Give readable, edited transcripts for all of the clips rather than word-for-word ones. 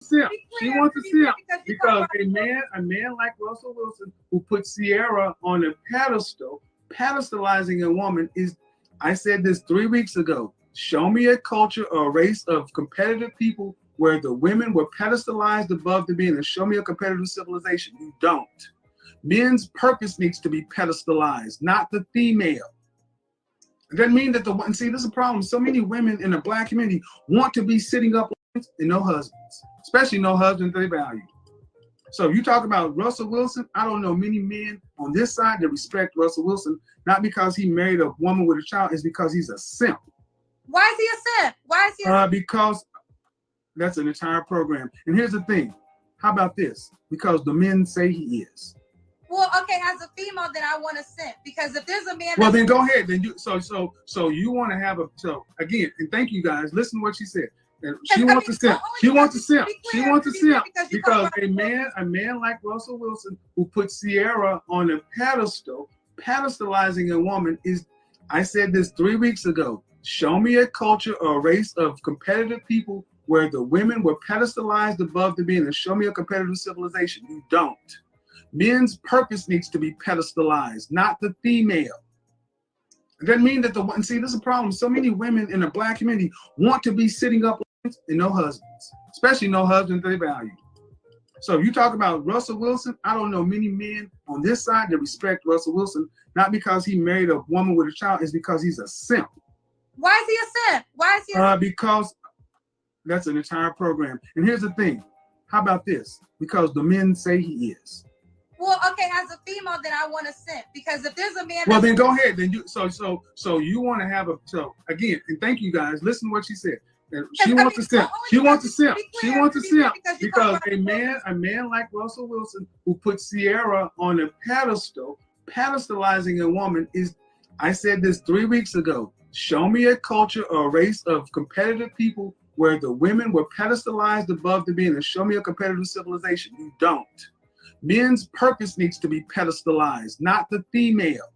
simp. She wants a simp because a man like Russell Wilson who put Sierra on a pedestal, pedestalizing a woman is. I said this 3 weeks ago. Show me a culture or a race of competitive people where the women were pedestalized above the men, and show me a competitive civilization. You don't. Men's purpose needs to be pedestalized, not the female. It doesn't mean that and see, this is a problem. So many women in the black community want to be sitting up and no husbands, especially no husbands they value. So if you talk about Russell Wilson, I don't know many men on this side that respect Russell Wilson, not because he married a woman with a child, it's because he's a simp. Why is he a simp? Why is he a simp? Because that's an entire program. And here's the thing. How about this? Because the men say he is. Well, okay, as a female, then I want a simp. Because if there's a man, well, then go ahead. Then you so you want to have a again. And thank you guys. Listen to what she said. And she wants a simp. She wants a simp. She wants a simp because a man like Russell Wilson who put Sierra on a pedestal, pedestalizing a woman is. I said this 3 weeks ago. Show me a culture or a race of competitive people where the women were pedestalized above the men, and show me a competitive civilization. You don't. Men's purpose needs to be pedestalized, not the female. It doesn't mean that and see, this is a problem. So many women in the black community want to be sitting up and no husbands, especially no husbands they value. So if you talk about Russell Wilson, I don't know many men on this side that respect Russell Wilson, not because he married a woman with a child, it's because he's a simp. Why is he a simp? Why is he a simp? Because that's an entire program. And here's the thing. How about this? Because the men say he is. Well, okay, as a female, then I want a simp. Because if there's a man, well, then go ahead. Then you so you want to have a again. And thank you guys. Listen to what she said. And she wants a simp. She wants a simp. She wants a simp because a man like Russell Wilson who put Sierra on a pedestal, pedestalizing a woman is. I said this 3 weeks ago. Show me a culture or a race of competitive people where the women were pedestalized above the men, and show me a competitive civilization. You don't. Men's purpose needs to be pedestalized, not the female.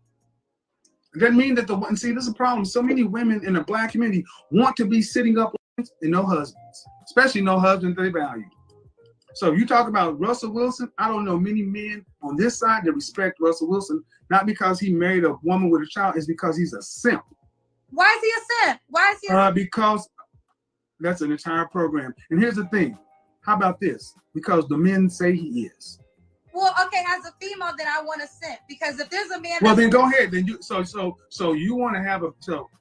It doesn't mean that and see, this is a problem. So many women in the black community want to be sitting up and no husbands, especially no husbands they value. So if you talk about Russell Wilson, I don't know many men on this side that respect Russell Wilson, not because he married a woman with a child, it's because he's a simp. Why is he a simp? Why is he a simp? Because that's an entire program. And here's the thing. How about this? Because the men say he is. Well, okay, as a female, then I want a simp. Because if there's a man, well, then go ahead. Then you so you want to have a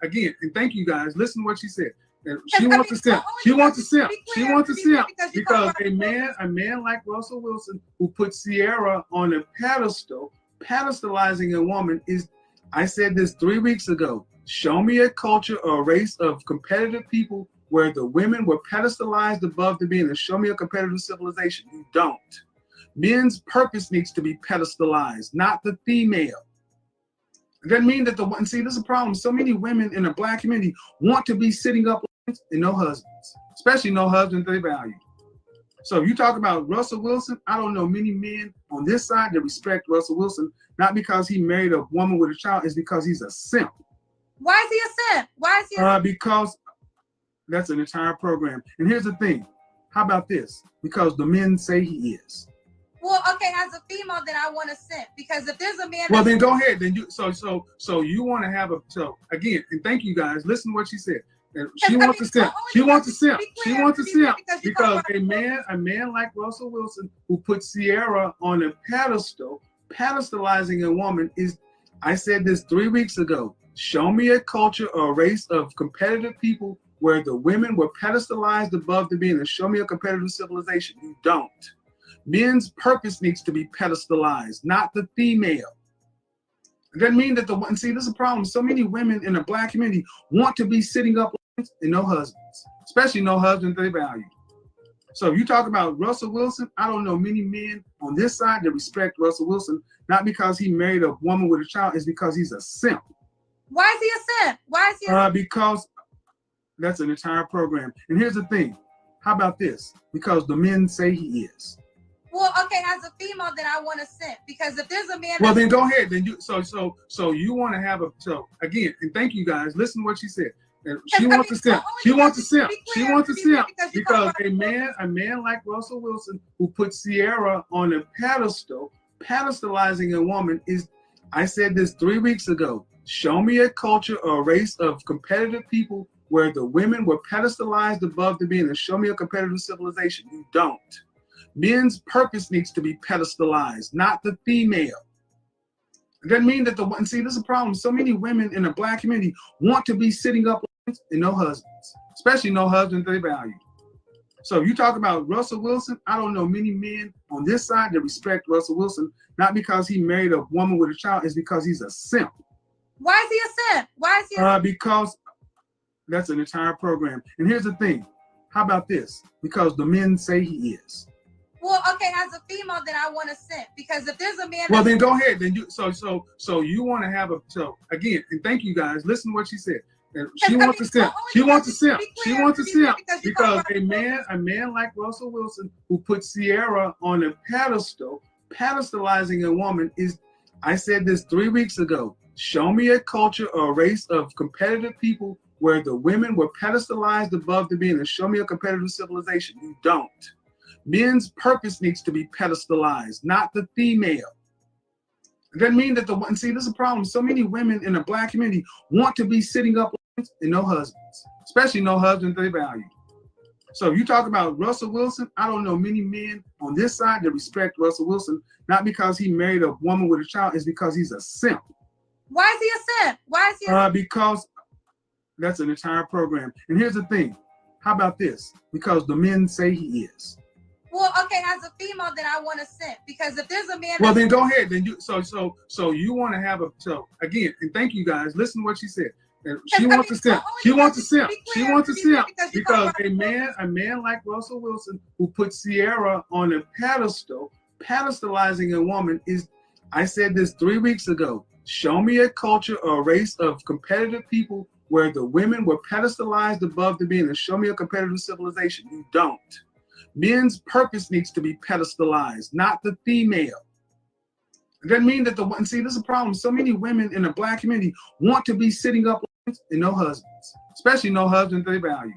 again. And thank you guys. Listen to what she said. And she wants a simp. She wants a simp. She wants a simp because a man like Russell Wilson who put Sierra on a pedestal, pedestalizing a woman is. I said this 3 weeks ago. Show me a culture or a race of competitive people where the women were pedestalized above the men, and show me a competitive civilization. You don't. Men's purpose needs to be pedestalized, not the female. It doesn't mean that and see, this is a problem. So many women in the black community want to be sitting up and no husbands, especially no husbands they value. So if you talk about Russell Wilson, I don't know many men on this side that respect Russell Wilson, not because he married a woman with a child, it's because he's a simp. Why is he a simp? Why is he a simp? Because that's an entire program. And here's the thing. How about this? Because the men say he is. Well, okay, as a female, then I want a simp. Because if there's a man, well, then go ahead. Then you so you want to have a again. And thank you guys. Listen to what she said. And she wants a simp. She wants a simp. She wants a simp because a man like Russell Wilson who put Sierra on a pedestal, pedestalizing a woman is. I said this 3 weeks ago. Show me a culture or a race of competitive people where the women were pedestalized above the men, and show me a competitive civilization. You don't. Men's purpose needs to be pedestalized, not the female. It doesn't mean that and see, this is a problem. So many women in the black community want to be sitting up and no husbands, especially no husbands they value. So if you talk about Russell Wilson, I don't know many men on this side that respect Russell Wilson, not because he married a woman with a child, it's because he's a simp. Why is he a simp? Why is he a simp? Because that's an entire program. And here's the thing. How about this? Because the men say he is. Well, okay, as a female, then I want a simp. Because if there's a man, well, then go ahead. Then you so you want to have a again. And thank you guys. Listen to what she said. And she wants to simp. She wants to simp. She wants to simp because a man like Russell Wilson who put Sierra on a pedestal, pedestalizing a woman is, I said this 3 weeks ago, show me a culture or a race of competitive people where the women were pedestalized above the men, and show me a competitive civilization. You don't. Men's purpose needs to be pedestalized, not the female. It doesn't mean that and see, this is a problem. So many women in the Black community want to be sitting up and no husbands, especially no husbands they value. So if you talk about Russell Wilson, I don't know many men on this side that respect Russell Wilson, not because he married a woman with a child, it's because he's a simp. Why is he a simp? Why is he a simp? Because that's an entire program. And here's the thing. How about this? Because the men say he is. Well, okay, as a female, then I want to simp, because if there's a man. Well, then go ahead. Then you so you want to have a again, and thank you guys. Listen to what she said. And she wants to simp. She wants to simp. She wants to simp because a man like Russell Wilson who put Sierra on a pedestal, pedestalizing a woman is, I said this 3 weeks ago. Show me a culture or a race of competitive people where the women were pedestalized above the men, and show me a competitive civilization. You don't. Men's purpose needs to be pedestalized, not the female. It doesn't mean that and see, this is a problem. So many women in the Black community want to be sitting up and no husbands, especially no husbands they value. So if you talk about Russell Wilson, I don't know many men on this side that respect Russell Wilson, not because he married a woman with a child, it's because he's a simp. Why is he a simp? Why is he a simp? Because that's an entire program. And here's the thing. How about this? Because the men say he is. Well, okay, as a female, then I want to simp, because if there's a man. Well, then go ahead. Then you so you want to have a again, and thank you guys. Listen to what she said. And she wants to simp. She wants to simp. She wants to simp because a man like Russell Wilson who put Sierra on a pedestal, pedestalizing a woman is, I said this 3 weeks ago. Show me a culture or a race of competitive people where the women were pedestalized above the men, and show me a competitive civilization. You don't. Men's purpose needs to be pedestalized, not the female. It doesn't mean that and see, this is a problem. So many women in the Black community want to be sitting up and no husbands, especially no husbands they value.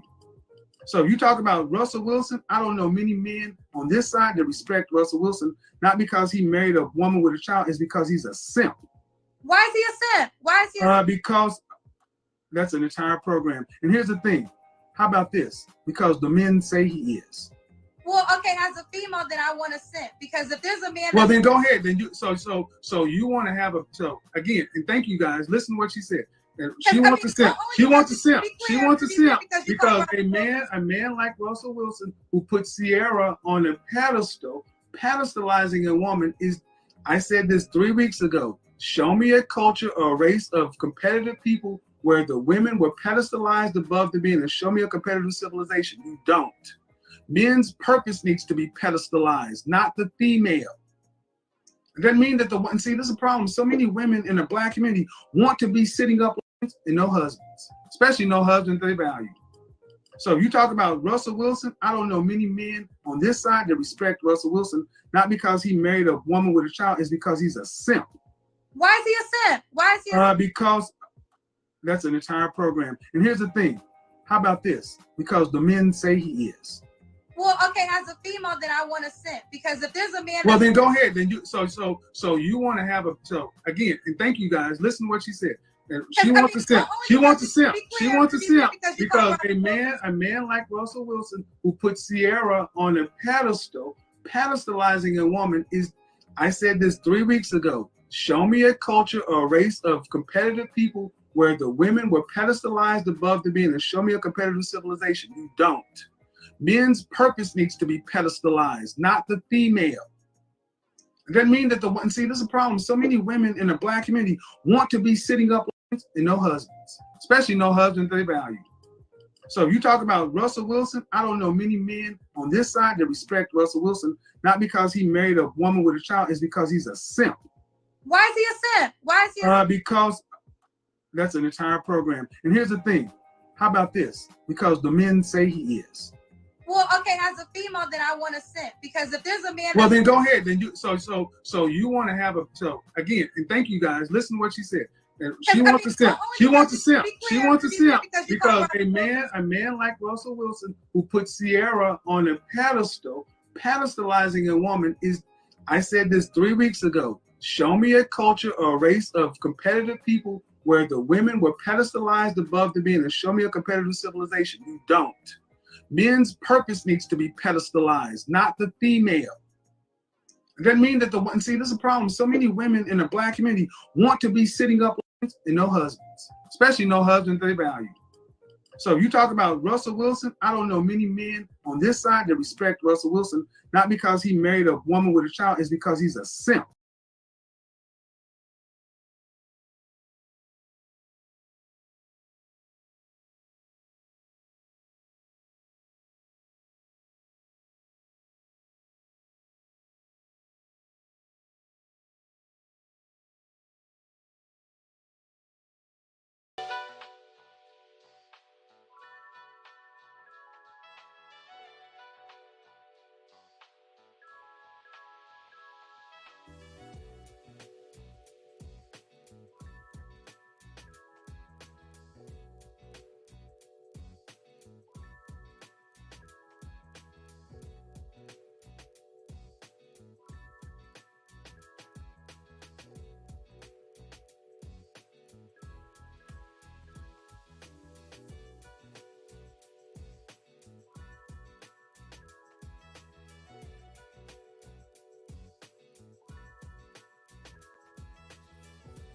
So if you talk about Russell Wilson, I don't know many men on this side that respect Russell Wilson, not because he married a woman with a child, it's because he's a simp. Why is he a simp? Why is he a simp? Because that's an entire program. And here's the thing. How about this? Because the men say he is. Well, okay, as a female, then I want to simp, because if there's a man. Well, then go ahead. Then you so you want to have a again, and thank you guys. Listen to what she said. And she wants to simp. She wants to simp. She wants to simp because a man like Russell Wilson who put Sierra on a pedestal, pedestalizing a woman is, I said this 3 weeks ago. Show me a culture or a race of competitive people where the women were pedestalized above the men, and show me a competitive civilization. You don't. Men's purpose needs to be pedestalized, not the female. It doesn't mean that and see, this is a problem. So many women in the Black community want to be sitting up and no husbands, especially no husbands they value. So if you talk about Russell Wilson, I don't know many men on this side that respect Russell Wilson, not because he married a woman with a child, it's because he's a simp. Why is he a simp? Why is he a simp? Because that's an entire program. And here's the thing. How about this? Because the men say he is. Well, okay, as a female, then I want to simp, because if there's a man. Well, then go ahead. Then you so you want to have a again, and thank you guys. Listen to what she said. And she wants to simp. She wants to simp. She wants to simp because a man like Russell Wilson who put Sierra on a pedestal, pedestalizing a woman is, I said this 3 weeks ago. Show me a culture or a race of competitive people where the women were pedestalized above the men, and show me a competitive civilization. You don't. Men's purpose needs to be pedestalized, not the female. It doesn't mean that and see, this is a problem. So many women in the Black community want to be sitting up and no husbands, especially no husbands they value. So if you talk about Russell Wilson, I don't know many men on this side that respect Russell Wilson, not because he married a woman with a child, it's because he's a simp. Why is he a simp? Why is he a simp? Because that's an entire program. And here's the thing. How about this? Because the men say he is. Well, okay, as a female, then I want to simp, because if there's a man. Well, then go ahead. Then you so you want to have a again, and thank you guys. Listen to what she said. She wants to simp. She wants to simp. She wants to simp because a man like Russell Wilson who put Sierra on a pedestal, pedestalizing a woman is. I said this 3 weeks ago. Show me a culture or a race of competitive people where the women were pedestalized above the men, and show me a competitive civilization. You don't. Men's purpose needs to be pedestalized, not the female. It doesn't mean that see, this is a problem. So many women in the Black community want to be sitting up and no husbands, especially no husbands they value. So you talk about Russell Wilson. I don't know many men on this side that respect Russell Wilson, not because he married a woman with a child, it's because he's a simp.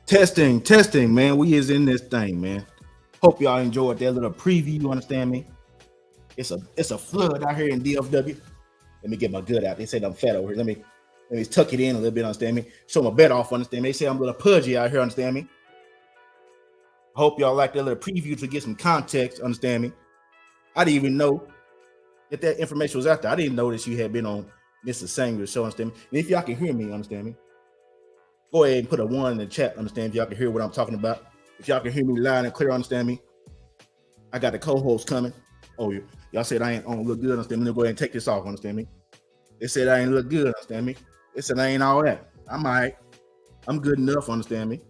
Testing, man. We is in this thing, man. Hope y'all enjoyed that little preview. You understand me? It's a flood out here in DFW. Let me get my good out. They said I'm fat over here. Let me tuck it in a little bit. Understand me? Show my bed off. Understand me? They say I'm a little pudgy out here. Understand me? Hope y'all like that little preview to get some context. Understand me? I didn't even know that information was out there. I didn't know that you had been on Mr. Sanger's show. Understand me? And if y'all can hear me, understand me? Go ahead and put a 1 in the chat, understand, if y'all can hear what I'm talking about. If y'all can hear me loud and clear, understand me. I got the co-host coming. Oh, y'all said I ain't on look good, understand me. Let me go ahead and take this off, understand me. They said I ain't look good, understand me. They said I ain't all that. I'm all right. I'm good enough, understand me.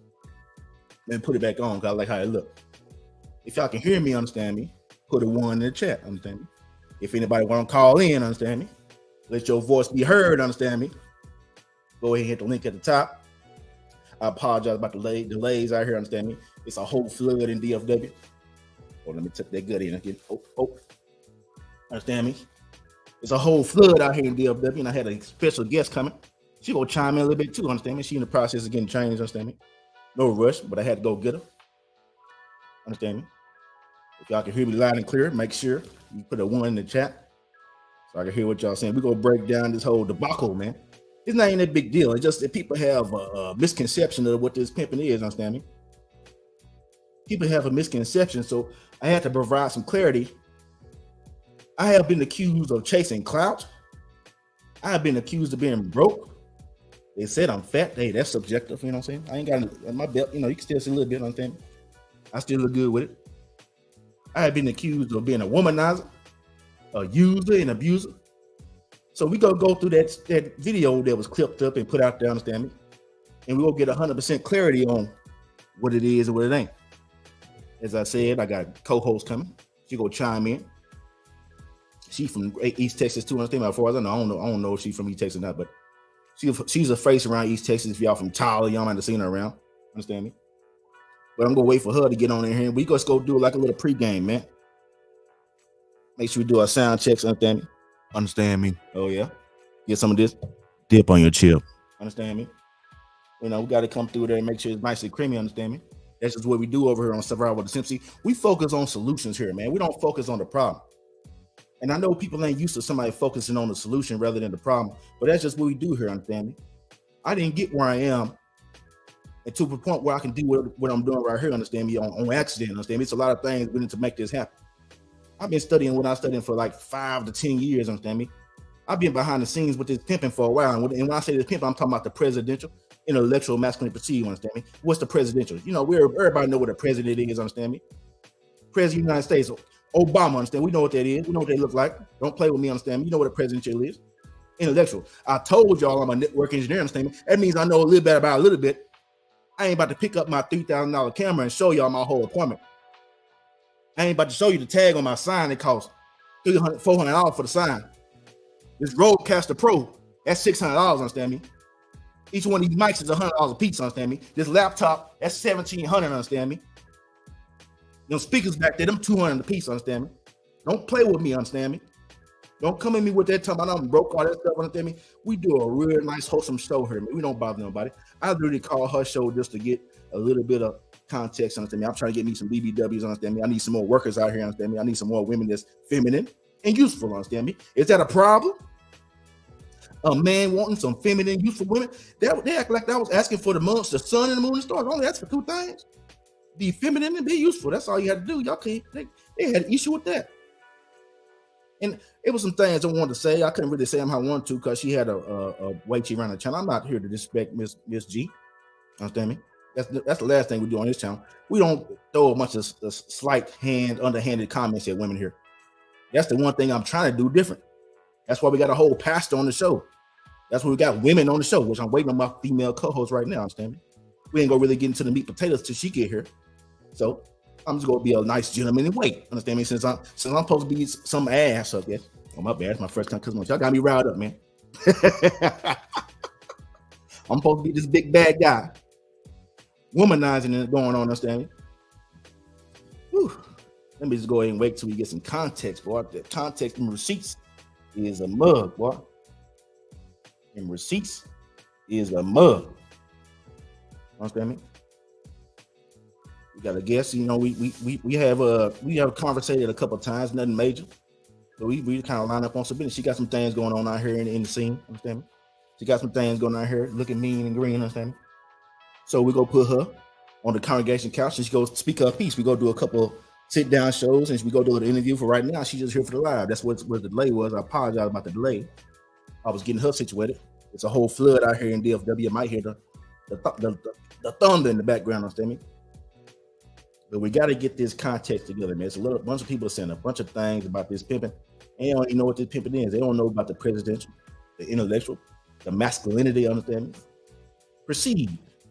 Let me put it back on, because I like how it look. If y'all can hear me, understand me, put a 1 in the chat, understand me. If anybody want to call in, understand me. Let your voice be heard, understand me. Go ahead and hit the link at the top. I apologize about the delays out here, understand me. It's a whole flood in DFW. Oh, let me tuck that good in again. Oh. Understand me? It's a whole flood out here in DFW, and I had a special guest coming. She gonna chime in a little bit too, understand me? She in the process of getting changed, understand me? No rush, but I had to go get her. Understand me? If y'all can hear me loud and clear, make sure you put a 1 in the chat so I can hear what y'all saying. We're gonna break down this whole debacle, man. It's not even a big deal. It's just that people have a misconception of what this pimping is, understand me? People have a misconception, so I had to provide some clarity. I have been accused of chasing clout. I have been accused of being broke. They said I'm fat. Hey, that's subjective, you know what I'm saying? I ain't got my belt, you know, you can still see a little bit, understand me? I still look good with it. I have been accused of being a womanizer, a user, and abuser. So we gonna go through that video that was clipped up and put out there, understand me? And we will get 100% clarity on what it is and what it ain't. As I said, I got co-host coming. She gonna chime in. She from East Texas too, understand me? As far as I know, I don't know if she's from East Texas or not, but she's a face around East Texas. If y'all from Tyler, y'all might have seen her around, understand me? But I'm gonna wait for her to get on in here. We just go do like a little pregame, man. Make sure we do our sound checks, understand me? Understand me? Oh yeah. Get some of this dip on your chip. Understand me? You know, we got to come through there and make sure it's nice and creamy, understand me? That's just what we do over here on Survival with the Simp. See, we focus on solutions here, man. We don't focus on the problem. And I know people ain't used to somebody focusing on the solution rather than the problem, but that's just what we do here, understand me? I didn't get where I am and to the point where I can do what I'm doing right here, understand me, on accident, understand me? It's a lot of things we need to make this happen. I've been studying what I'm studying for like 5 to 10 years, understand me? I've been behind the scenes with this pimping for a while. And when I say this pimp, I'm talking about the presidential, intellectual masculinity perceived, understand me? What's the presidential? You know, everybody know what a president is, understand me? President of the United States, Obama, understand? We know what that is. We know what they look like. Don't play with me, understand me? You know what a presidential is. Intellectual. I told y'all I'm a network engineer, understand me? That means I know a little bit about a little bit. I ain't about to pick up my $3,000 camera and show y'all my whole apartment. I ain't about to show you the tag on my sign. It costs $300, $400 for the sign. This Rodecaster Pro, that's $600, understand me? Each one of these mics is $100 a piece, understand me? This laptop, that's $1,700, understand me? Them speakers back there, them $200 a piece, understand me? Don't play with me, understand me? Don't come at me with that time. I'm broke, all that stuff, understand me? We do a real nice, wholesome show here, man. We don't bother nobody. I literally call her show just to get a little bit of context, understand me? I'm trying to get me some BBWs, understand me? I need some more workers out here, understand me? I need some more women that's feminine and useful, understand me? Is that a problem? A man wanting some feminine, useful women? They act like I was asking for the months, the sun and the moon and stars. I only asked for two things. Be feminine and be useful. That's all you had to do. Y'all can't, they had an issue with that. And it was some things I wanted to say. I couldn't really say them how I wanted to because she had a way she ran the channel. I'm not here to disrespect Miss G. Understand me? That's the last thing we do on this channel. We don't throw a bunch of slight underhanded comments at women here. That's the one thing I'm trying to do different. That's why we got a whole pastor on the show. That's why we got women on the show, which I'm waiting on my female co-host right now, understand me? We ain't gonna really get into the meat potatoes till she get here. So I'm just gonna be a nice gentleman and wait, understand me? Since I'm supposed to be some ass up there. Oh, my bad, it's my first time customer. Y'all got me riled up, man. I'm supposed to be this big bad guy. Womanizing and going on, understand me? Whew. Let me just go ahead and wait till we get some context, boy. The context and receipts is a mug, boy. And receipts is a mug. Understand me? We got a guest, you know, we have conversated a couple of times, nothing major. So we kind of line up on some business. She got some things going on out here in the scene, understand me? She got some things going on out here looking mean and green, understand me? So we go put her on the congregation couch and she goes speak her piece. We go do a couple sit down shows and we go do an interview. For right now, she's just here for the live. That's what the delay was. I apologize about the delay. I was getting her situated. It's a whole flood out here in DFW. You might hear the thunder in the background, understand me? But we got to get this context together, man. It's a bunch of people saying a bunch of things about this pimping. And they don't even know what this pimping is. They don't know about the presidential, the intellectual, the masculinity, understand me?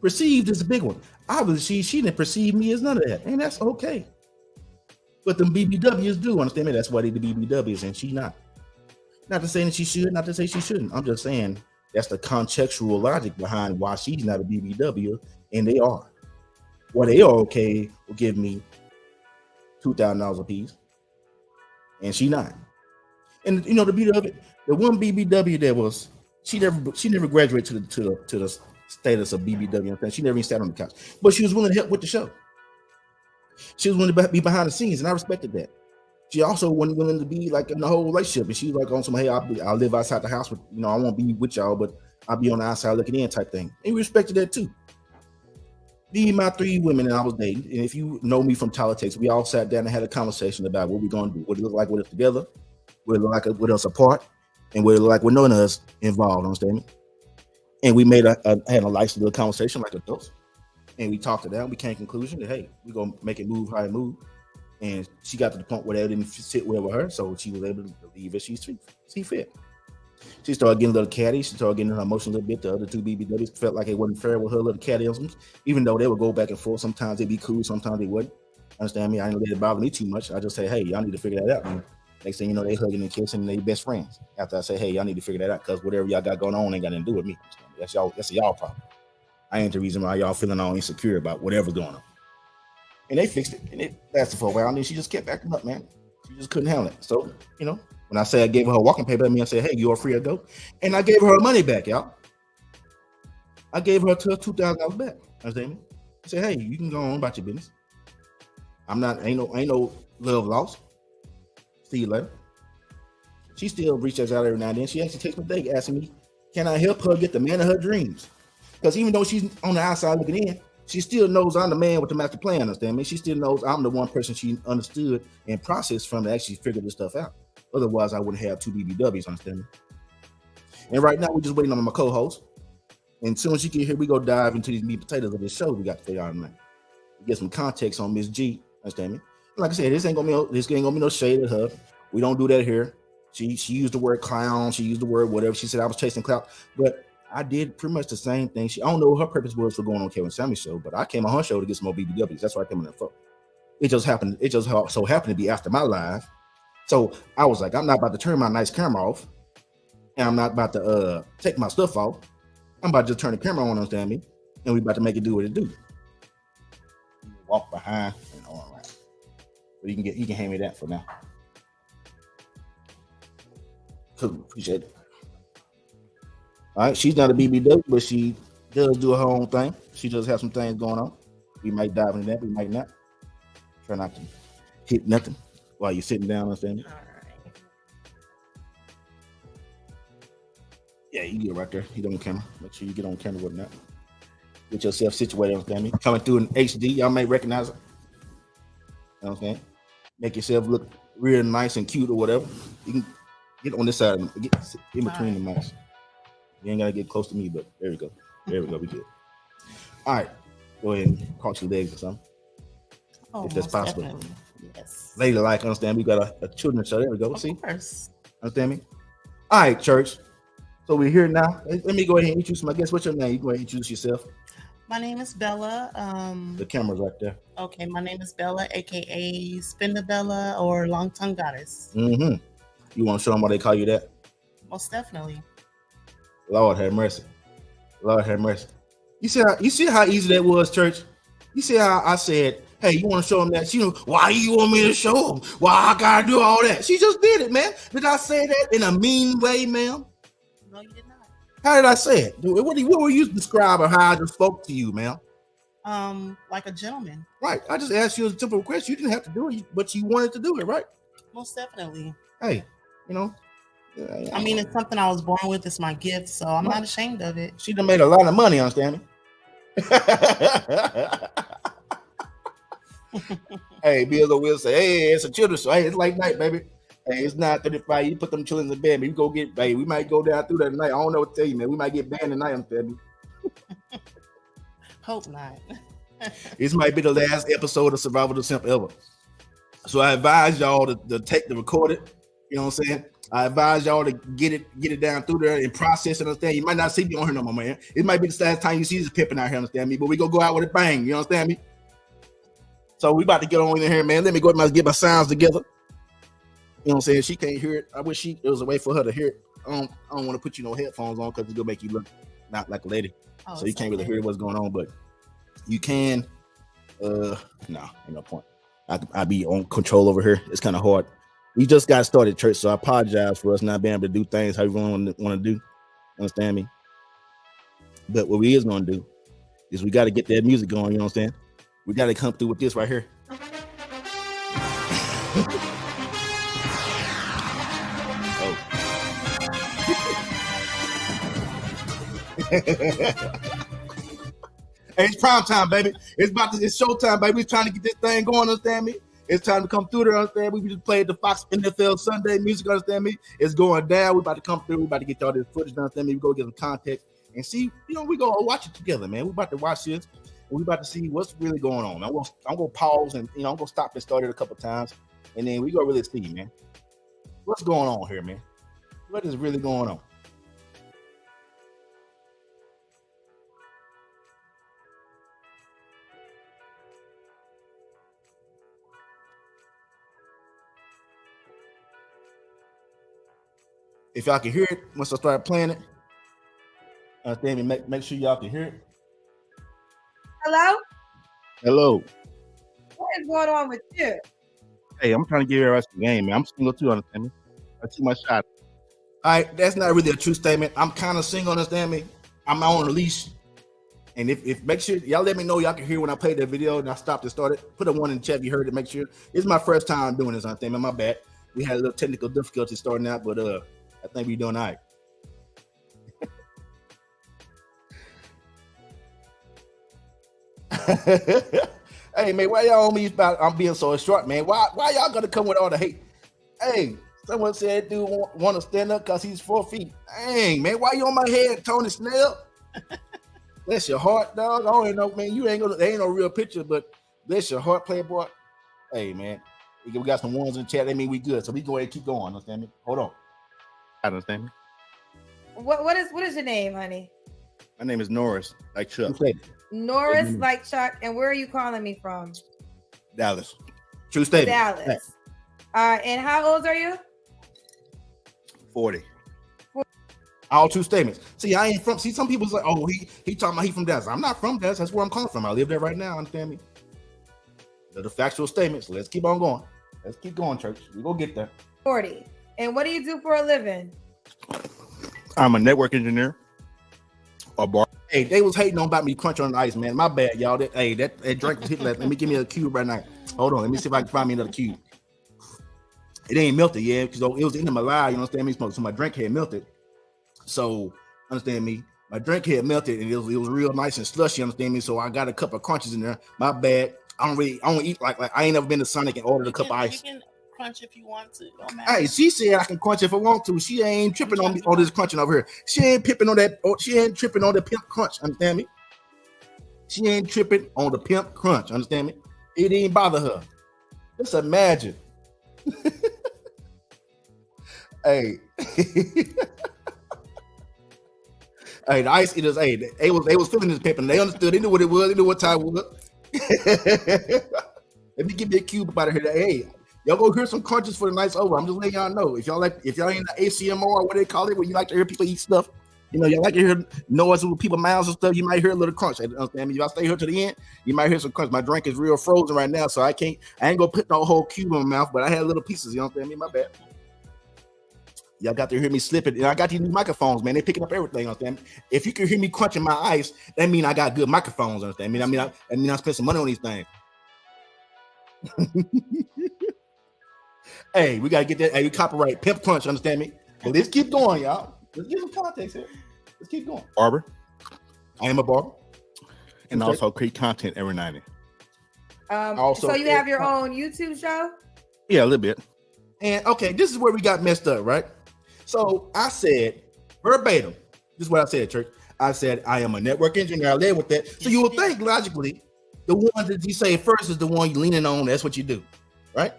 Perceived is a big one. Obviously, she didn't perceive me as none of that. And that's okay. But them BBWs do, understand me? That's why they the BBWs and she not. Not to say that she should, not to say she shouldn't. I'm just saying that's the contextual logic behind why she's not a BBW and they are. Well, they are okay will give me $2,000 a piece, and she not. And you know the beauty of it, the one BBW that was she never graduated to the status of BBW. And she never even sat on the couch, but she was willing to help with the show. She was willing to be behind the scenes, and I respected that. She also wasn't willing to be like in the whole relationship, and she was like on some, hey, I'll live outside the house with, you know, I won't be with y'all, but I'll be on the outside looking in type thing. And we respected that too. These my three women that I was dating, and if you know me from politics, we all sat down and had a conversation about what we're gonna do, what it look like with us together, what it look like with us apart, and what it look like with none of us involved. Understand me? And we had a nice little conversation like adults, and we talked it out. We came to the conclusion that hey, we're gonna make it move how it move. And she got to the point where that didn't sit well with her, so she was able to leave as she fit. She started getting a little catty. She started getting her emotion a little bit. The other two BBWs felt like it wasn't fair with her little cattyisms, even though they would go back and forth. Sometimes they'd be cool, sometimes they wouldn't. Understand me? I didn't let it bother me too much. I just say, hey, y'all need to figure that out. And next thing you know, they hugging and kissing and they best friends. After I say, hey, y'all need to figure that out because whatever y'all got going on ain't got nothing to do with me. That's y'all problem. I ain't the reason why y'all feeling all insecure about whatever's going on. And they fixed it, and it lasted for a while. And then she just kept acting up, man. She just couldn't handle it. So, you know, when I say I gave her walking paper, I mean I said, hey, you are free to go. And I gave her her money back, y'all. I gave her $2,000 back. Understand me? I said, hey, you can go on about your business. Ain't no love lost. See you later. She still reaches out every now and then. She actually takes my day asking me, can I help her get the man of her dreams? Because even though she's on the outside looking in, she still knows I'm the man with the master plan, understand me? She still knows I'm the one person she understood and processed from to actually figure this stuff out. Otherwise, I wouldn't have two BBWs, understand me? And right now, we're just waiting on my co-host. And as soon as she get here, we go dive into these meat potatoes of this show we got to figure out tonight. Get some context on Miss G, understand me? Like I said, this ain't gonna be no shade at her. We don't do that here. She used the word clown. She used the word whatever. She said I was chasing clout. But I did pretty much the same thing. I don't know what her purpose was for going on Kevin Samuel's show, but I came on her show to get some more BBWs. That's why I came on that for. It just happened. It just so happened to be after my live. So I was like, I'm not about to turn my nice camera off, and I'm not about to take my stuff off. I'm about to just turn the camera on, understand me? And we about to make it do what it do. Walk behind and on around. But you can hand me that for now. Cool, appreciate it. All right, she's not a BBW, but she does do her own thing. She does have some things going on. We might dive into that, we might not. Try not to hit nothing while you're sitting down, understand me? All right. Yeah, you get right there. You get on camera. Make sure you get on camera with that. Get yourself situated, understand me? Coming through in HD, y'all may recognize it. You know what I'm saying? Make yourself look real nice and cute or whatever. You can get on this side, get in between the mics. You ain't gotta get close to me, but there we go. There we go. We good. All right, go ahead and cross your legs or something. Oh, if that's possible. Definitely. Yes. Ladylike, understand? We got a children's show. There we go. Of See? course. Understand me? All right, church. So we're here now. Let me go ahead and introduce my guest. What's your name? You go ahead and introduce yourself. My name is Bella. The camera's right there. Okay, my name is Bella, aka Spindabella or Long Tongue Goddess. Mm-hmm. You want to show them why they call you that? Most definitely. Lord have mercy. Lord have mercy. You see how easy that was, church? You see how I said, hey, you want to show them that? She know, why you want me to show them? Why I gotta do all that? She just did it, man. Did I say that in a mean way, ma'am? No, you did not. How did I say it? What were you describing how I just spoke to you, ma'am? Like a gentleman. Right. I just asked you a simple question. You didn't have to do it, but you wanted to do it, right? Most definitely. Hey, you know. I mean, it's something I was born with. It's my gift, so I'm not ashamed of it. She done made a lot of money, understand me? Hey, Bill will say, hey, it's a children's show. Hey, it's late night, baby. Hey, it's 9:35. You put them children in bed, man. You go get, hey, we might go down through that tonight. I don't know what to tell you, man. We might get banned tonight, understand me? Hope not. This might be the last episode of Survival to Simp ever. So I advise y'all to take the record it. You know what I'm saying? I advise y'all to get it down through there and process it, understand? You might not see me on here no more, man. It might be the last time you see this pimping out here, understand me? But we gonna go out with a bang, you understand me? So we about to get on in here, man. Let me go and get my sounds together. You know what I'm saying? She can't hear it. I wish it was a way for her to hear it. I don't want to put you no headphones on because it's gonna make you look not like a lady. Oh, so you can't really hear what's going on, but you can. No, ain't no point. I be on control over here. It's kind of hard. We just got started, church, so I apologize for us not being able to do things how we want to do. Understand me? But what we is going to do is we got to get that music going, you know what I'm saying? We got to come through with this right here. Hey, it's prime time, baby. It's showtime, baby. We're trying to get this thing going, understand me? It's time to come through there, understand me? We just played the Fox NFL Sunday music, understand me? It's going down. We're about to come through. We're about to get y'all this footage, understand me? We go get some context and see, we go watch it together, man. We're about to watch this. We're about to see what's really going on. I'm going to pause and, I'm going to stop and start it a couple times. And then we go really see, man. What's going on here, man? What is really going on? If y'all can hear it, once I start playing it, make sure y'all can hear it. Hello? Hello. What is going on with you? Hey, I'm trying to give everybody some game, man. I'm single too, understand me? I see my shot. All right, that's not really a true statement. I'm kind of single, understand me? I'm on a leash. And if make sure y'all let me know y'all can hear when I play that video and I stopped and started. Put a 1 in the chat if you heard it. Make sure. It's my first time doing this, understand me? My bad. We had a little technical difficulty starting out, but I think we're doing all right. Hey, man, why y'all on me about I'm being so short, man? Why y'all gonna come with all the hate? Hey, someone said dude want to stand up because he's 4 feet. Dang, man, why you on my head, Tony Snell? Bless your heart, dog. I don't even know, man. There ain't no real picture, but bless your heart, playboy. Hey, man, we got some ones in the chat. That mean we good, so we go ahead and keep going. Understand me? Hold on. I understand me. what is your name, honey? My name is Norris, like Chuck. Norris, like Chuck. And where are you calling me from? Dallas. True statement. Dallas. And how old are you? 40. All true statements. See, I ain't from. See, some people's like, oh, he talking about he from Dallas. I'm not from Dallas. That's where I'm calling from. I live there right now. Understand me? They're the factual statements. Let's keep on going. Let's keep going, church. We gonna get there. 40. And what do you do for a living? I'm a network engineer. A bar. Hey, they was hating on about me crunch on the ice, man. My bad, y'all. That drink was hitting. Let me give me a cube right now. Hold on. Let me see if I can find me another cube. It ain't melted yet because it was in my lie. You understand me? So my drink had melted. So understand me? My drink had melted and it was real nice and slushy. Understand me? So I got a couple of crunches in there. My bad. I don't eat like I ain't never been to Sonic and ordered a cup of ice. You can crunch if you want to. Don't matter. Hey, she said I can crunch if I want to. She ain't tripping on me on this crunching over here. She ain't tripping on that. She ain't tripping on the pimp crunch. Understand me? She ain't tripping on the pimp crunch. Understand me? It didn't bother her. Just imagine. Hey. Hey, the ice eaters, hey, they was feeling this pimp and they understood. They knew what it was. They knew what time it was. Let me give you a cube about it here. Hey, y'all go hear some crunches for the night's over. I'm just letting y'all know. If y'all ain't the ACMR or what they call it, where you like to hear people eat stuff, you know, y'all like to hear noise with people's mouths and stuff, you might hear a little crunch. Understand me? If y'all stay here to the end, you might hear some crunch. My drink is real frozen right now, so I ain't gonna put no whole cube in my mouth, but I had little pieces, you understand me? My bad. Y'all got to hear me slipping. And I got these new microphones, man. They picking up everything, understand me? If you can hear me crunching my ice, that mean I got good microphones, understand me? I mean I spent some money on these things. Hey, we gotta get that. Hey, we copyright pimp crunch, understand me? But let's keep going, y'all. Let's get some context here. Let's keep going. Barber. I am a barber. And also create content every night. So you have your own YouTube show? Yeah, a little bit. And okay, this is where we got messed up, right? So I said verbatim, this is what I said, church. I said, I am a network engineer. I led with that. So you would think logically, the one that you say first is the one you're leaning on. That's what you do, right?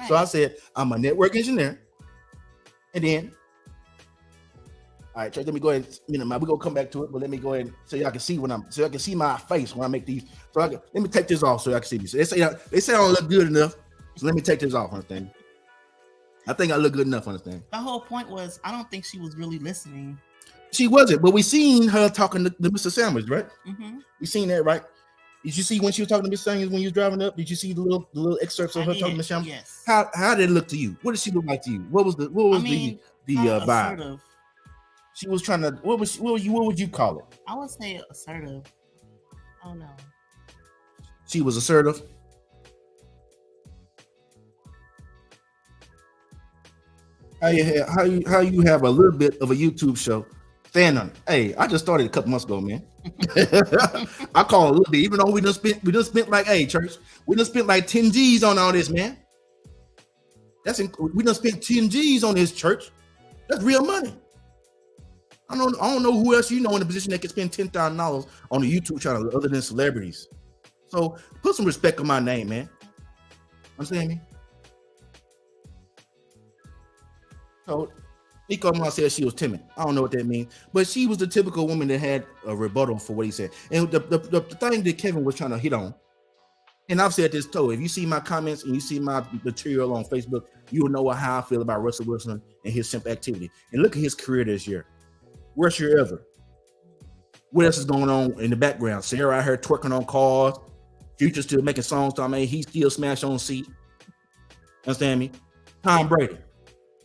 So I said, I'm a network engineer. And then, all right, church, let me go ahead. We're gonna come back to it, but let me go ahead so y'all can see so y'all can see my face when I make these. So let me take this off so y'all can see me. So they say I don't look good enough. So let me take this off, understand? I think I look good enough, understand? The whole point was, I don't think she was really listening. She wasn't, but we seen her talking to Mr. Sandwich, right? Mm-hmm. We seen that, right? Did you see when she was talking to Mr. Sandwich when you was driving up? Did you see the little excerpts of her talking to Sandwich? Yes. How did it look to you? What did she look like to you? What was the vibe? Assertive. She was trying to. What would you call it? I would say assertive. I don't know. She was assertive. How you have a little bit of a YouTube show? Stand on it. Hey, I just started a couple months ago, man. I call it a little bit, even though we just spent like, hey, church, we just spent like 10 G's on all this, man. We done spent 10 G's on this, church. That's real money. I don't know who else you know in a position that can spend $10,000 on a YouTube channel other than celebrities. So put some respect on my name, man. Understand me? So Nico Mom said she was timid. I don't know what that means, but she was the typical woman that had a rebuttal for what he said. And the thing that Kevin was trying to hit on, and I've said this too, if you see my comments and you see my material on Facebook, you will know how I feel about Russell Wilson and his simp activity. And look at his career this year. Worst year ever. What else is going on in the background? Sarah out here twerking on cars. Future still making songs. I mean, he still smashed on seat. Understand me? Tom Brady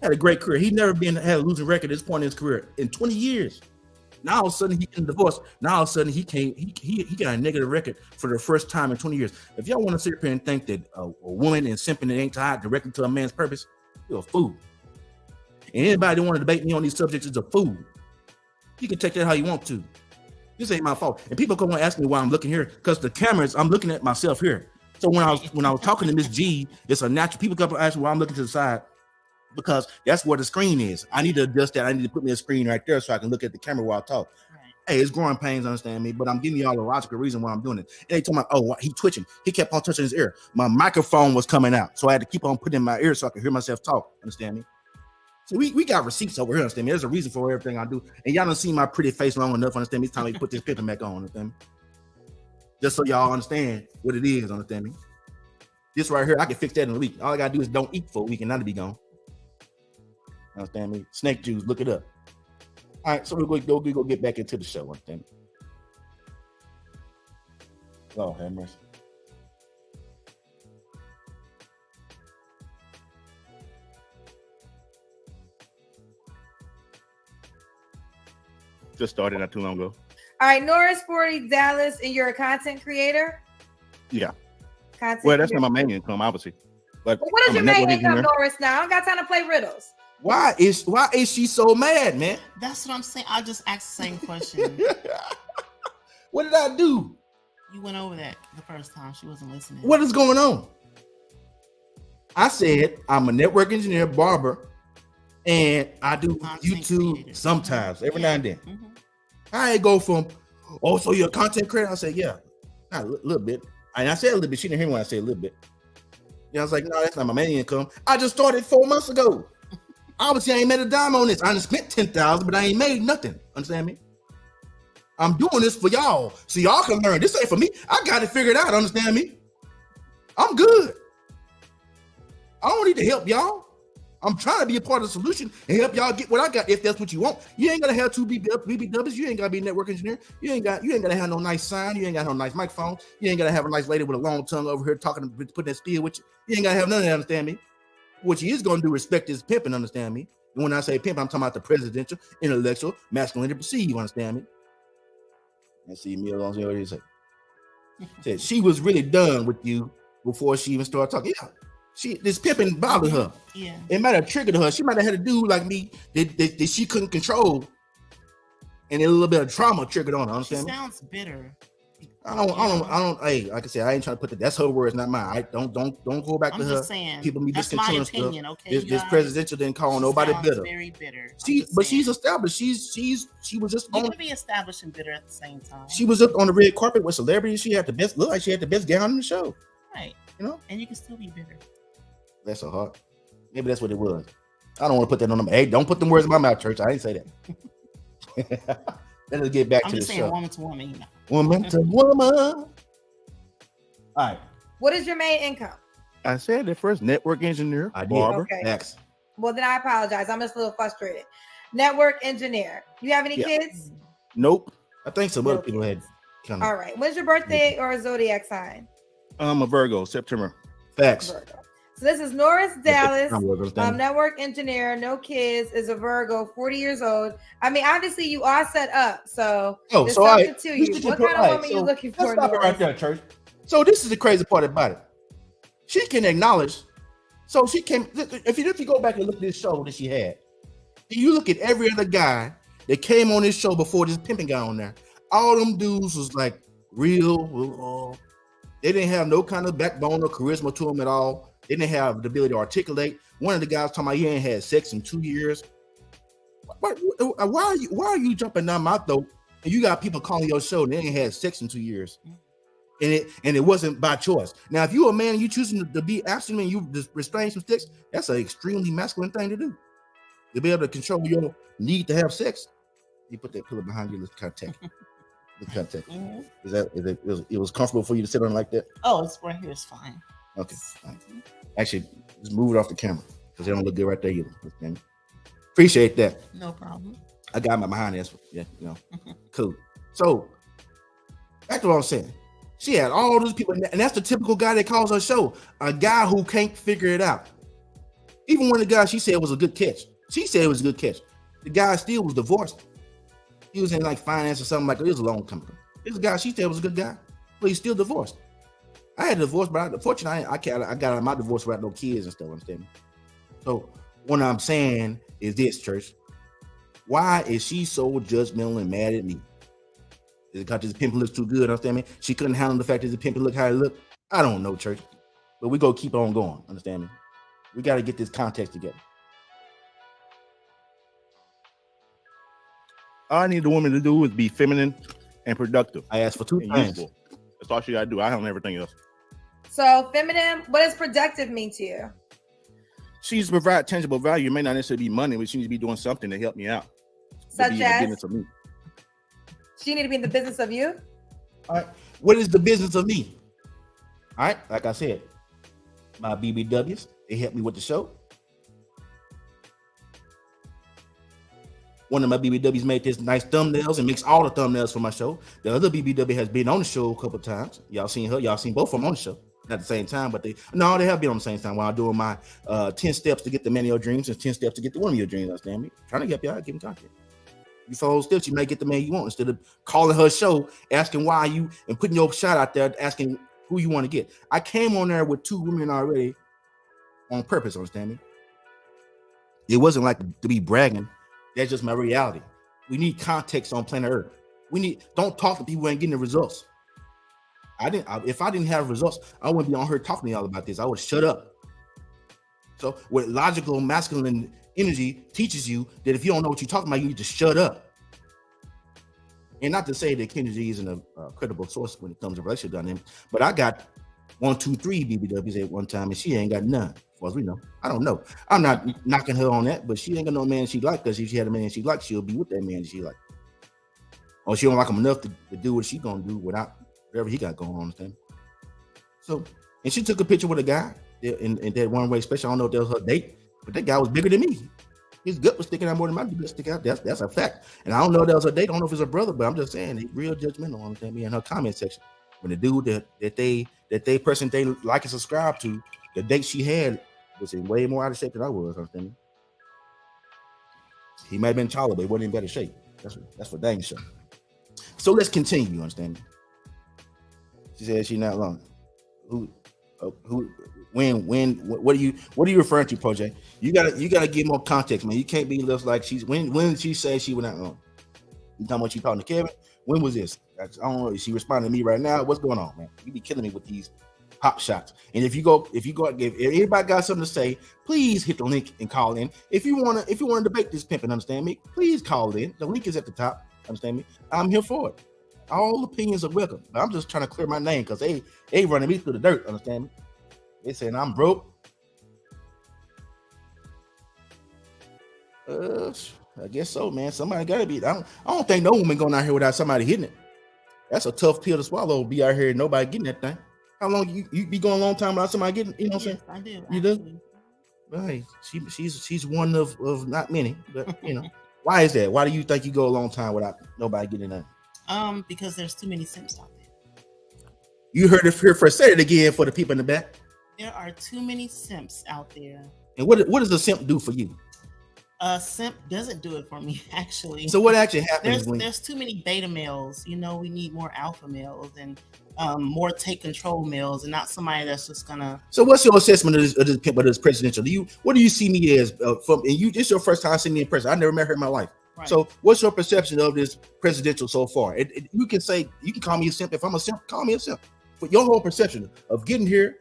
had a great career. He never had a losing record at this point in his career in 20 years. Now all of a sudden he getting divorced. Now all of a sudden he got a negative record for the first time in 20 years. If y'all want to sit here and think that a woman and simping ain't tied directly to a man's purpose, you're a fool. And anybody that want to debate me on these subjects is a fool. You can take that how you want to. This ain't my fault. And people come and ask me why I'm looking here, because the cameras, I'm looking at myself here. So when I was talking to Miss G, it's a natural. People come and ask me why I'm looking to the side, because that's where the screen is. I need to adjust that. I need to put me a screen right there so I can look at the camera while I talk. Right. Hey, it's growing pains, understand me, but I'm giving y'all a logical reason why I'm doing it. And they told me, oh, he twitching. He kept on touching his ear. My microphone was coming out, so I had to keep on putting in my ear so I could hear myself talk. Understand me? So we got receipts over here, understand me? There's a reason for everything I do. And y'all don't see my pretty face long enough, understand me? It's time to put this picture back on, understand me? Just so y'all understand what it is, understand me? This right here, I can fix that in a week. All I gotta do is don't eat for a week and that'll be gone. Understand me? Snake juice, look it up. All right, so we're going to go get back into the show, understand me? Oh, have mercy. Just started not too long ago. All right, Norris 40 Dallas, and you're a content creator? Yeah. Content Well, that's creator. not my main income, obviously. But Well, what is I'm your a main network income, engineer. Norris, now? I don't got time to play riddles. Why is she so mad, man? That's what I'm saying. I just asked the same question. What did I do? You went over that the first time. She wasn't listening. What is going on? I said I'm a network engineer, barber, and I do Content YouTube creator. sometimes, every Yeah. now and then. Mhm. I ain't go from, oh, so you're a content creator? I said, yeah, a little bit. And I said a little bit. She didn't hear me when I said a little bit. Yeah, I was like, no, that's not my main income. I just started 4 months ago. Obviously, I ain't made a dime on this. I done spent $10,000, but I ain't made nothing. Understand me? I'm doing this for y'all, so y'all can learn. This ain't for me. I got it figured out. Understand me? I'm good. I don't need to help y'all. I'm trying to be a part of the solution and help y'all get what I got. If that's what you want, you ain't gotta have 2 BBWs. You ain't gotta be a network engineer. You ain't gotta have no nice sign. You ain't got no nice microphone. You ain't gotta have a nice lady with a long tongue over here talking, putting that spiel with you. You ain't gotta have none of that. Understand me? What you is gonna do, respect is pimp, and understand me. And when I say pimp, I'm talking about the presidential, intellectual, masculinity perceived. Understand me? And see me along here. What did he say? Said she was really done with you before she even started talking. Yeah, this pimping bothered her. Yeah. It might have triggered her. She might have had a dude like me that she couldn't control, and a little bit of trauma triggered on her. She Understand me? sounds bitter. I don't. Hey, like I said, I ain't trying to put that. That's her words, not mine. Don't go back I'm to her. just saying. People be That's my misconstruing opinion. stuff. Okay. This presidential didn't call nobody sounds bitter. Very bitter. She's established. She was just You on. can be established and bitter at the same time. She was up on the red carpet with celebrities. She had the best look, like she had the best gown in the show. Right. You know, and you can still be bitter. Bless her heart. Maybe that's what it was. I don't want to put that on them. Hey, don't put them words in my mouth, church. I didn't say that. Let us get back I'm to the just saying, show. woman to woman. You know. Woman to woman. All right. What is your main income? I said it first. Network engineer, I did. barber. Okay. Next. Well, then I apologize. I'm just a little frustrated. Network engineer. You have any Yeah. kids? Nope. I think some No other people had kids. kind of All right. When's your birthday or a zodiac sign? I'm a Virgo, September. facts. Virgo. So this is Norris Dallas, I'm Virgo, understand me? network engineer, no kids, is a Virgo, 40 years old. I mean, obviously you are set up, so Oh, there's so all something right. to you. What kind of woman you looking for, Let's stop it Norris? right there, church. So this is the crazy part about it. She can acknowledge. So she came. If you go back and look at this show that she had, you look at every other guy that came on this show before this pimping guy on there. All them dudes was like real. They didn't have no kind of backbone or charisma to them at all. They didn't have the ability to articulate. One of the guys talking about he ain't had sex in 2 years. Why are you jumping down my throat? And you got people calling your show and they ain't had sex in 2 years. And it wasn't by choice. Now, if you're a man and you choosing to be abstinent and you just restrain some sticks, that's an extremely masculine thing to do. To be able to control your need to have sex. You put that pillow behind you. Let's contact. Mhm. It was comfortable for you to sit on like that? Oh, it's right here. It's fine. Okay. Fine. Actually, just move it off the camera because they don't look good right there either. Okay. Appreciate that. No problem. I got my behind this. Yeah, cool. So back to what I was saying. She had all those people, and that's the typical guy that calls her show. A guy who can't figure it out. Even when the guy she said was a good catch. She said it was a good catch. The guy still was divorced. He was in like finance or something like that. It was a long time ago. This guy she said was a good guy, but he's still divorced. I had a divorce, but unfortunately, I got out of my divorce without no kids and stuff. Understand me? So what I'm saying is this, church. Why is she so judgmental and mad at me? Is it because this pimp looks too good? Understand me? She couldn't handle the fact that the pimp look how it look. I don't know, church. But we go keep on going. Understand me? We got to get this context together. All I need the woman to do is be feminine and productive. I asked for two and things. useful. That's all she got to do. I have everything else. So feminine, what does productive mean to you? she needs to provide tangible value. It may not necessarily be money, but she needs to be doing something to help me out. Such be as? in the business of me. She need to be in the business of you? All right. What is the business of me? All right. Like I said, my BBWs, they help me with the show. One of my BBWs made this nice thumbnails and makes all the thumbnails for my show. The other BBW has been on the show a couple of times. Y'all seen her. Y'all seen both of them on the show. Not at the same time, but they have been on the same time while I'm doing my 10 steps to get the man of your dreams and 10 steps to get the woman of your dreams. Understand me? Trying to help y'all, give me content. You follow steps, you may get the man you want instead of calling her show, asking why you and putting your shot out there, asking who you want to get. I came on there with 2 women already on purpose. Understand me? It wasn't like to be bragging. That's just my reality. We need context on planet Earth. Don't talk to people who ain't getting the results. If I didn't have results, I wouldn't be on here talking to y'all about this. I would shut up. So what logical masculine energy teaches you that if you don't know what you're talking about, you need to shut up. And not to say that Kendra G isn't a credible source when it comes to relationship dynamics, but I got 1, 2, 3 BBWs at one time, and she ain't got none. As far as we know, I don't know. I'm not knocking her on that, but she ain't got no man she like. Because if she had a man she like, she'll be with that man she like. Or she don't like him enough to do what she gonna do without whatever he got going on. Understand? So, and she took a picture with a guy in that one way special. I don't know if that was her date, but that guy was bigger than me. His gut was sticking out more than my gut stick out. That's a fact. And I don't know if that was her date. I don't know if it's a brother, but I'm just saying, he's real judgmental on me in her comment section. When the dude that they person they like and subscribe to, the date she had was in way more out of shape than I was. Understand? He might have been taller, but he wasn't in better shape. That's for dang sure. So let's continue. Understand? She said she's not long. What are you referring to, Project? You gotta give more context, man. You can't be just like when did she say she went out long? You talking about you talking to Kevin? When was this? I don't know. Is she responding to me right now? What's going on, man? You be killing me with these pop shots. And if anybody got something to say, please hit the link and call in. If you wanna debate this pimp and understand me, please call in. The link is at the top. Understand me? I'm here for it. All opinions are welcome. But I'm just trying to clear my name because they running me through the dirt. Understand me? They saying I'm broke. I guess so, man. Somebody gotta be. I don't think no woman going out here without somebody hitting it. That's a tough pill to swallow. Be out here and nobody getting that thing. How long you be going a long time without somebody getting? You know what I'm saying? I do. You do? Right. She's one of not many, but you know. Why is that? Why do you think you go a long time without nobody getting that? Because there's too many simps out there. You heard it here first. Say it again for the people in the back. There are too many simps out there. And what does a simp do for you? A simp doesn't do it for me, actually. So what actually happens there's too many beta males. You know, we need more alpha males and more take control males, and not somebody that's just gonna. So what's your assessment of this pimp, of this presidential? What do you see me as from? And it's your first time seeing me in person. I never met her in my life. Right. So what's your perception of this presidential so far? You can call me a simp. If I'm a simp, call me a simp. But your whole perception of getting here,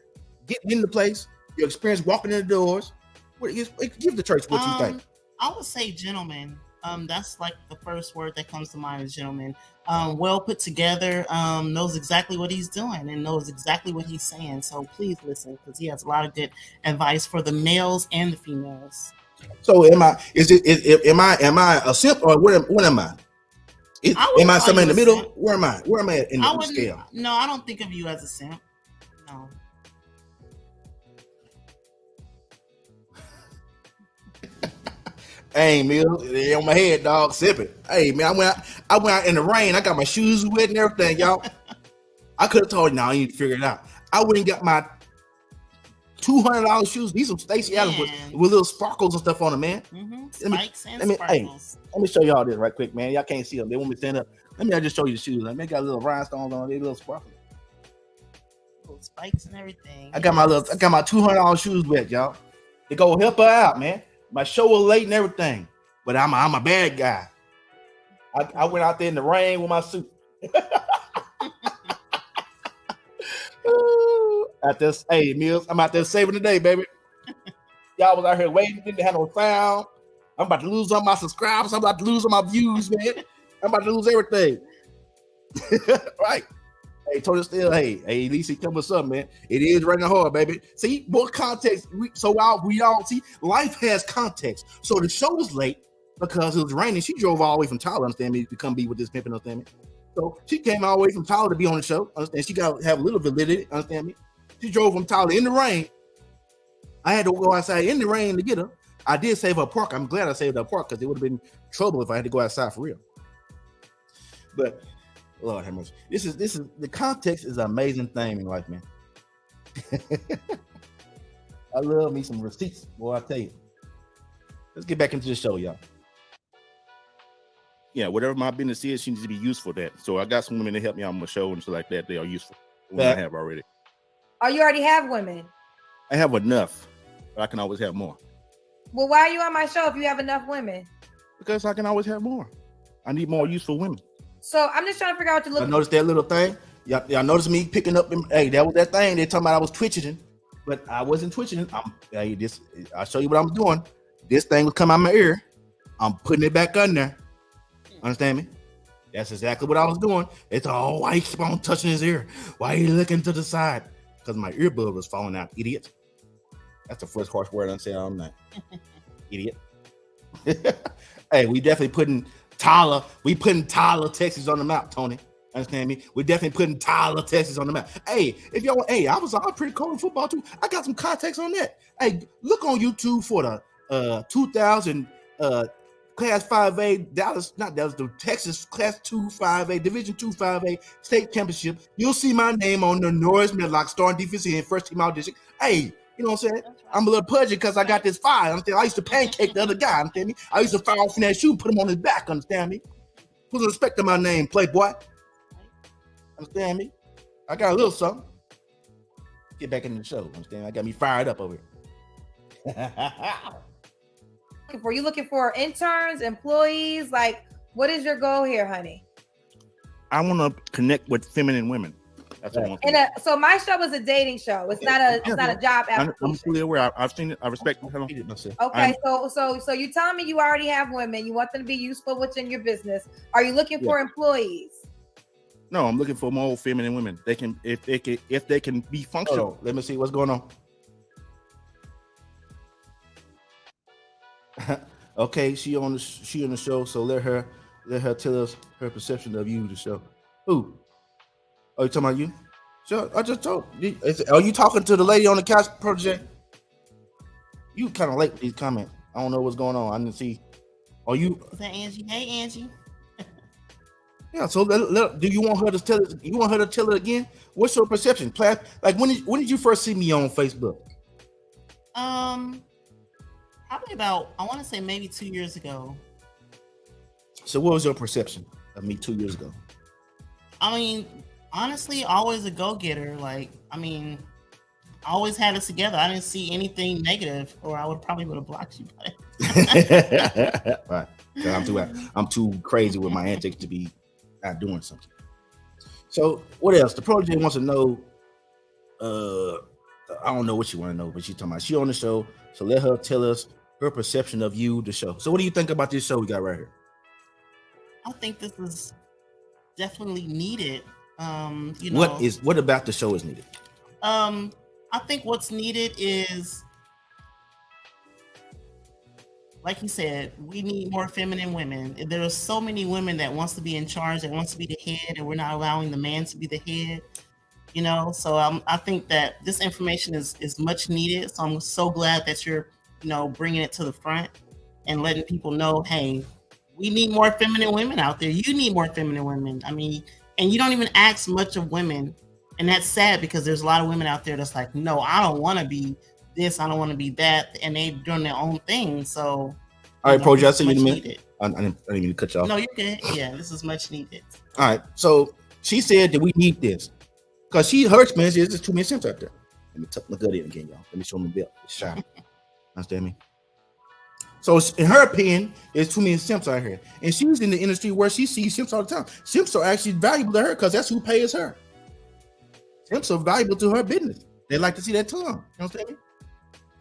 getting in the place, your experience walking in the doors. Give the church what you think. I would say gentleman. That's like the first word that comes to mind is gentleman. Well put together, knows exactly what he's doing and knows exactly what he's saying. So please listen, because he has a lot of good advice for the males and the females. So am I a simp or what am I? Am I somewhere in the middle? Simp. Where am I? Where am I in the scale? No, I don't think of you as a simp. No. Hey, Mills, they on my head, dog, sipping. Hey, man, I went out in the rain. I got my shoes wet and everything, y'all. I could have told you, now you need to figure it out. I went and got my $200 shoes. These are Stacey Adams with little sparkles and stuff on them, man. Mm-hmm. Spikes and sparkles. Hey, let me show y'all this right quick, man. Y'all can't see them. They want me to stand up. Let me just show you the shoes. They got little rhinestones on them. They little sparkles. Little spikes and everything. I got my $200 shoes wet, y'all. They go help her out, man. My show was late and everything, but I'm a bad guy. I went out there in the rain with my suit. Hey, Mills, I'm out there saving the day, baby. Y'all was out here waiting, didn't have no sound. I'm about to lose all my subscribers. I'm about to lose all my views, man. I'm about to lose everything. Right. Hey, Tony still, hey, at least he come with something, man. It is raining hard, baby. See, more context. We all see life has context. So the show was late because it was raining. She drove all the way from Tyler, understand me, to come be with this pimp, understand me. So she came all the way from Tyler to be on the show, understand? She got to have a little validity, understand me. She drove from Tyler in the rain. I had to go outside in the rain to get her. I did save her park. I'm glad I saved her park because it would have been trouble if I had to go outside for real. But Lord have mercy. This is the context is an amazing thing in life, man. I love me some receipts, boy. I tell you. Let's get back into the show, y'all. Yeah, whatever my business is, she needs to be useful at that. So I got some women to help me on my show and stuff like that. They are useful. I have already. Oh, you already have women? I have enough, but I can always have more. Well, why are you on my show if you have enough women? Because I can always have more. I need more useful women. So I'm just trying to figure out what you look. I noticed that little thing. Y'all noticed me picking up. Hey, that was that thing. They talking about I was twitching, but I wasn't twitching. I'll show you what I'm doing. This thing will come out my ear. I'm putting it back on there. Understand me? That's exactly what I was doing. It's all why he keep on touching his ear. Why are you looking to the side? Because my earbud was falling out, idiot. That's the first harsh word I say all night. Idiot. Hey, we definitely putting Tyler, Texas on the map, Tony. Understand me? We're definitely putting Tyler, Texas on the map. Hey, if y'all want, I was pretty cold in football too. I got some context on that. Hey, look on YouTube for the 2000 Class 5A the Texas Class 2 5A Division 2 5A state championship. You'll see my name on the Norris Medlock starting defensive end, first team all district. Hey, you know what I'm saying? I'm a little pudgy because I got this fire. Understand? I used to pancake the other guy. Understand me? I used to fire off in that shoe, put him on his back. Understand me? Put some respect on my name, Playboy. Understand me? I got a little something. Get back in the show. Understand? I got me fired up over here. You looking for interns, employees? Like, what is your goal here, honey? I want to connect with feminine women. That's what I want. So my show is a dating show. It's not a job application. I'm fully aware. I've seen it. I respect it. Okay, so you telling me you already have women. You want them to be useful within your business. Are you looking for employees? No, I'm looking for more feminine women. They can, if they can be functional. Let me see what's going on. Okay, she on the show, so let her tell us her perception of you, the show. Who? Oh, you talking about you? Sure, I just told you. Are you talking to the lady on the couch project? You kind of late with these comments. I don't know what's going on. I didn't see. Are you? Is that Angie? Hey, Angie. Yeah. So do you want her to tell it? You want her to tell it again? What's your perception, class? Like when did you first see me on Facebook? Probably about, I want to say maybe 2 years ago. So what was your perception of me 2 years ago? I mean, honestly, always a go-getter. Like, I mean, I always had us together. I didn't see anything negative, or I would have blocked you. Right. I'm too crazy with my antics to be not doing something. So what else? The project wants to know. I don't know what you want to know, but she's talking about she on the show. So let her tell us her perception of you, the show. So what do you think about this show we got right here? I think this is definitely needed. What about the show is needed? I think what's needed is, like you said, we need more feminine women. There are so many women that wants to be in charge, that wants to be the head, and we're not allowing the man to be the head. So I think that this information is much needed. So I'm so glad that you're, bringing it to the front and letting people know, hey, we need more feminine women out there. You need more feminine women. I mean, and you don't even ask much of women. And that's sad because there's a lot of women out there that's like, no, I don't want to be this. I don't want to be that. And they're doing their own thing. So. All right, Pro, I'll see you in a minute. I didn't mean to cut you off. No, you're good. Yeah, this is much needed. All right. So she said that we need this. Because her experience is there's too many simps out there. Let me tuck my gut in again, y'all. Let me show my belt. It's shiny. Understand me? So in her opinion, there's too many simps out here. And she's in the industry where she sees simps all the time. Simps are actually valuable to her because that's who pays her. Simps are valuable to her business. They like to see that tongue. You know what I'm saying?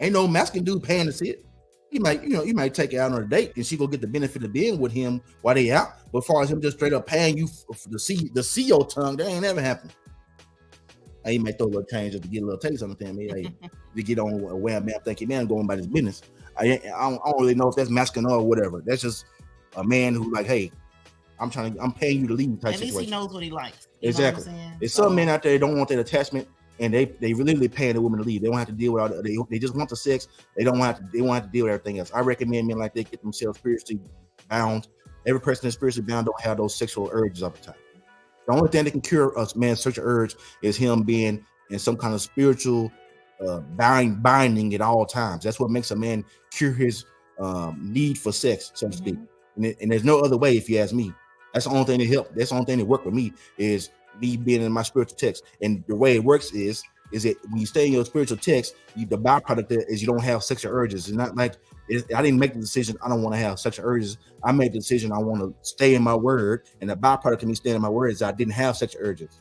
Ain't no masculine dude paying to see it. You might take her out on a date and she go get the benefit of being with him while they out. But as far as him just straight up paying you to see your tongue, that ain't never happened. He might throw a little change just to get a little taste on the thing. Hey, to get on a wham bam, thinking man going about his business. I don't really know if that's masculine or whatever. That's just a man who like, hey, I'm paying you to leave type At least situation. he knows what he likes. Exactly. There's some men out there that don't want that attachment, and they really paying the woman to leave. They don't have to deal with all they just want the sex. They don't want to deal with everything else. I recommend men like they get themselves spiritually bound. Every person that's spiritually bound don't have those sexual urges all the time. The only thing that can cure a man's sexual urge is him being in some kind of spiritual binding at all times. That's what makes a man cure his need for sex, so to speak. And there's no other way, if you ask me. That's the only thing that helped. That's the only thing that worked with me is me being in my spiritual text. And the way it works is that when you stay in your spiritual text, the byproduct is you don't have sexual urges. It's not like I didn't make the decision I don't want to have sexual urges. I made the decision I want to stay in my word, and the byproduct of me staying in my word is I didn't have sexual urges.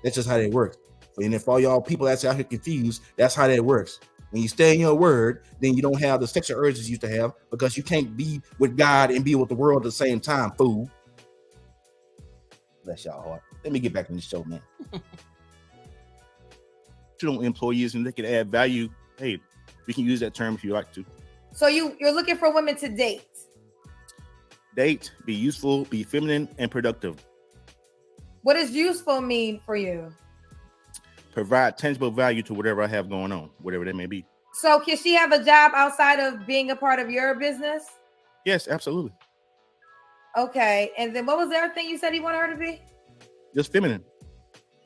That's just how that works. And if all y'all people that's out here confused, that's how that works. When you stay in your word, then you don't have the sexual urges you used to have because you can't be with God and be with the world at the same time, fool. Bless y'all heart. Let me get back in the show, man. Employees and they can add value. Hey, we can use that term if you like to. So you're looking for women to date. Date, be useful, be feminine and productive. What does useful mean for you? Provide tangible value to whatever I have going on, whatever that may be. So can she have a job outside of being a part of your business? Yes, absolutely. Okay. And then what was the other thing you said you wanted her to be? Just feminine.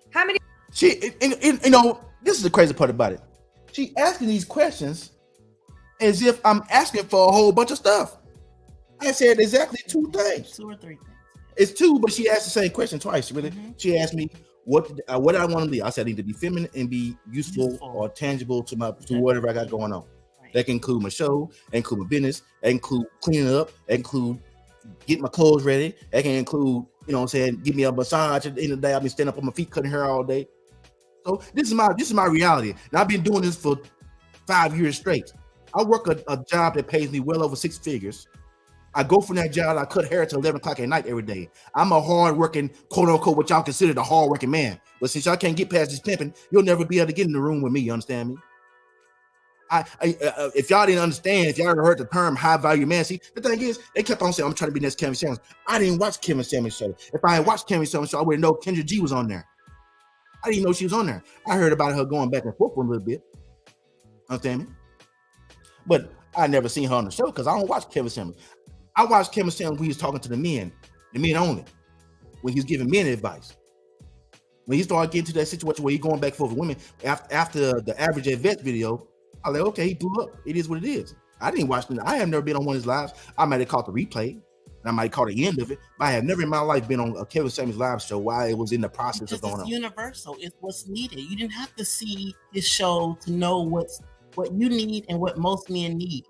How many? This is the crazy part about it. She asking these questions as if I'm asking for a whole bunch of stuff. I said exactly 2 things. 2 or 3 things. It's 2, but she asked the same question twice. Really, she asked me what I want to be. I said I need to be feminine and be useful or tangible to whatever I got going on. Right. That can include my show, that include my business, that include cleaning up, that include getting my clothes ready. That can include, give me a massage. At the end of the day, I've been standing up on my feet, cutting hair all day. So this is my reality. And I've been doing this for 5 years straight. I work a job that pays me well over 6 figures. I go from that job, I cut hair till 11 o'clock at night every day. I'm a hard-working, quote-unquote, what y'all consider the hard-working man. But since y'all can't get past this pimping, you'll never be able to get in the room with me, you understand me? If y'all didn't understand, if y'all ever heard the term high-value man, see, the thing is, they kept on saying, I'm trying to be next Kevin Samuels. I didn't watch Kevin Samuels' show. If I had watched Kevin Samuels' show, I would have known Kendra G was on there. I didn't know she was on there. I heard about her going back and forth for a little bit. Understand me? But I never seen her on the show because I don't watch Kevin Samuels. I watched Kevin Samuels when he was talking to the men only, when he was giving men advice. When he started getting to that situation where he's going back and forth with women after the average at vet video, I was like, okay, he blew up. It is what it is. I didn't watch it. I have never been on one of his lives. I might have caught the replay, and I might have caught the end of it, but I have never in my life been on a Kevin Samuels live show while it was in the process of going on. It's universal. It's what's needed. You didn't have to see his show to know what you need and what most men need.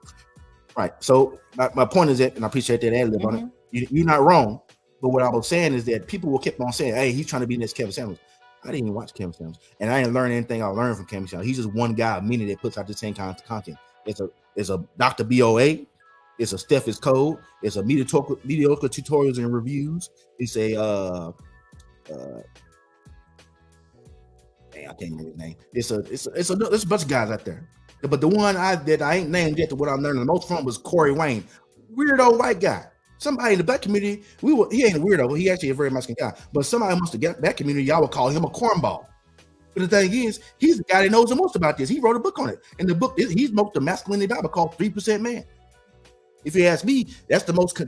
Right. So my point is that, and I appreciate that ad lib on it. You're not wrong, but what I was saying is that people will keep on saying, "Hey, he's trying to be next Kevin Samuels." I didn't even watch Kevin Samuels, and I didn't learn anything I learned from Kevin Samuels. He's just one guy of many that puts out the same kind of content. It's a Dr. BOA, it's a Steph is Code, it's a mediocre tutorials and reviews. It's a I can't remember his name. It's a bunch of guys out there. But the one that I ain't named yet, what I'm learning the most from was Corey Wayne, weirdo white guy. Somebody in the black community, he ain't a weirdo. He actually a very Mexican guy. But somebody amongst the black community, y'all would call him a cornball. But the thing is, he's the guy that knows the most about this. He wrote a book on it. And the book, he wrote the masculinity Bible called 3% Man. If you ask me, that's the most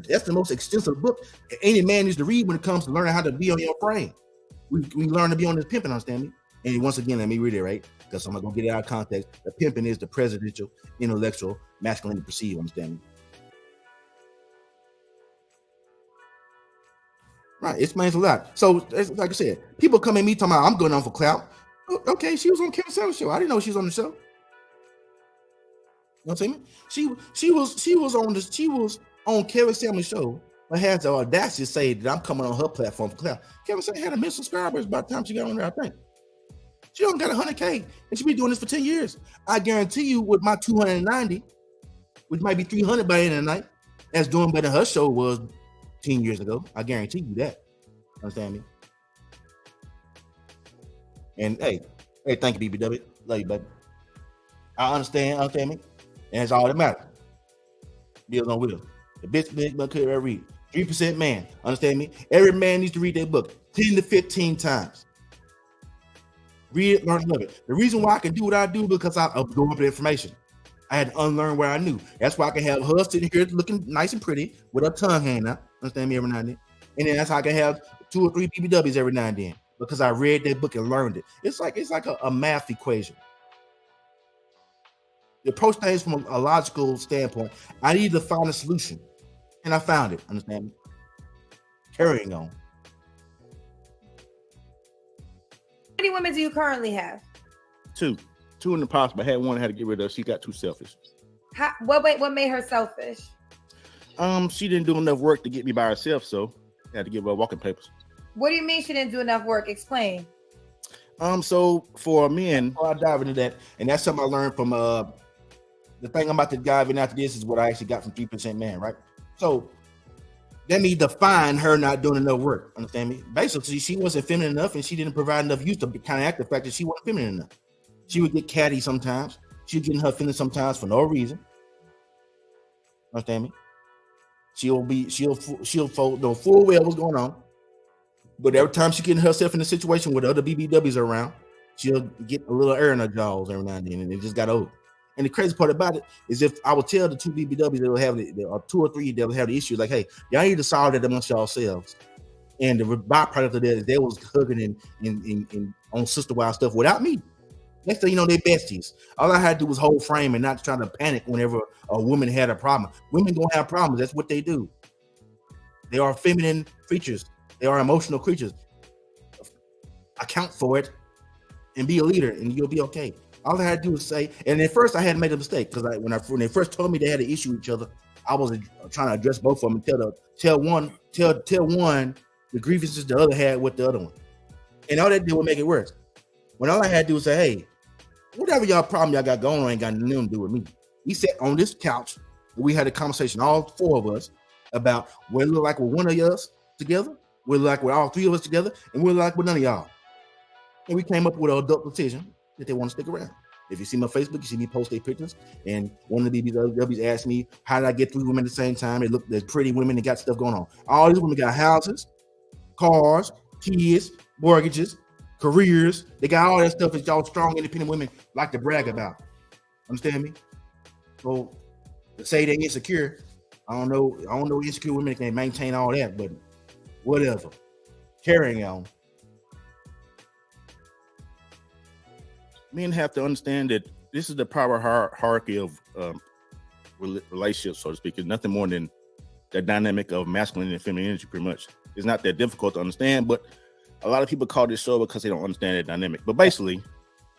extensive book any man needs to read when it comes to learning how to be on your frame. We learn to be on this pimping, understand me? And once again, let me read it right, because I'm not gonna get it out of context. The pimping is the presidential intellectual masculinity perceived, understand me? Right, it explains a lot. So, like I said, people come at me talking about I'm going on for clout. Okay, she was on Kevin Samuels' show. I didn't know she was on the show. You know what I'm saying? She was on Kevin Samuels' show, but has the audacity to say that I'm coming on her platform for clout. Kevin Samuels had 1 million subscribers by the time she got on there, I think. She only got 100K, and she been doing this for 10 years. I guarantee you, with my 290, which might be 300 by the end of the night, that's doing better than her show was 10 years ago. I guarantee you that. Understand me? And hey, Hey, thank you, BBW. Love you, baby. I understand me? And that's all that matters. Bills on wheels. The big book could ever read. 3% man. Understand me? Every man needs to read their book 10 to 15 times. Read it, learn, love it. The reason why I can do what I do because I absorb the information. I had to unlearn what I knew. That's why I can have her sitting here looking nice and pretty with her tongue hanging out. Understand me every now and then. And then that's how I can have 2 or 3 BBWs every now and then because I read that book and learned it. It's like a math equation. The approach things from a logical standpoint. I need to find a solution, and I found it. Understand me? Carrying on. How many women do you currently have? 2 in the past, but I had one I had to get rid of. She got too selfish. What made her selfish? She didn't do enough work to get me by herself, so I had to give her walking papers. What do you mean she didn't do enough work? Explain. So for men, I dive into that, and that's something I learned from the thing I'm about to dive in after this is what I actually got from 3% man, right? So let me define her not doing enough work. Understand me? Basically, she wasn't feminine enough, and she didn't provide enough use to counteract the fact that she wasn't feminine enough. She would get catty sometimes. She would get in her feelings sometimes for no reason. Understand me? She'll know full well what's going on. But every time she gets herself in a situation where the other BBWs are around, she'll get a little air in her jaws every now and then, and it just got old. And the crazy part about it is if I would tell the 2 BBWs that will have or 2 or 3 that will have the issue, like, hey, y'all need to solve that amongst yourselves. And the byproduct of that is they was hugging and on sister wild stuff without me. Next thing you know, they're besties. All I had to do was hold frame and not try to panic whenever a woman had a problem. Women gonna have problems. That's what they do. They are feminine creatures. They are emotional creatures. Account for it and be a leader, and you'll be okay. All I had to do was say, and at first I had made a mistake because when they first told me they had an issue with each other, I was trying to address both of them and tell one the grievances the other had with the other one, and all that did was make it worse. When all I had to do was say, hey, whatever y'all problem y'all got going on ain't got nothing to do with me. We sat on this couch, we had a conversation, all 4 of us, about what it look like with one of us together, what it look like with all 3 of us together, and what it look like with none of y'all. And we came up with an adult decision that they want to stick around. If you see my Facebook, you see me post their pictures, and one of the BBWs asked me, how did I get 3 women at the same time? They look, there's pretty women that got stuff going on. All these women got houses, cars, kids, mortgages, careers. They got all that stuff that y'all strong, independent women like to brag about. Understand me? So to say they're insecure, I don't know insecure women that can maintain all that, but whatever. Carrying on. Men have to understand that this is the power hierarchy of relationships, so to speak. It's nothing more than the dynamic of masculine and feminine energy, pretty much. It's not that difficult to understand, but a lot of people call this show because they don't understand that dynamic. But basically,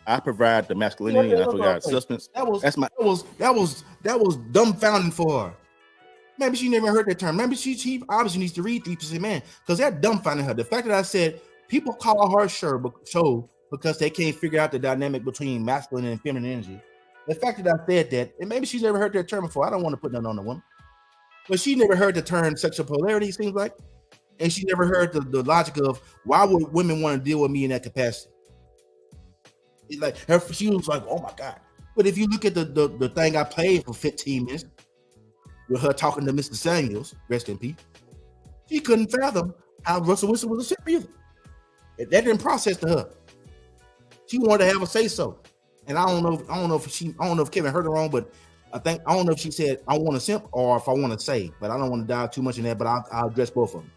I provide the masculinity and I provide substance. That was dumbfounding for her. Maybe she never heard that term. Maybe she obviously needs to read 3% man because that dumbfounded her. The fact that I said people call her show because they can't figure out the dynamic between masculine and feminine energy. The fact that I said that, and maybe she's never heard that term before. I don't want to put nothing on the woman, but she never heard the term sexual polarity, it seems like. And she never heard the logic of why would women want to deal with me in that capacity. It's like she was like, oh my God. But if you look at the thing I played for 15 minutes with her talking to Mr. Samuels, rest in peace, she couldn't fathom how Russell Wilson was a simp either. That didn't process to her. She wanted to have a say so. And I don't know if Kevin heard her wrong, but I don't know if she said I want to simp or if I want to say, but I don't want to dive too much in that, but I'll address both of them.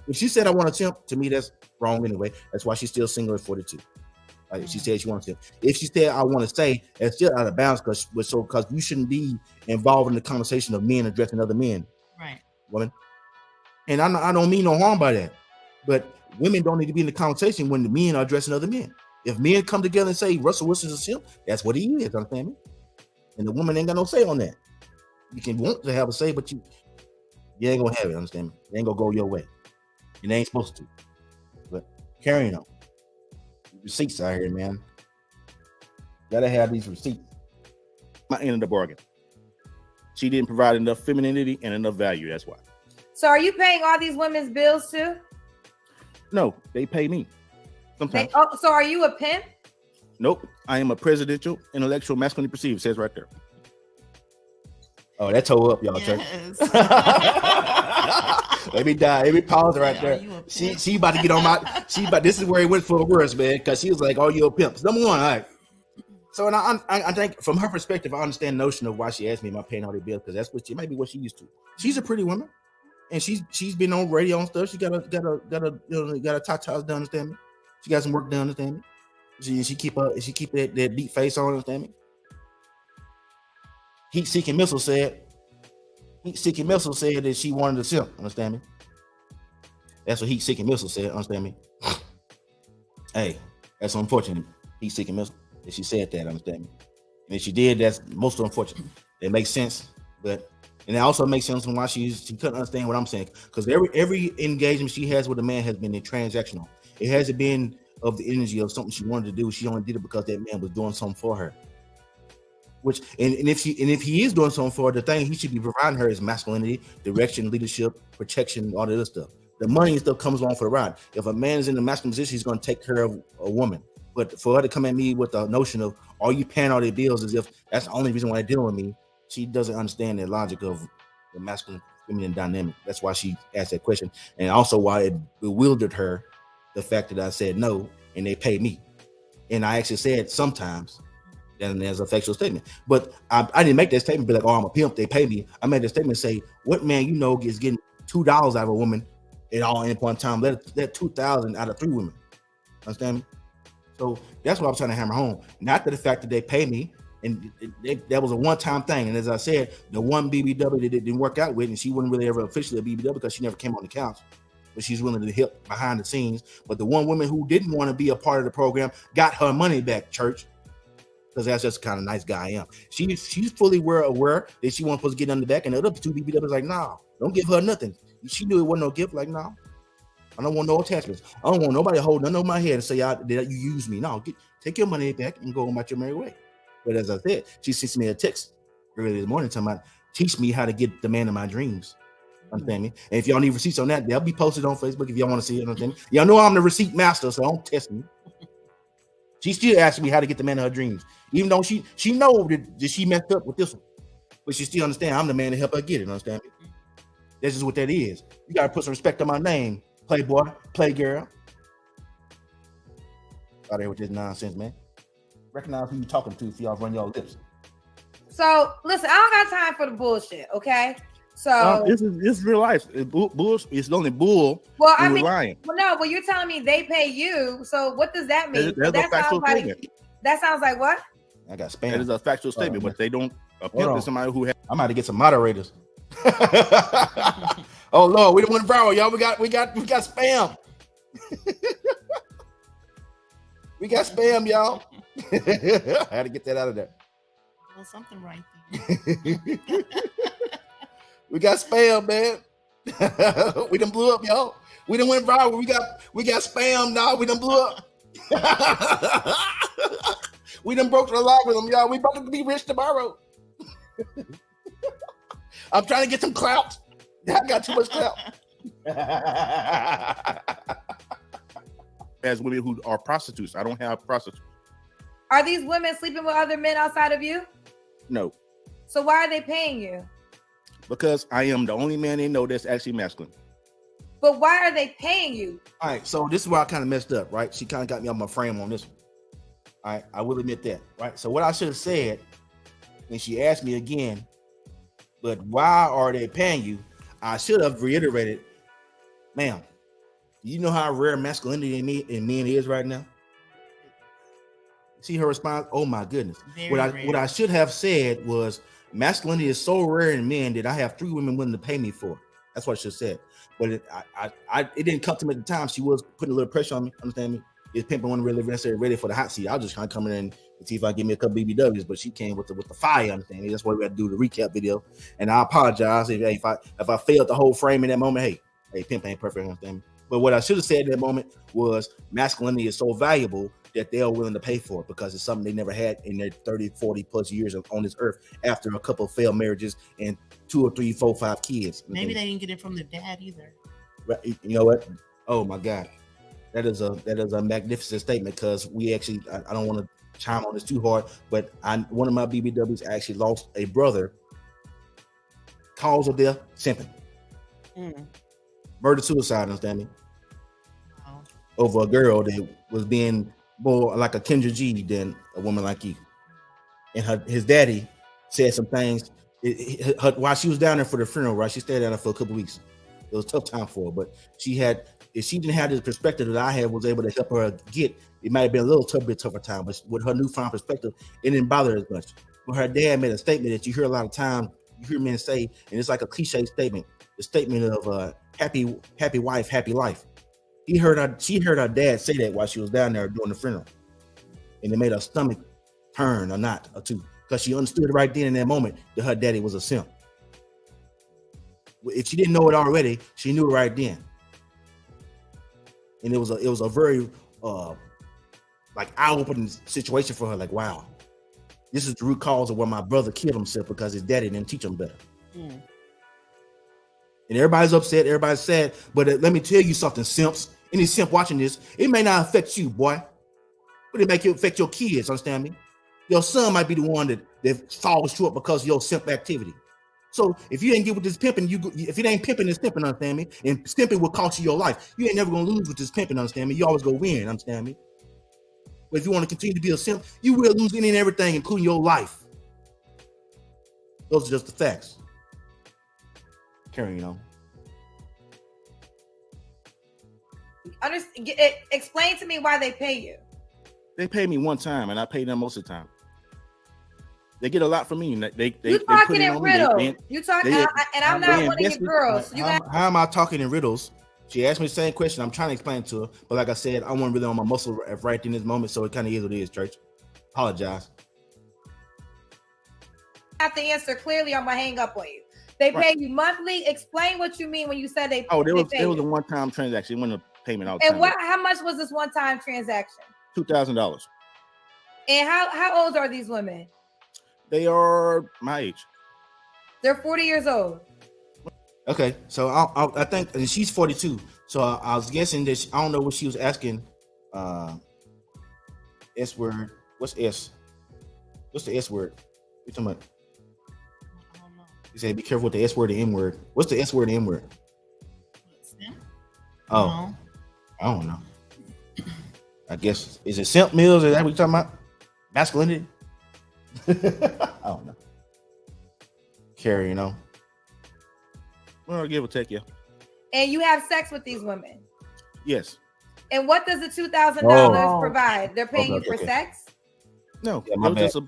If she said I want to simp, to me that's wrong anyway. That's why she's still single at 42. Like she said she wants to. If she said I want to say, it's still out of bounds because you shouldn't be involved in the conversation of men addressing other men. Right. Women. And I don't mean no harm by that. But women don't need to be in the conversation when the men are addressing other men. If men come together and say Russell Wilson's a simp, that's what he is, understand me? And the woman ain't got no say on that. You can want to have a say, but you ain't gonna have it, understand me? It ain't gonna go your way. And they ain't supposed to. But carrying on. Receipts out here, man. Gotta have these receipts. My end of the bargain. She didn't provide enough femininity and enough value, that's why. So are you paying all these women's bills too? No, they pay me. Sometimes. So are you a pimp? Nope. I am a presidential intellectual masculinity perceived. It says right there. Oh, that toe up, y'all. Yes. Let me die. Let me pause right Are there. you a pimp? She about to get on my. This is where he went for worse, man. Because she was like, "Oh, you a pimp." Number one, all right. So, and I think from her perspective, I understand the notion of why she asked me am I paying all the bills, because that's what she might be what she used to. She's a pretty woman, and she's been on radio and stuff. She got a tatas done, understand me? She got some work done, understand me? She keep that deep face on, understand me? Heat Seeking Missile said that she wanted a simp, understand me? That's what Heat Seeking Missile said, understand me? Hey, that's unfortunate. Heat Seeking Missile that she said that, understand me? And if she did, that's most unfortunate. It makes sense, and it also makes sense on why she couldn't understand what I'm saying. Because every engagement she has with a man has been transactional. It hasn't been of the energy of something she wanted to do. She only did it because that man was doing something for her. Which and if he is doing something for her, the thing he should be providing her is masculinity, direction, leadership, protection, all that other stuff. The money and stuff comes along for the ride. If a man is in the masculine position, he's going to take care of a woman. But for her to come at me with the notion of, are you paying all their bills, as if that's the only reason why they're dealing with me, she doesn't understand the logic of the masculine feminine dynamic. That's why she asked that question, and also why it bewildered her the fact that I said no and they pay me. And I actually said sometimes. And there's a factual statement, but I didn't make that statement be like, oh, I'm a pimp, they pay me. I made the statement say, what man is getting $2 out of a woman at all any point in time? Let 2,000 out of 3 women. Understand me? So that's what I'm trying to hammer home. Not that the fact that they pay me, and that was a one-time thing. And as I said, the one BBW that didn't work out with, and she wasn't really ever officially a BBW because she never came on the couch, but she's willing to help behind the scenes. But the one woman who didn't want to be a part of the program got her money back, church. Because that's just the kind of nice guy I am. She's fully aware that she wasn't supposed to get on the back, and the other 2 BBWs like, nah, don't give her nothing. She knew it wasn't no gift. Like, nah, I don't want no attachments. I don't want nobody holding nothing over my head and say that you use me. No, take your money back and go about your merry way. But as I said, she sent me a text earlier this morning talking about, teach me how to get the man of my dreams. Understand me? And if y'all need receipts on that, they'll be posted on Facebook if y'all want to see it. Understand me? Y'all know I'm the receipt master, so don't test me. She still asking me how to get the man of her dreams, even though she know that she messed up with this one, but she still understand I'm the man to help her get it. Understand me? This is what that is. You gotta put some respect on my name, playboy, playgirl. Out of here with this nonsense, man. Recognize who you talking to if y'all run your lips. So listen, I don't got time for the bullshit. Okay. So this is real life. It's only bull. Well, I mean, lying. Well, no, but you're telling me they pay you. So what does that mean? That's a factual statement. That sounds like what? I got spam. That is a factual statement, but they don't. A pimp is somebody who has. I'm about to get some moderators. Oh Lord, we don't want viral, y'all. We got spam. We got spam, y'all. I had to get that out of there. Well, something right there. We got spam, man. We done blew up, y'all. We done went viral. We got spam now. We done blew up. We done broke the logarithm, y'all. We about to be rich tomorrow. I'm trying to get some clout. I got too much clout. As women who are prostitutes, I don't have prostitutes. Are these women sleeping with other men outside of you? No. So why are they paying you? Because I am the only man they know that's actually masculine. But why are they paying you? All right, so this is where I kind of messed up, right? She kind of got me on my frame on this one. All right, I will admit that, right? So what I should have said when she asked me again, but why are they paying you? I should have reiterated, ma'am, you know how rare masculinity in men is right now? See her response? Oh my goodness. What I should have said was, masculinity is so rare in men that I have 3 women willing to pay me for it. That's what I should have said. But it didn't come to me at the time. She was putting a little pressure on me. Understand me? It's pimping wasn't really necessarily ready for the hot seat. I was just kind of coming in and see if I give me a couple BBWs, but she came with the fire. Understand me? That's why we had to do the recap video. And I apologize if I failed the whole frame in that moment. Hey, pimp ain't perfect. Understand me? But what I should have said in that moment was, masculinity is so valuable that they are willing to pay for it because it's something they never had in their 30, 40 plus years on this earth after a couple of failed marriages and 2 or 3, 4, 5 kids. Maybe they didn't get it from their dad either. Right? You know what? Oh my God. That is a magnificent statement, because we actually, I don't want to chime on this too hard, but one of my BBWs actually lost a brother. Cause of death, simping. Murder suicide, understand me? Wow. Over a girl that was being more like a Kendra G than a woman like you. And his daddy said some things while she was down there for the funeral, right? She stayed down there for a couple weeks. It was a tough time for her, but if she didn't have the perspective that I had, was able to help her get, it might have been a little bit tougher time, but with her newfound perspective, it didn't bother her as much. When her dad made a statement that you hear a lot of times, you hear men say, and it's like a cliche statement, the statement of happy wife, happy life. She heard her dad say that while she was down there doing the funeral, and it made her stomach turn a knot or two, because she understood right then in that moment that her daddy was a simp. If she didn't know it already, she knew it right then, and it was a very like eye-opening situation for her. Like, wow, this is the root cause of why my brother killed himself, because his daddy didn't teach him better. And everybody's upset, everybody's sad. But let me tell you something, simps. Any simp watching this, it may not affect you, boy, but it may affect your kids. Understand me? Your son might be the one that falls short because of your simp activity. So if you ain't get with this pimping, if it ain't pimping, it's pimping. Understand me? And pimping will cost you your life. You ain't never gonna lose with this pimping. Understand me? You always go win. Understand me? But if you want to continue to be a simp, you will lose any and everything, including your life. Those are just the facts. Carrying on. Explain to me why they pay you. They pay me one time, and I pay them most of the time. They get a lot from me. You talking in riddles. You talking, and I'm not one of your girls. How am I talking in riddles? She asked me the same question. I'm trying to explain to her, but like I said, I wasn't really on my muscle right in this moment, so it kind of is what it is, church. Apologize. I have to answer clearly, I'm gonna hang up on you. They pay you monthly. Explain what you mean when you said they. Oh, there was a one-time transaction. It wasn't a payment all the time. And how much was this one-time transaction? $2,000. And how old are these women? They are my age. They're 40 years old. Okay, so I think, and she's 42. So I was guessing that I don't know what she was asking. S word. What's S? What's the S word? What you talking about? I don't know. You said be careful with the S word and M word. What's the S word and M word? Oh, no. I don't know. I guess, is it simp meals? Is that what you're talking about? Masculinity? I don't know. Carrying on. Well, give or take, yeah. And you have sex with these women? Yes. And what does the $2,000 provide? They're paying you for sex? No,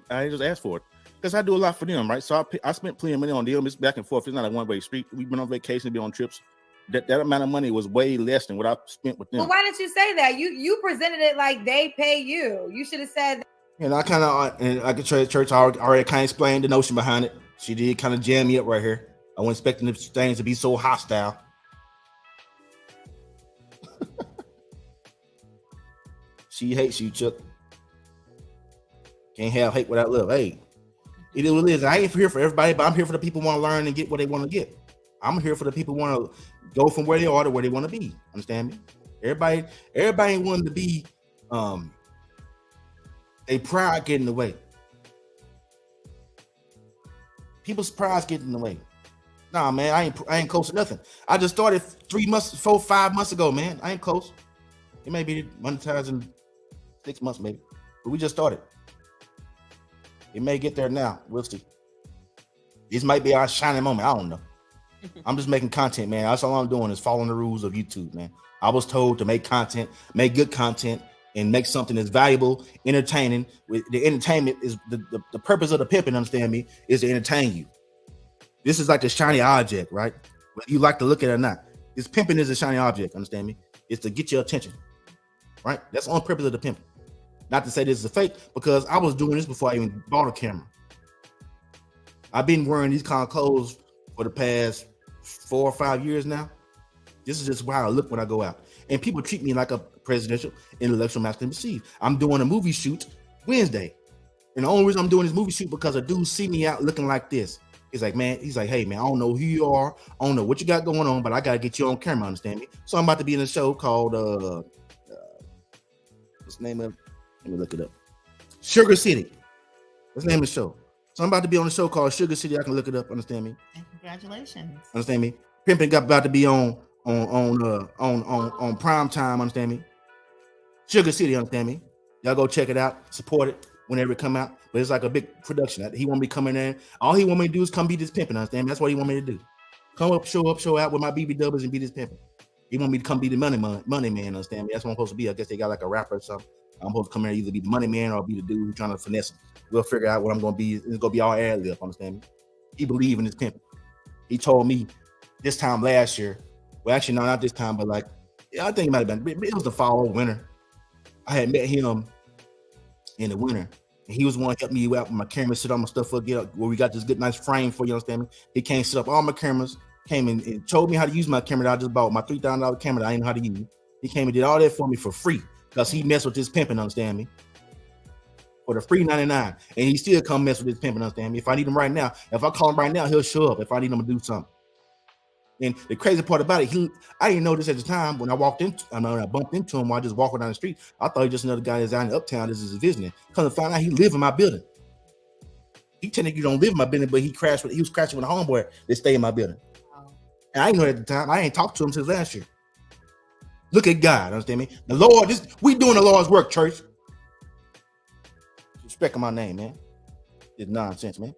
I just asked for it because I do a lot for them, right? So I spent plenty of money on them. It's back and forth. It's not a one-way street. We've been on vacation, been on trips. That amount of money was way less than what I spent with them. Well, why didn't you say that? You presented it like they pay you. You should have said. And I kind of, and I could church already kind of explained the notion behind it. She did kind of jam me up right here. I wasn't expecting the things to be so hostile. She hates you, Chuck. Can't have hate without love. Hey, it is what it is. I ain't here for everybody, but I'm here for the people who want to learn and get what they want to get. I'm here for the people who want to go from where they are to where they want to be. Understand me? Everybody ain't wanting to be, they pride get in the way. People's pride get in the way. Nah, man, I ain't close to nothing. I just started 5 months ago, man. I ain't close. It may be monetized in 6 months, maybe. But we just started. It may get there now. We'll see. This might be our shining moment. I don't know. I'm just making content, man. That's all I'm doing is following the rules of YouTube, man. I was told to make content, make good content, and make something that's valuable, entertaining. The entertainment is the purpose of the pimping, understand me, is to entertain you. This is like the shiny object, right? Whether you like to look at it or not. This pimping is a shiny object, understand me? It's to get your attention, right? That's the only purpose of the pimping. Not to say this is a fake, because I was doing this before I even bought a camera. I've been wearing these kind of clothes for the past 4 or 5 years now. This is just how I look when I go out. And people treat me like a presidential intellectual masculinity perceived. I'm doing a movie shoot Wednesday. And the only reason I'm doing this movie shoot because a dude see me out looking like this. He's like, hey, man, I don't know who you are. I don't know what you got going on, but I got to get you on camera, understand me? So I'm about to be in a show called, what's the name of it? Let me look it up. Sugar City. That's the name of the show. So I'm about to be on a show called Sugar City. I can look it up. Understand me? And congratulations. Understand me? Pimpin' got about to be on prime time. Understand me? Sugar City. Understand me? Y'all go check it out. Support it whenever it come out. But it's like a big production. He want me to come in there. All he want me to do is come be this pimpin'. Understand me? That's what he want me to do. Come up, show out with my BBWs and be this pimpin'. He want me to come be the money man. Understand me? That's what I'm supposed to be. I guess they got like a rapper or something. I'm supposed to come here either be the money man or be the dude who's trying to finesse him. We'll figure out what I'm going to be. It's going to be all ad lib. Understand me? He believe in his pimping. He told me this time last year. Well, actually, no, not this time, but like, yeah, I think it might have been. It was the fall or winter. I had met him in the winter, and he was one to help me out with my camera, set all my stuff up, get up where we got this good, nice frame for you. Understand me? He came set up all my cameras, came and showed me how to use my camera that I just bought, my $3,000 camera that I didn't know how to use. He came and did all that for me for free because he messed with his pimping. Understand me? For the free 99, and he still come mess with his pimping. Understand me? If I need him right now, if I call him right now, he'll show up. If I need him to do something. And the crazy part about it, I didn't know this at the time when I bumped into him while I just walking down the street. I thought he was just another guy that's out in Uptown. This is his business. Come to find out, he live in my building. He technically don't live in my building, but he was crashing with a homeboy that stay in my building. And I didn't know at the time. I ain't talked to him since last year. Look at God. Understand me? The Lord, we doing the Lord's work, church. Respecting my name, man. It's nonsense, man.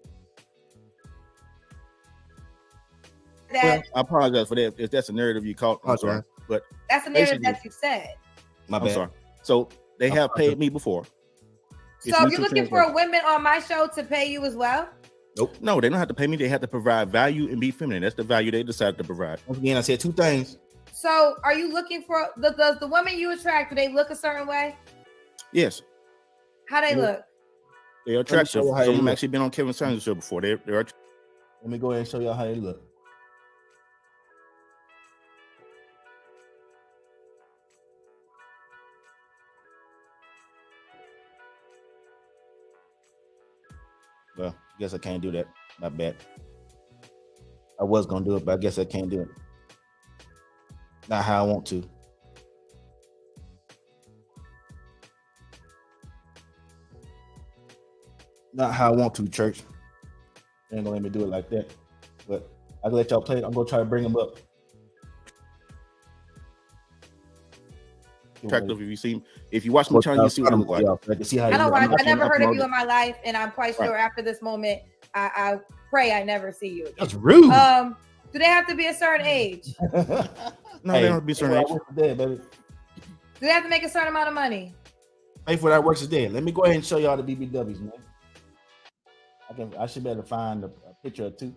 Well, I apologize for that. If that's a narrative you caught, I'm sorry. But that's a narrative that you said. My bad. I'm sorry. So they have paid me before. So you're looking for women on my show to pay you as well? Nope. No, they don't have to pay me. They have to provide value and be feminine. That's the value they decided to provide. Once again, I said two things. So are you looking for the women you attract? Do they look a certain way? Yes. How they look? They're attractive. Some of them actually been on Kevin Samuels' show before. They're Let me go ahead and show y'all how they look. Well, I guess I can't do that. My bad. I was gonna do it, but I guess I can't do it. Not how I want to. Not how I want to, church. They ain't gonna let me do it like that. But I can let y'all play it. I'm gonna try to bring them up. Attractive. If you watch my channel, you see what I look like. I never heard of you in my life, and I'm quite sure after this moment, I pray I never see you again. That's rude. Do they have to be a certain age? No, they don't have to be a certain age. Baby. Do they have to make a certain amount of money? Pay for that works is dead. Let me go ahead and show y'all the BBWs, man. I should be able to find a picture or two.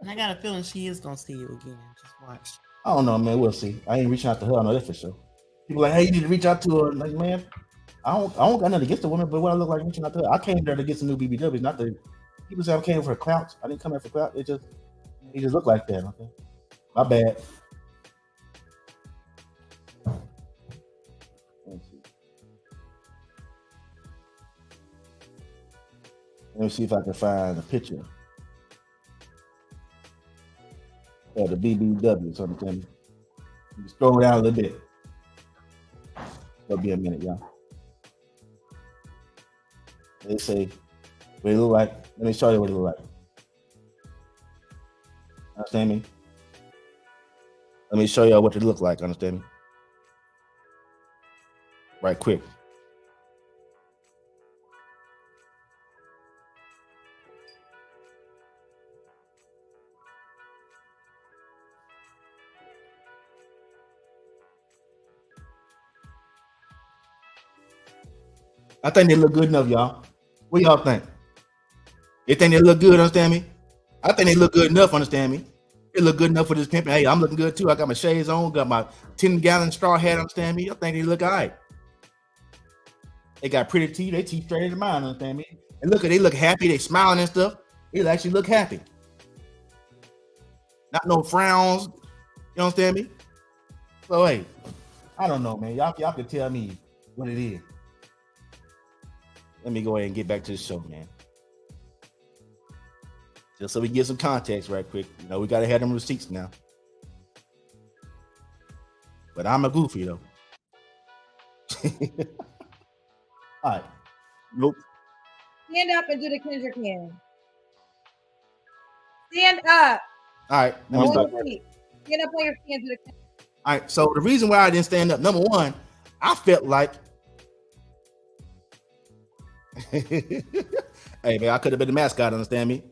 And I got a feeling she is gonna see you again. Just watch. I don't know, man. We'll see. I ain't reaching out to her. I know that for sure. People like, hey, you need to reach out to her. Like, man, I don't got nothing against the woman, but what I look like reaching out to her. I came there to get some new BBWs, not the people say I came for clout. I didn't come here for clout. He just looked like that. Okay, my bad. Let me see if I can find a picture of the BBW. Something. Just throw it down a little bit. It'll be a minute, y'all. They say what it look like. Let me show you what it look like. Understand me? Let me show y'all what it look like. Understand me? Right quick. I think they look good enough, y'all. What y'all think? You think they look good, understand me? I think they look good enough, understand me? They look good enough for this pimping. Hey, I'm looking good too. I got my shades on, got my 10-gallon straw hat, understand me? I think they look all right. They got pretty teeth. They teeth straight as mine, understand me? And they look happy. They smiling and stuff. They actually look happy. Not no frowns. You understand me? So, hey, I don't know, man. Y'all can tell me what it is. Let me go ahead and get back to the show, man. Just so we get some context right quick. You know, we got to have them receipts now. But I'm a goofy, though. All right. Nope. Stand up and do the Kendra can. Stand up. All right. Let me On start. your feet. Stand up on your feet and do the Kendra. All right. So the reason why I didn't stand up, number one, I felt like, hey man, I could have been the mascot. Understand me?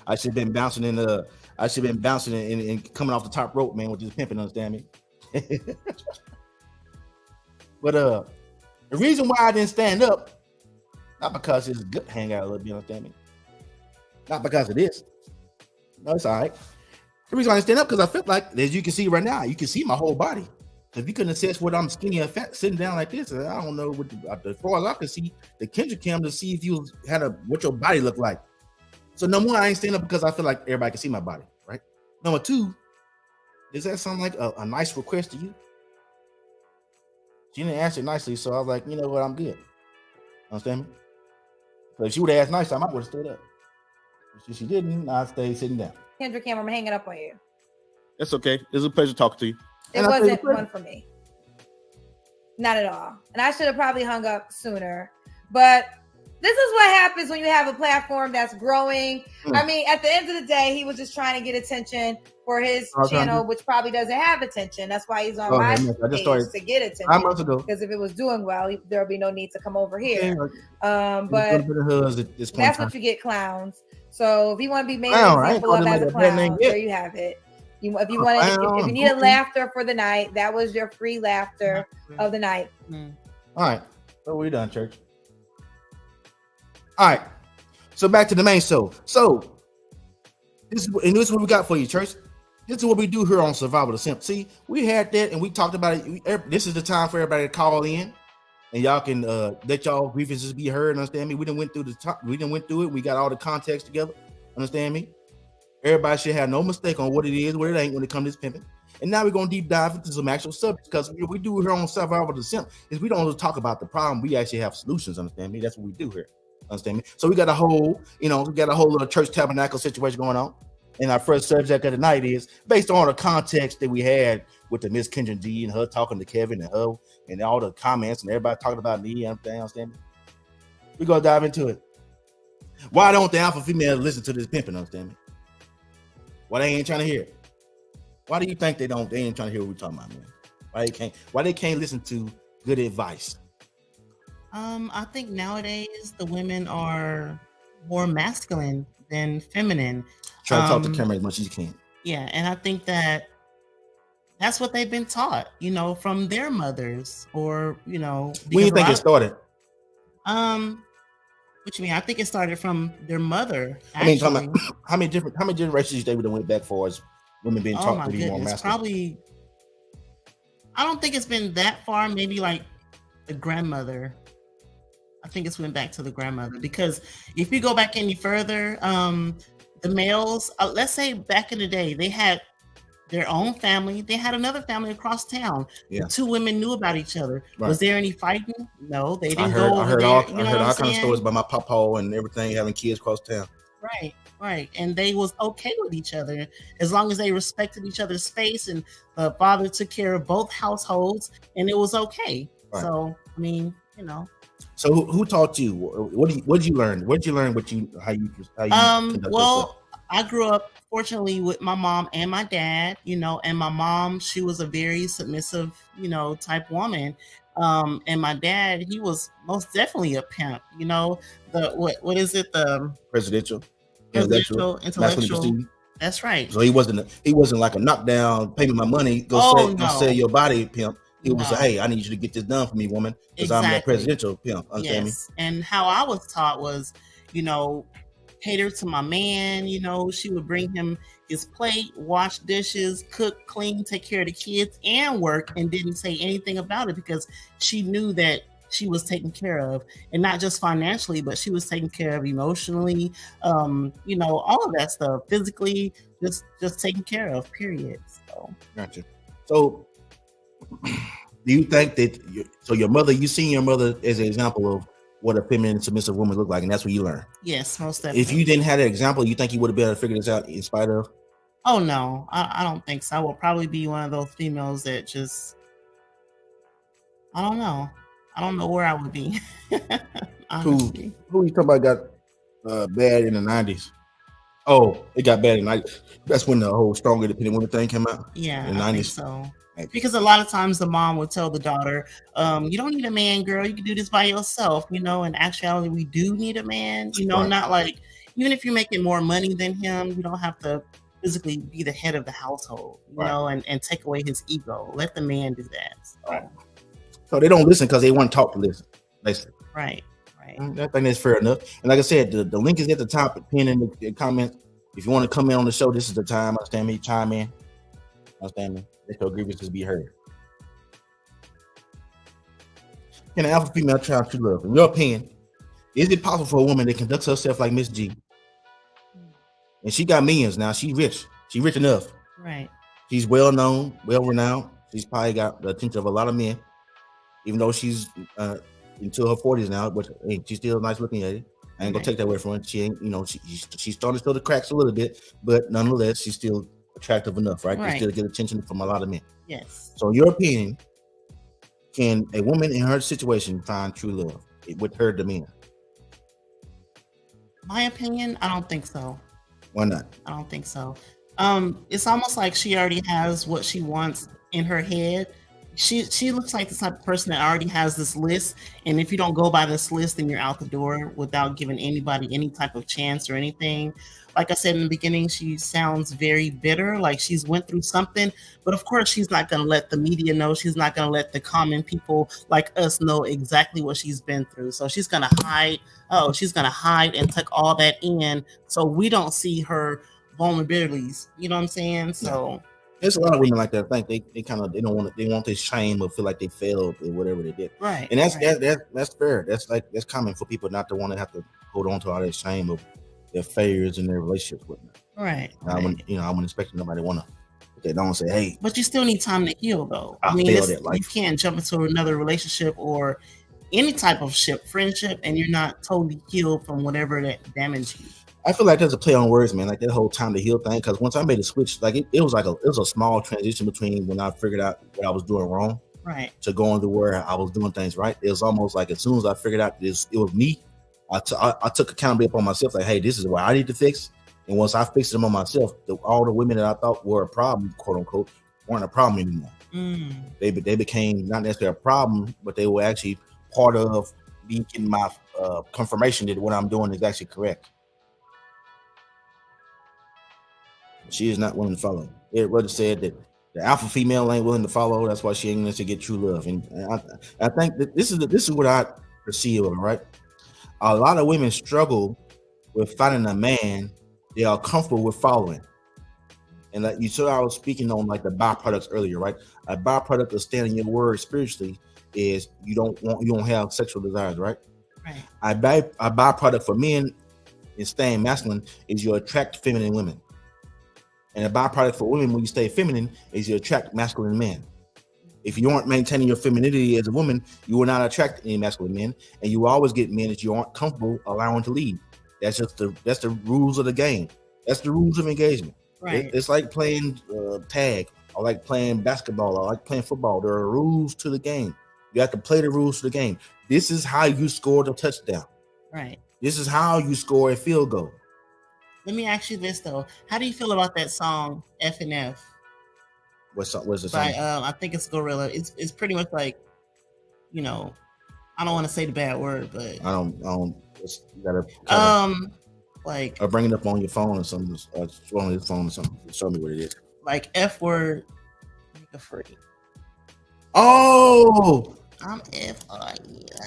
I should have been bouncing and coming off the top rope, man, with this pimping. Understand me? But the reason why I didn't stand up, not because it's a good hangout a little bit, understand me? Not because of this. No, it's all right. The reason why I didn't stand up because I felt like, as you can see right now, you can see my whole body. If you couldn't assess whether I'm skinny or fat sitting down like this, I don't know what as far as I can see, the Kendra cam to see if you had what your body looked like. So number one, I ain't stand up because I feel like everybody can see my body, right? Number two, does that sound like a nice request to you? She didn't answer nicely, so I was like, you know what, I'm good. Understand me? So if she would have asked nicely, I might would have stood up. If she didn't, I stayed sitting down. Kendra Cam, I'm hanging up on you. That's okay. It's a pleasure talking to you. It wasn't one for me. Not at all. And I should have probably hung up sooner. But this is what happens when you have a platform that's growing. I mean, at the end of the day, he was just trying to get attention for his channel, which probably doesn't have attention. That's why he's on my page to get attention. 5 months ago. Because if it was doing well, there'll be no need to come over here. Okay. But that's what you get, clowns. So if you want to be made an example of as a clown, there you have it. If you need a laughter for the night, that was your free laughter of the night. All right. So we're done, church. All right. So back to the main show. So this is what we got for you, church. This is what we do here on Survival the Simp. See, we had that and we talked about it. This is the time for everybody to call in, and y'all can let y'all grievances be heard. Understand me? We done went through it. We got all the context together. Understand me? Everybody should have no mistake on what it is, what it ain't when it comes to this pimping. And now we're gonna deep dive into some actual subjects, because what we do here on Survival the Simp is we don't just talk about the problem. We actually have solutions. Understand me? That's what we do here. Understand me? So we got a whole little church tabernacle situation going on. And our first subject of the night is based on the context that we had with the Miss Kendra G and her talking to Kevin and her and all the comments and everybody talking about me. Understand me? We're gonna dive into it. Why don't the alpha females listen to this pimping? Understand me? Why they ain't trying to hear it? Why do you think they ain't trying to hear what we're talking about, man? Why they can't listen to good advice? I think nowadays the women are more masculine than feminine. Try to talk to camera as much as you can. Yeah, and I think that's what they've been taught, from their mothers, or When do you think it started? What you mean? I think it started from their mother. I mean, talking about how many generations you think we went back for as women being taught to be more masculine? Probably. I don't think it's been that far. Maybe like the grandmother. I think it's went back to the grandmother, because if you go back any further, the males, let's say back in the day, they had their own family. They had another family across town. Yeah. The two women knew about each other. Right. Was there any fighting? No, they didn't go over there. I heard all kinds of stories about my papa and everything, having kids across town. Right. And they was okay with each other as long as they respected each other's space, and the father took care of both households, and it was okay. Right. So, I mean, So who taught you? What did you learn? What did you learn? How you well, I grew up fortunately with my mom and my dad, and my mom, she was a very submissive, type woman. And my dad, he was most definitely a pimp, what is it? The presidential, intellectual. That's right. So he wasn't like a knockdown, pay me my money, go sell your body, pimp. It was hey, I need you to get this done for me, woman, because I'm a presidential pimp. Understand me? And how I was taught was, cater to my man. She would bring him his plate, wash dishes, cook, clean, take care of the kids, and work, and didn't say anything about it, because she knew that she was taken care of, and not just financially, but she was taken care of emotionally. All of that stuff, physically, just taken care of. Period. So, gotcha. So, do you think that your mother, you seen your mother as an example of what a feminine submissive woman look like, and that's what you learned? Yes, most definitely. If you didn't have that example, you think you would have been able to figure this out in spite of? Oh no, I don't think so. I will probably be one of those females that just I don't know. I don't know where I would be. Honestly. Who you talking about got bad in the 90s? Oh, it got bad in the 90s. That's when the whole strong independent women thing came out. Yeah, in the I 90s. think so. Because a lot of times the mom would tell the daughter, you don't need a man, girl. You can do this by yourself, you know. In actuality, we do need a man, you know, Right. not like, even if you're making more money than him, you don't have to physically be the head of the household, you Right. know, and take away his ego. Let the man do that. So, Right. So they don't listen because they want to talk to listen, basically. right. I think that's fair enough. And like I said, the link is at the top, pin in the comments. If you want to come in on the show, this is the time. Understand me? Chime in. Understand me? Let your grievances be heard. Can an alpha female try true love? In your opinion, is it possible for a woman that conducts herself like Miss G? And she got millions now. She rich. She rich enough. Right. She's well known, well renowned. She's probably got the attention of a lot of men, even though she's into her 40s now, but hey, she's still nice looking at it. I ain't gonna take that away from her. She ain't, you know, she's starting to show the cracks a little bit, but nonetheless, she's still attractive enough, right? To still get attention from a lot of men. Yes. So, in your opinion, can a woman in her situation find true love with her demeanor? My opinion, I don't think so. Why not? I don't think so. It's almost like she already has what she wants in her head. She looks like the type of person that already has this list, and if you don't go by this list, then you're out the door without giving anybody any type of chance or anything. Like I said in the beginning, she sounds very bitter, like she's went through something, but of course she's not going to let the media know. She's not going to let the common people like us know exactly what she's been through. So she's going to hide. Oh, she's going to hide and tuck all that in so we don't see her vulnerabilities. You know what I'm saying? So there's a lot of women like that. I think they don't want they want this shame or feel like they failed or whatever they did. Right. And that's fair. That's common for people not to want to have to hold on to all that shame of their failures in their relationships with them. Right. I wouldn't expect nobody want to put that down and say, hey. But you still need time to heal, though. I mean, you can't jump into another relationship or any type of friendship, and you're not totally healed from whatever that damaged you. I feel like there's a play on words, man. Like that whole time to heal thing. Because once I made a switch, like it was a small transition between when I figured out what I was doing wrong, right, to going to where I was doing things right. It was almost like as soon as I figured out this, it was me. I took accountability upon myself. Like, hey, this is what I need to fix. And once I fixed them on myself, all the women that I thought were a problem, quote unquote, weren't a problem anymore. They became not necessarily a problem, but they were actually part of me getting my confirmation that what I'm doing is actually correct. She is not willing to follow. It rather said that the alpha female ain't willing to follow. That's why she ain't willing to get true love. And I think that this is what I perceive of it, right? A lot of women struggle with finding a man they are comfortable with following. And like you saw, I was speaking on like the byproducts earlier, right? A byproduct of standing your word spiritually is you don't have sexual desires, right? Right. A byproduct for men in staying masculine is you attract feminine women. And a byproduct for women when you stay feminine is you attract masculine men. If you aren't maintaining your femininity as a woman, you will not attract any masculine men, and you will always get men that you aren't comfortable allowing to lead. That's the rules of the game. That's the rules of engagement. Right. It's like playing tag, or like playing basketball, or like playing football. There are rules to the game. You have to play the rules to the game. This is how you score the touchdown. Right. This is how you score a field goal. Let me ask you this though: how do you feel about that song F and F? What's the song? By I think it's Gorilla. It's pretty much like, you know, I don't want to say the bad word, but I don't. You gotta like or bring it up on your phone or something. On your phone or something. Show me what it is. Like F word, nigga free. Oh, I'm F,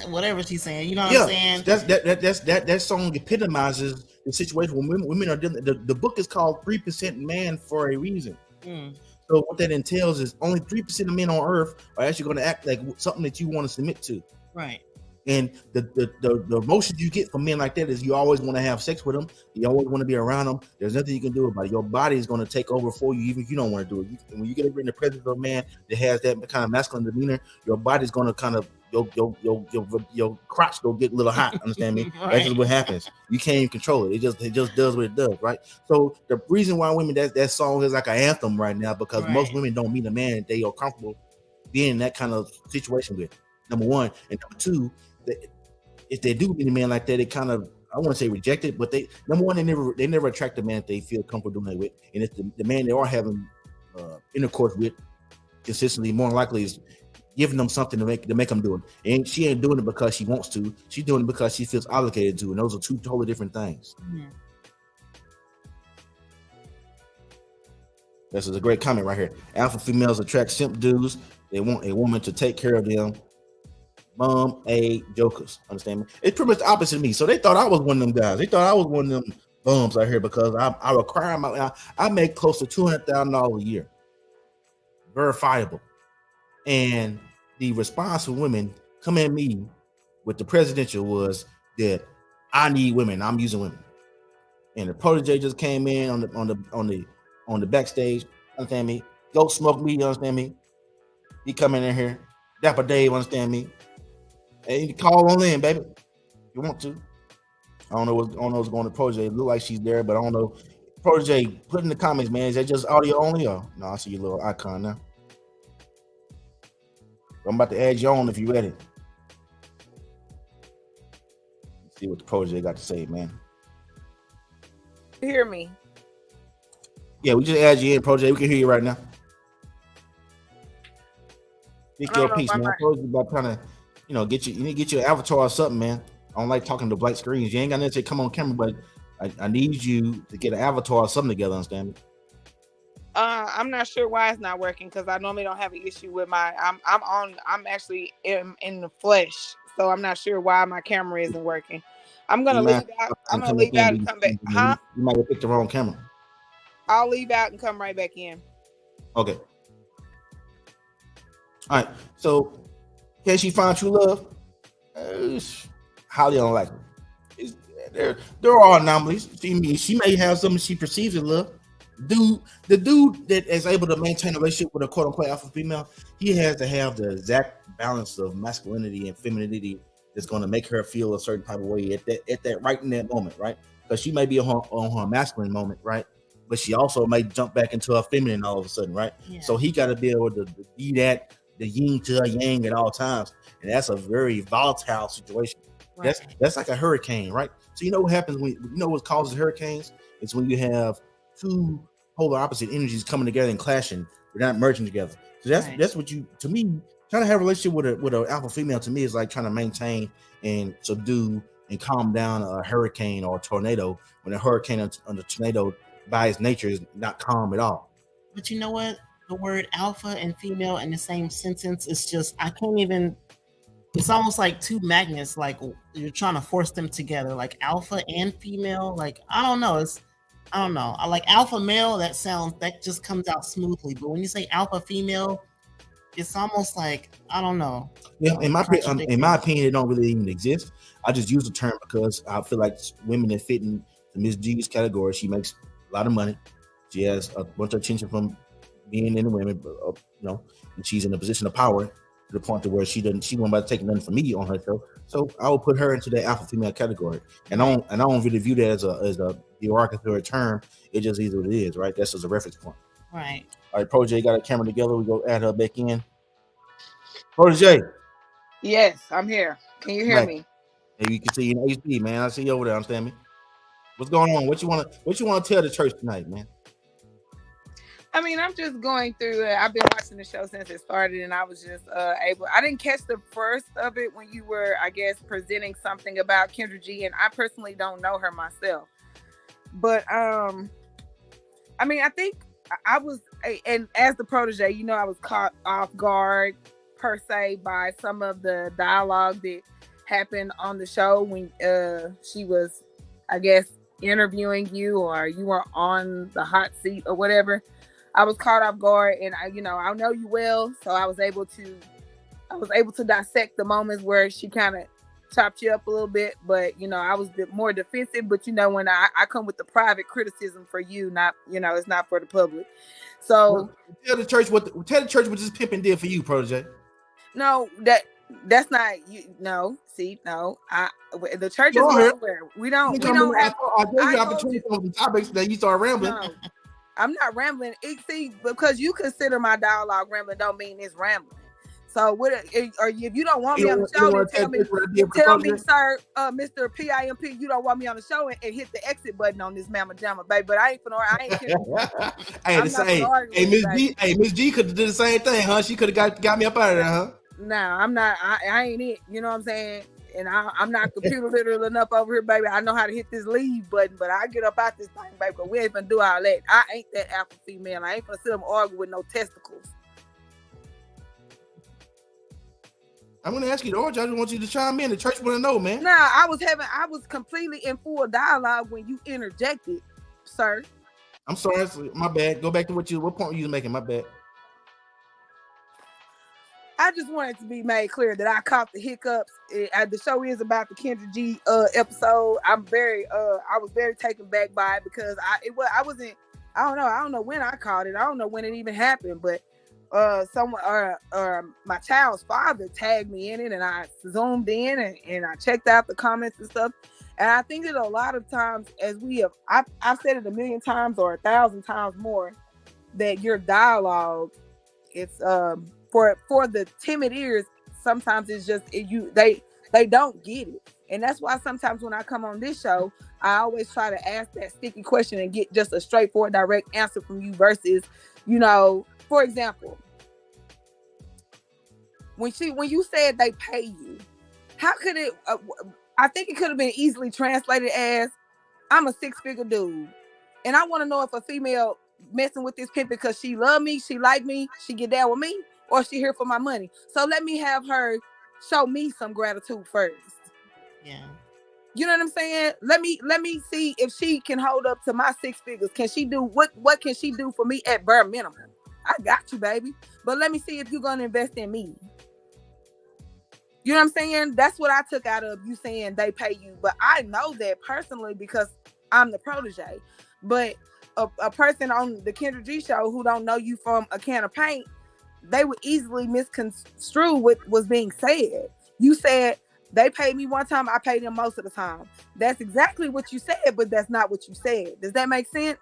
whatever she's saying. You know what I'm saying? That song epitomizes the situation when women are dealing. The book is called 3% Man for a reason. So what that entails is only 3% of men on earth are actually going to act like something that you want to submit to. Right. And the emotions you get from men like that is you always want to have sex with them. You always want to be around them. There's nothing you can do about it. Your body is going to take over for you, even if you don't want to do it. When you get in the presence of a man that has that kind of masculine demeanor, your body's going to kind of your crotch will get a little hot. Understand me? Right. That's just what happens. You can't even control it. It just does what it does, right? So the reason why women that song is like an anthem right now because most women don't meet a man that they are comfortable being in that kind of situation with. number one. And number two, if they do meet a man like that, they kind of, I want to say reject it, but they, number one, they never attract a man that they feel comfortable doing that with. And if the man they are having intercourse with consistently, more likely is giving them something to make them do it. And she ain't doing it because she wants to. She's doing it because she feels obligated to. And those are two totally different things. Mm-hmm. This is a great comment right here. Alpha females attract simp dudes. They want a woman to take care of them. Mom, jokers. Understand me? It's pretty much the opposite of me. So they thought I was one of them guys. They thought I was one of them bums out here because I require I make close to $200,000 a year. Verifiable. And the response from women come at me with the presidential was that I need women. I'm using women. And the protege just came in on the backstage. Understand me? Go smoke me. You understand me? He come in here. Dapper Dave. Understand me? Hey, you call on in, baby. You want to? I don't know what's going to protege. It look like she's there, but I don't know. Protege, put in the comments, man. Is that just audio only? Or no? I see your little icon now. I'm about to add you on if you're ready. Let's see what the protege got to say, man. You hear me? Yeah, we just add you in, protege. We can hear you right now. Speak your piece, man. Protege about trying to, get you. You need to get your avatar or something, man. I don't like talking to black screens. You ain't got nothing to say come on camera, but I need you to get an avatar or something together. Understand me? I'm not sure why it's not working because I normally don't have an issue with I'm actually in the flesh, so I'm not sure why my camera isn't working. I'm gonna leave out. I'm gonna leave out and come back. Huh? You might have picked the wrong camera. I'll leave out and come right back in. Okay. All right. So, can she find true love? Highly unlikely. There are anomalies. She may have something she perceives as love. The dude that is able to maintain a relationship with a quote unquote alpha female, he has to have the exact balance of masculinity and femininity that's going to make her feel a certain type of way at that right in that moment, right? Because she may be on her masculine moment, right? But she also may jump back into her feminine all of a sudden, right? Yeah. So he got to be able to be the yin to her yang at all times, and that's a very volatile situation. Right. That's like a hurricane, right? So you know what happens what causes hurricanes? It's when you have two polar opposite energies coming together and clashing. They're not merging together. So that's what to me, trying to have a relationship with an alpha female to me is like trying to maintain and subdue and calm down a hurricane or a tornado when a hurricane and a tornado by its nature is not calm at all. But you know what? The word alpha and female in the same sentence is just, I can't even, it's almost like two magnets, like you're trying to force them together, like alpha and female. Like, I don't know. I like alpha male, that just comes out smoothly. But when you say alpha female, it's almost like, I don't know. Yeah, in my opinion, it don't really even exist. I just use the term because I feel like women that fit in the Miss G's category, she makes a lot of money. She has a bunch of attention from being in the women, and she's in a position of power to the point to where she won't about to take nothing from me on her show. So I will put her into the alpha female category. And I don't really view that as a derogatory term. It just is what it is, right? That's just a reference point. Right. All right, Protege got a camera together. We go add her back in. Protege. Yes, I'm here. Can you hear me? Hey, you can see in HD, man. I see you over there. Understand me? What's going on? What you want to tell the church tonight, man? I mean, I'm just going through it. I've been watching the show since it started, and I was just I didn't catch the first of it when you were, I guess, presenting something about Kendra G, and I personally don't know her myself. But I mean, I think I was, and as the protege, I was caught off guard per se by some of the dialogue that happened on the show when she was, I guess, interviewing you, or you were on the hot seat or whatever. I was caught off guard, and I know you well, so I was able to dissect the moments where she kind of chopped you up a little bit, but I was more defensive. But when I come with the private criticism for you, not it's not for the public. So tell the church what this pimping did for you, protege. No, that's not you. No, see, no, the church is everywhere. We don't have. I gave you opportunity for the topics that you start rambling. No. I'm not rambling. See, because you consider my dialogue rambling, don't mean it's rambling. So what? Or if you don't want me on the show, then tell me, sir, Mr. P.I.M.P, you don't want me on the show, and hit the exit button on this mamma jamma, baby. But I ain't Hey, Miss G could have did the same thing, huh? She could have got me up out of there, huh? No, I'm not. I ain't it. You know what I'm saying? And I'm not computer literate enough over here, baby. I know how to hit this leave button, but I get up out this thing, baby. But we ain't gonna do all that. I ain't that alpha female. I ain't gonna sit up and argue with no testicles. I'm gonna ask you, George. I just want you to chime in. The church want to know, man. Nah, I was completely in full dialogue when you interjected, sir. I'm sorry, my bad. Go back to what point were you making? My bad. I just wanted to be made clear that I caught the hiccups. The show is about the Kendra G episode. I was very taken back by it because I don't know when I caught it. I don't know when it even happened, but someone my child's father tagged me in it, and I zoomed in and I checked out the comments and stuff. And I think that a lot of times, as I've said it 1,000,000 times or 1,000 times more, that your dialogue, it's for the timid ears, sometimes it's just they don't get it. And that's why sometimes when I come on this show, I always try to ask that sticky question and get just a straightforward, direct answer from you versus, for example, when you said they pay you, how could it? I think it could have been easily translated as, I'm a 6-figure dude, and I want to know if a female messing with this pimp because she love me, she like me, she get down with me, or she here for my money. So let me have her show me some gratitude first. Yeah. You know what I'm saying? Let me see if she can hold up to my 6 figures. Can she do what can she do for me at bare minimum? I got you, baby. But let me see if you're gonna invest in me. You know what I'm saying? That's what I took out of you saying they pay you. But I know that personally because I'm the protege. But a person on the Kendra G show who don't know you from a can of paint, they would easily misconstrue what was being said. You said they paid me one time, I paid them most of the time. That's exactly what you said, but that's not what you said. Does that make sense?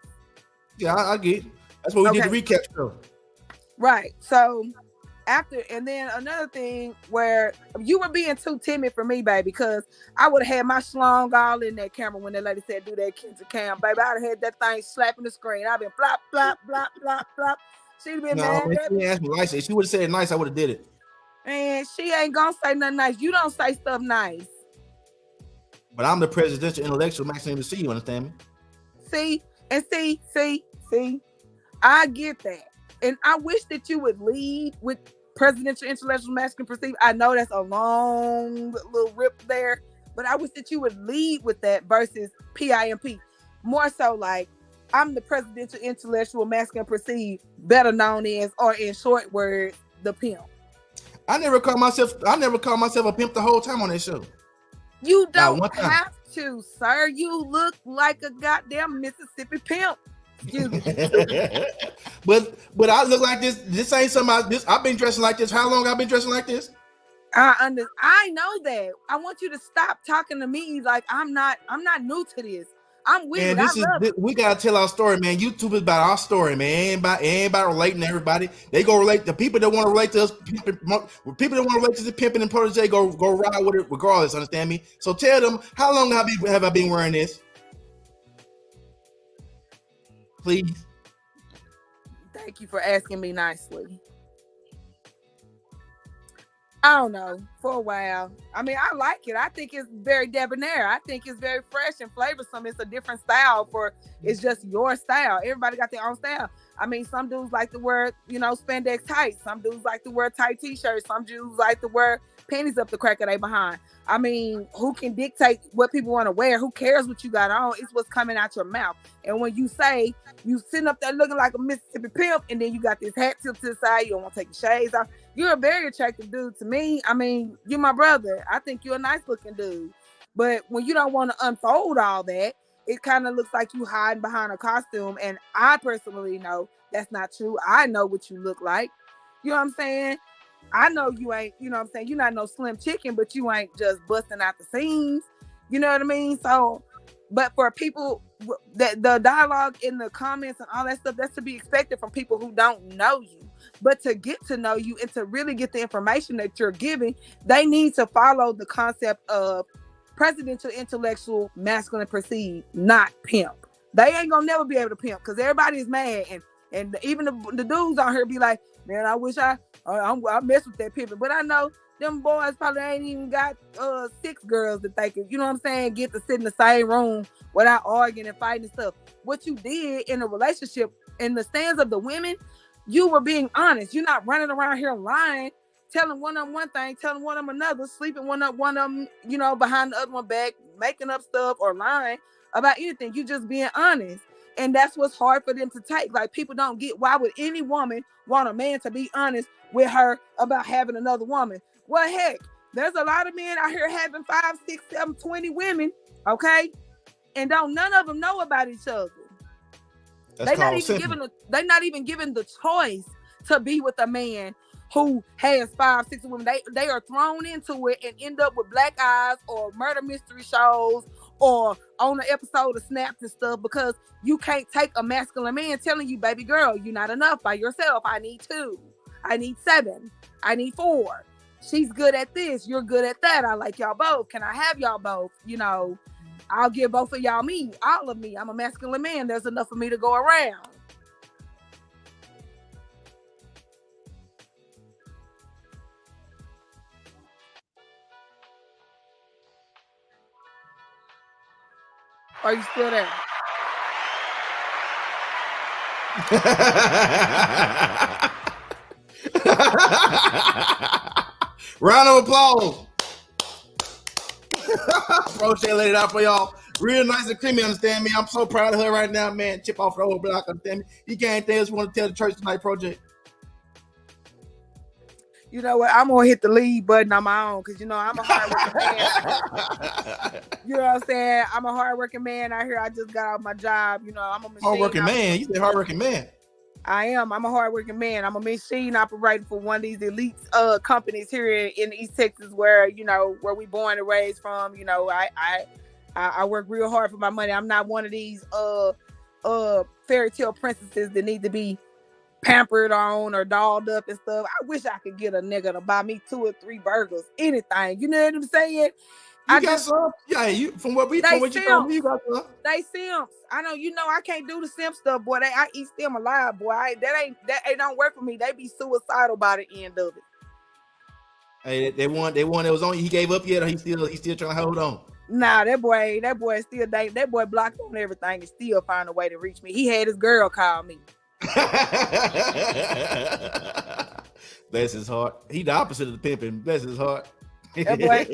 Yeah, I get it. That's what we did the recap show. Right. So and then another thing where you were being too timid for me, baby, because I would have had my schlong all in that camera when that lady said do that Kendra cam, baby. I'd have had that thing slapping the screen. I've been flop, flop, flop, flop, flop. She'd have been mad. She didn't ask me nice. If she would have said it nice, I would have did it. And she ain't gonna say nothing nice. You don't say stuff nice. But I'm the presidential intellectual masculinity perceived, you understand me? See, I get that. And I wish that you would lead with presidential intellectual masculinity perceived. I know that's a long little rip there, but I wish that you would lead with that versus P.I.M.P. More so like, I'm the presidential intellectual masculine perceived, better known as, or in short words, the pimp. I never called myself a pimp the whole time on that show. You don't have to, sir. You look like a goddamn Mississippi pimp. Excuse me. but I look like this. This ain't somebody. This I've been dressing like this. How long I've been dressing like this? I know that. I want you to stop talking to me like I'm not new to this. I'm with it. We gotta tell our story, man. YouTube is about our story, man. Ain't about relating to everybody. They go relate. The people that want to relate to us, people that want to relate to the pimping and protege, go ride with it regardless. Understand me? So tell them, how long have I been wearing this? Please. Thank you for asking me nicely. I don't know, for a while. I mean, I like it. I think it's very debonair. I think it's very fresh and flavorsome. It's a different style it's just your style. Everybody got their own style. I mean, some dudes like to wear, spandex tights. Some dudes like to wear tight t-shirts. Some dudes like to wear panties up the crack of their behind. I mean, who can dictate what people want to wear? Who cares what you got on? It's what's coming out your mouth. And when you say you sitting up there looking like a Mississippi pimp, and then you got this hat tipped to the side, you don't want to take your shades off. You're a very attractive dude to me. I mean, you're my brother. I think you're a nice looking dude. But when you don't want to unfold all that, it kind of looks like you hiding behind a costume. And I personally know that's not true. I know what you look like. You know what I'm saying? I know you ain't, you know what I'm saying? You're not no slim chicken, but you ain't just busting out the seams. You know what I mean? So, but for people, the dialogue in the comments and all that stuff, that's to be expected from people who don't know you. But to get to know you and to really get the information that you're giving, they need to follow the concept of presidential intellectual masculine perceived, not pimp. They ain't gonna never be able to pimp because everybody is mad, and even the dudes on here be like, man, I wish I mess with that pimping, but I know them boys probably ain't even got 6 girls that they can, you know what I'm saying, get to sit in the same room without arguing and fighting and stuff. What you did in a relationship, in the stands of the women, you were being honest. You're not running around here lying, telling one of them one thing, telling one of them another, sleeping one of them, you know, behind the other one back, making up stuff or lying about anything. You just being honest. And that's what's hard for them to take. Like, people don't get, why would any woman want a man to be honest with her about having another woman? Well, heck, there's a lot of men out here having 5, 6, 7, 20 women, okay? And none of them know about each other. They're not even given the choice to be with a man who has 5, 6 women. They are thrown into it and end up with black eyes or murder mystery shows or on an episode of Snapped and stuff, because you can't take a masculine man telling you, baby girl, you're not enough by yourself. I need 2. I need 7. I need 4. She's good at this. You're good at that. I like y'all both. Can I have y'all both? You know, I'll give both of y'all me, all of me. I'm a masculine man. There's enough for me to go around. Are you still there? Round of applause. Crochet laid it out for y'all. Real nice and creamy, understand me? I'm so proud of her right now, man. Chip off the whole block, understand me? You got anything else you want to tell the church tonight, Project? You know what? I'm gonna hit the lead button on my own because you know I'm a hardworking man. You know what I'm saying? I'm a hardworking man out here. I just got off my job. You know, I'm a machine hardworking man. You say hardworking man. I am. I'm a hardworking man. I'm a machine operator for one of these elite companies here in East Texas, where you know where we born and raised from. You know, I work real hard for my money. I'm not one of these fairy tale princesses that need to be pampered on or dolled up and stuff. I wish I could get a nigga to buy me 2 or 3 burgers, anything. You know what I'm saying? You got some? Yeah, you from what you told me, you got some. They simps. I know, you know, I can't do the simp stuff, boy. I eat them alive, boy. That don't work for me. They be suicidal by the end of it. Hey, they won. That was on you. He gave up yet, or he still trying to hold on? Nah, that boy still dating. That boy blocked on everything and still find a way to reach me. He had his girl call me. Bless his heart. He the opposite of the pimping. Bless his heart. That boy,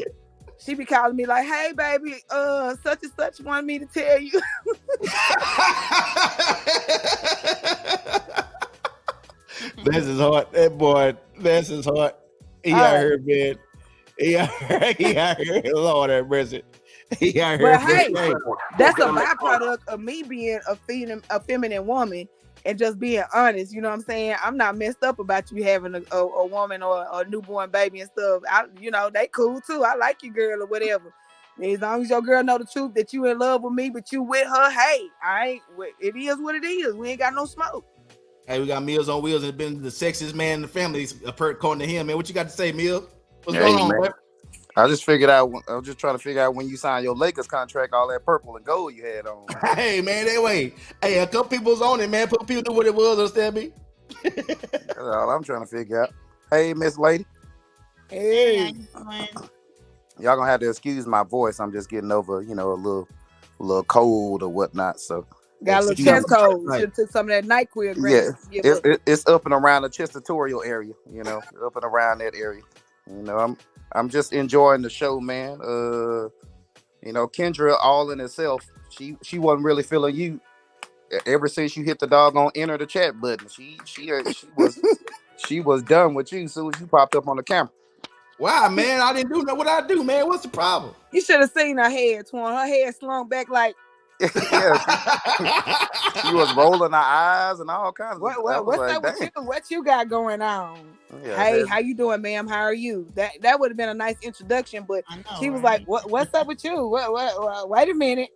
she be calling me like, "Hey, baby, such and such wanted me to tell you." Bless his heart. That boy, bless his heart. He out here, man. He out here. Lord have mercy. He out here. But hey, that's a byproduct of me being a feminine woman. And just being honest, you know what I'm saying? I'm not messed up about you having a woman or a newborn baby and stuff. You know, they cool too. I like your girl or whatever. As long as your girl know the truth that you in love with me, but you with her, hey, it is what it is. We ain't got no smoke. Hey, we got Meals on Wheels and been the sexiest man in the family, according to him, man. What you got to say, Meals? What's going on, man? I was just trying to figure out when you signed your Lakers contract, all that purple and gold you had on. Hey, man, that way. Hey, a couple people's on it, man. Put people knew what it was, understand me? That's all I'm trying to figure out. Hey, Miss Lady. Hey. Y'all gonna have to excuse my voice. I'm just getting over, you know, a little cold or whatnot. So got a little chest cold. Should took some of that NyQuil. Yeah, it's up and around the chestatorial area. You know, up and around that area. You know, I'm just enjoying the show, man. You know, Kendra, all in itself, she wasn't really feeling you ever since you hit the doggone enter the chat button. She was done with you as soon as you popped up on the camera. Wow, man, I didn't do what I do, man. What's the problem? You should have seen her head, Twan. Her head slung back like. Yeah, she was rolling her eyes and all kinds of stuff. What's up with you? What you got going on? Yeah, hey, how you doing, ma'am? How are you? That would have been a nice introduction, but she was like, "What's up with you? Wait a minute."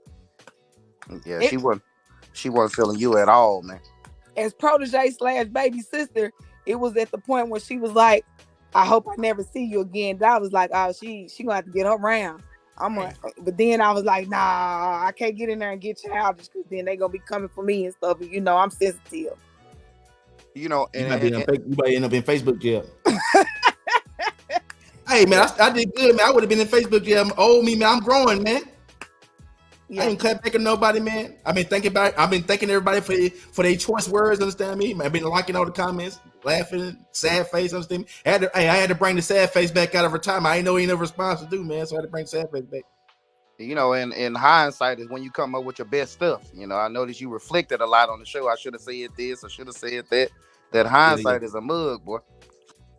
Yeah, she wasn't feeling you at all, man. As protege / baby sister, it was at the point where she was like, I hope I never see you again. That I was like, oh, she gonna have to get her round. But then I was like, nah, I can't get in there and get childish because then they gonna be coming for me and stuff. And, I'm sensitive. You know, you might end up in Facebook jail. Hey man, I did good, man. I would have been in Facebook jail. Oh me, man, I'm growing, man. Yeah. I ain't clap back at nobody, man. I've been thinking everybody for their choice words, understand me? I've been liking all the comments, laughing, sad face, understand me? I had to bring the sad face back out of retirement. I ain't know any other response to do, man, so I had to bring the sad face back. In hindsight is when you come up with your best stuff. I noticed you reflected a lot on the show. I should have said this, I should have said that. That hindsight is a mug, boy.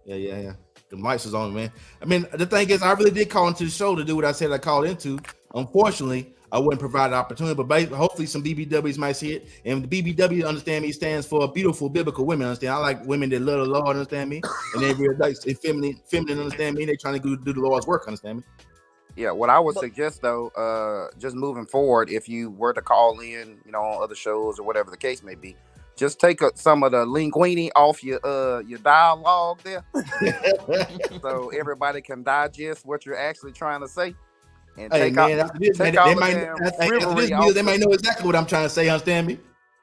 Yeah. The mics is on, man. I mean, the thing is, I really did call into the show to do what I said I called into. Unfortunately, I wouldn't provide the opportunity, but hopefully some BBWs might see it. And the BBW, understand me, stands for beautiful biblical women, understand? I like women that love the Lord, understand me? And they real nice and feminine, understand me? They trying to do the Lord's work, understand me? Yeah, what I would suggest, though, just moving forward, if you were to call in, on other shows or whatever the case may be, just take some of the linguini off your dialogue there, so everybody can digest what you're actually trying to say. And they might know exactly what I'm trying to say. Understand me?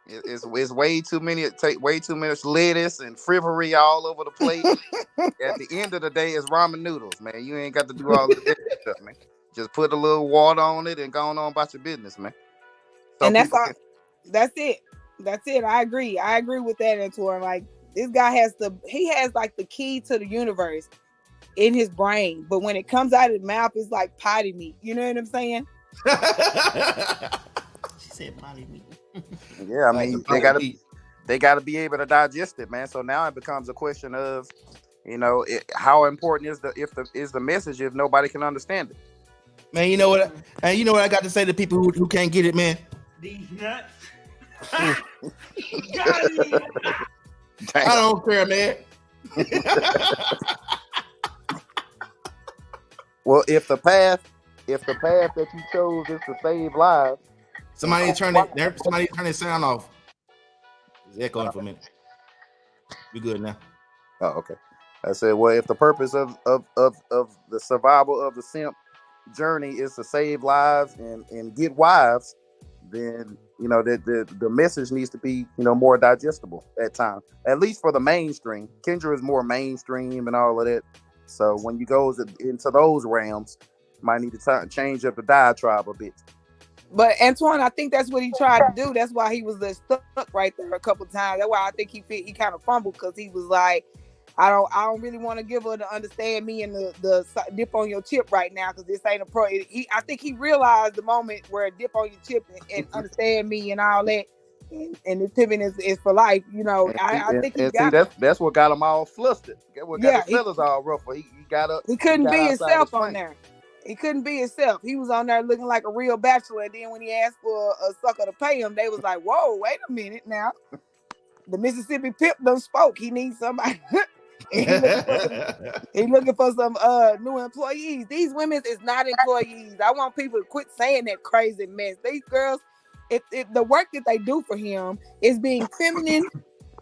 It's way too many. Take way too much lettuce and frivolory all over the plate. At the end of the day, it's ramen noodles, man. You ain't got to do all this stuff, man. Just put a little water on it and go on about your business, man. And that's all. That's it. That's it. I agree with that, Antoine. Like, this guy has like the key to the universe in his brain, but when it comes out of his mouth, it's like potty meat. You know what I'm saying? She said potty meat. Yeah, I mean, they gotta be able to digest it, man. So now it becomes a question of, how important is the message if nobody can understand it? Man, you know what I got to say to people who can't get it, man? These nuts. I don't care, man. Well, if the path that you chose is to save lives, somebody turn their sound off. It's echoing for a minute. We good now. Oh, okay. I said, well, if the purpose of the survival of the simp journey is to save lives and get wives, then the message needs to be more digestible at times, at least for the mainstream. Kendra is more mainstream and all of that, so when you go into those realms, you might need to change up the diatribe a bit. But Antoine, I think that's what he tried to do. That's why he was stuck right there a couple times. That's why I think he kind of fumbled, because he was like, I don't really want to give her to understand me and the dip on your chip right now, because this ain't a pro. I think he realized the moment where dip on your chip and understand me and all that, and this pipping is for life. I think that's what got him all flustered. What got the fellas all ruffled. He couldn't be himself on there. He couldn't be himself. He was on there looking like a real bachelor, and then when he asked for a sucker to pay him, they was like, "Whoa, wait a minute now." The Mississippi Pimp done spoke. He needs somebody. He looking for some new employees. These women is not employees. I want people to quit saying that crazy mess. These girls, if the work that they do for him is being feminine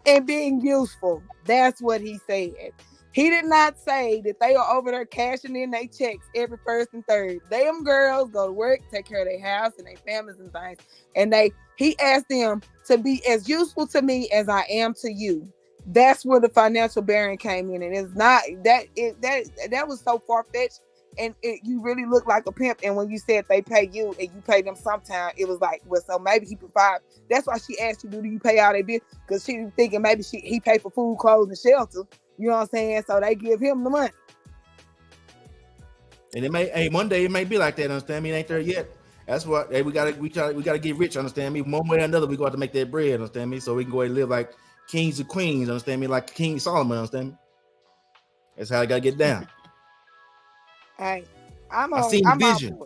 and being useful. That's what he said. He did not say that they are over there cashing in their checks every first and third. Them girls go to work, take care of their house and their families and things. And he asked them to be as useful to me as I am to you. That's where the financial bearing came in, and it's not that was so far-fetched, and you really look like a pimp. And when you said they pay you and you pay them sometime, it was like, well, so maybe he provide. That's why she asked you, do you pay all their bills? Because she was thinking maybe he pay for food, clothes, and shelter. You know what I'm saying? So they give him the money. And it may, one day it may be like that. Understand me? It ain't there yet. That's what we gotta get rich. Understand me? One way or another, we got to make that bread. Understand me? So we can go ahead and live like kings and queens, understand me? Like King Solomon, understand me? That's how I gotta get down. Hey, I seen the vision.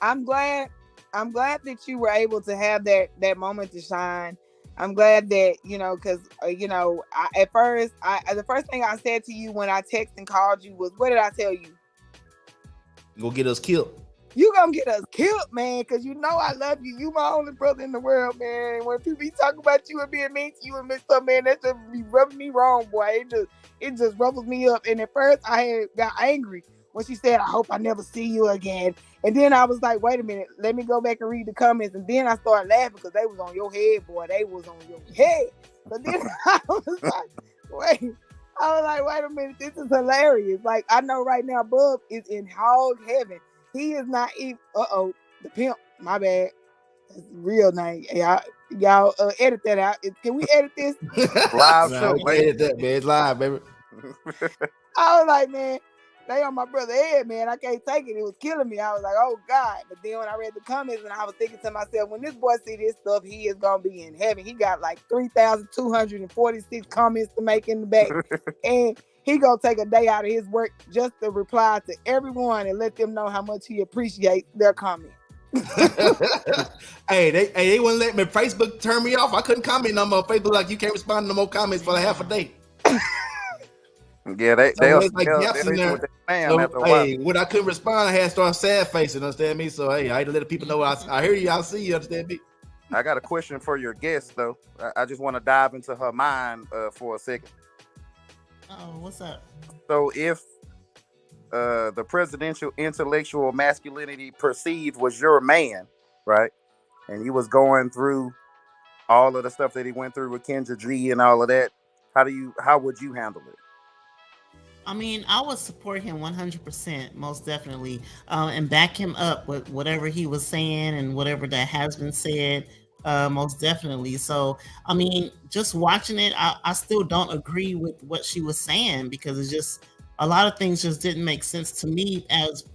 I'm glad that you were able to have that moment to shine. I'm glad that because the first thing I said to you when I texted and called you was, what did I tell you? Go get us killed. You gonna get us killed, man, because you know I love you. You my only brother in the world, man. When people be talking about you and being mean to you and messed up, man, that just be rubbing me wrong, boy. It just ruffles me up. And at first I got angry when she said, I hope I never see you again. And then I was like, wait a minute, let me go back and read the comments. And then I started laughing because they was on your head, boy. They was on your head. But then I was like, wait a minute, this is hilarious. Like, I know right now Bub is in hog heaven. He is not even, the pimp, my bad. That's the real name. Y'all edit that out. Can we edit this? Live Nah, show, we can edit that, man. It's live, baby. I was like, man, they on my brother head, man. I can't take it. It was killing me. I was like, oh God. But then when I read the comments and I was thinking to myself, when this boy see this stuff, he is gonna be in heaven. He got like 3,246 comments to make in the back. And he gonna take a day out of his work just to reply to everyone and let them know how much he appreciates their comment. Hey, they wouldn't let me. Facebook turn me off. I couldn't comment no more. Facebook like you can't respond to no more comments for half a day. Yeah, they'll do with that spam after a while. Hey, when I couldn't respond, I had to start sad facing. Understand me? So hey, I had to let the people know I hear you. I see you. Understand me? I got a question for your guest though. I just want to dive into her mind for a second. Oh, what's up? So if the presidential intellectual masculinity perceived was your man, right? And he was going through all of the stuff that he went through with Kendra G and all of that, how would you handle it? I mean, I would support him 100%, most definitely, and back him up with whatever he was saying and whatever that has been said, most definitely. So, I mean, just watching it, I still don't agree with what she was saying because it's just a lot of things just didn't make sense to me as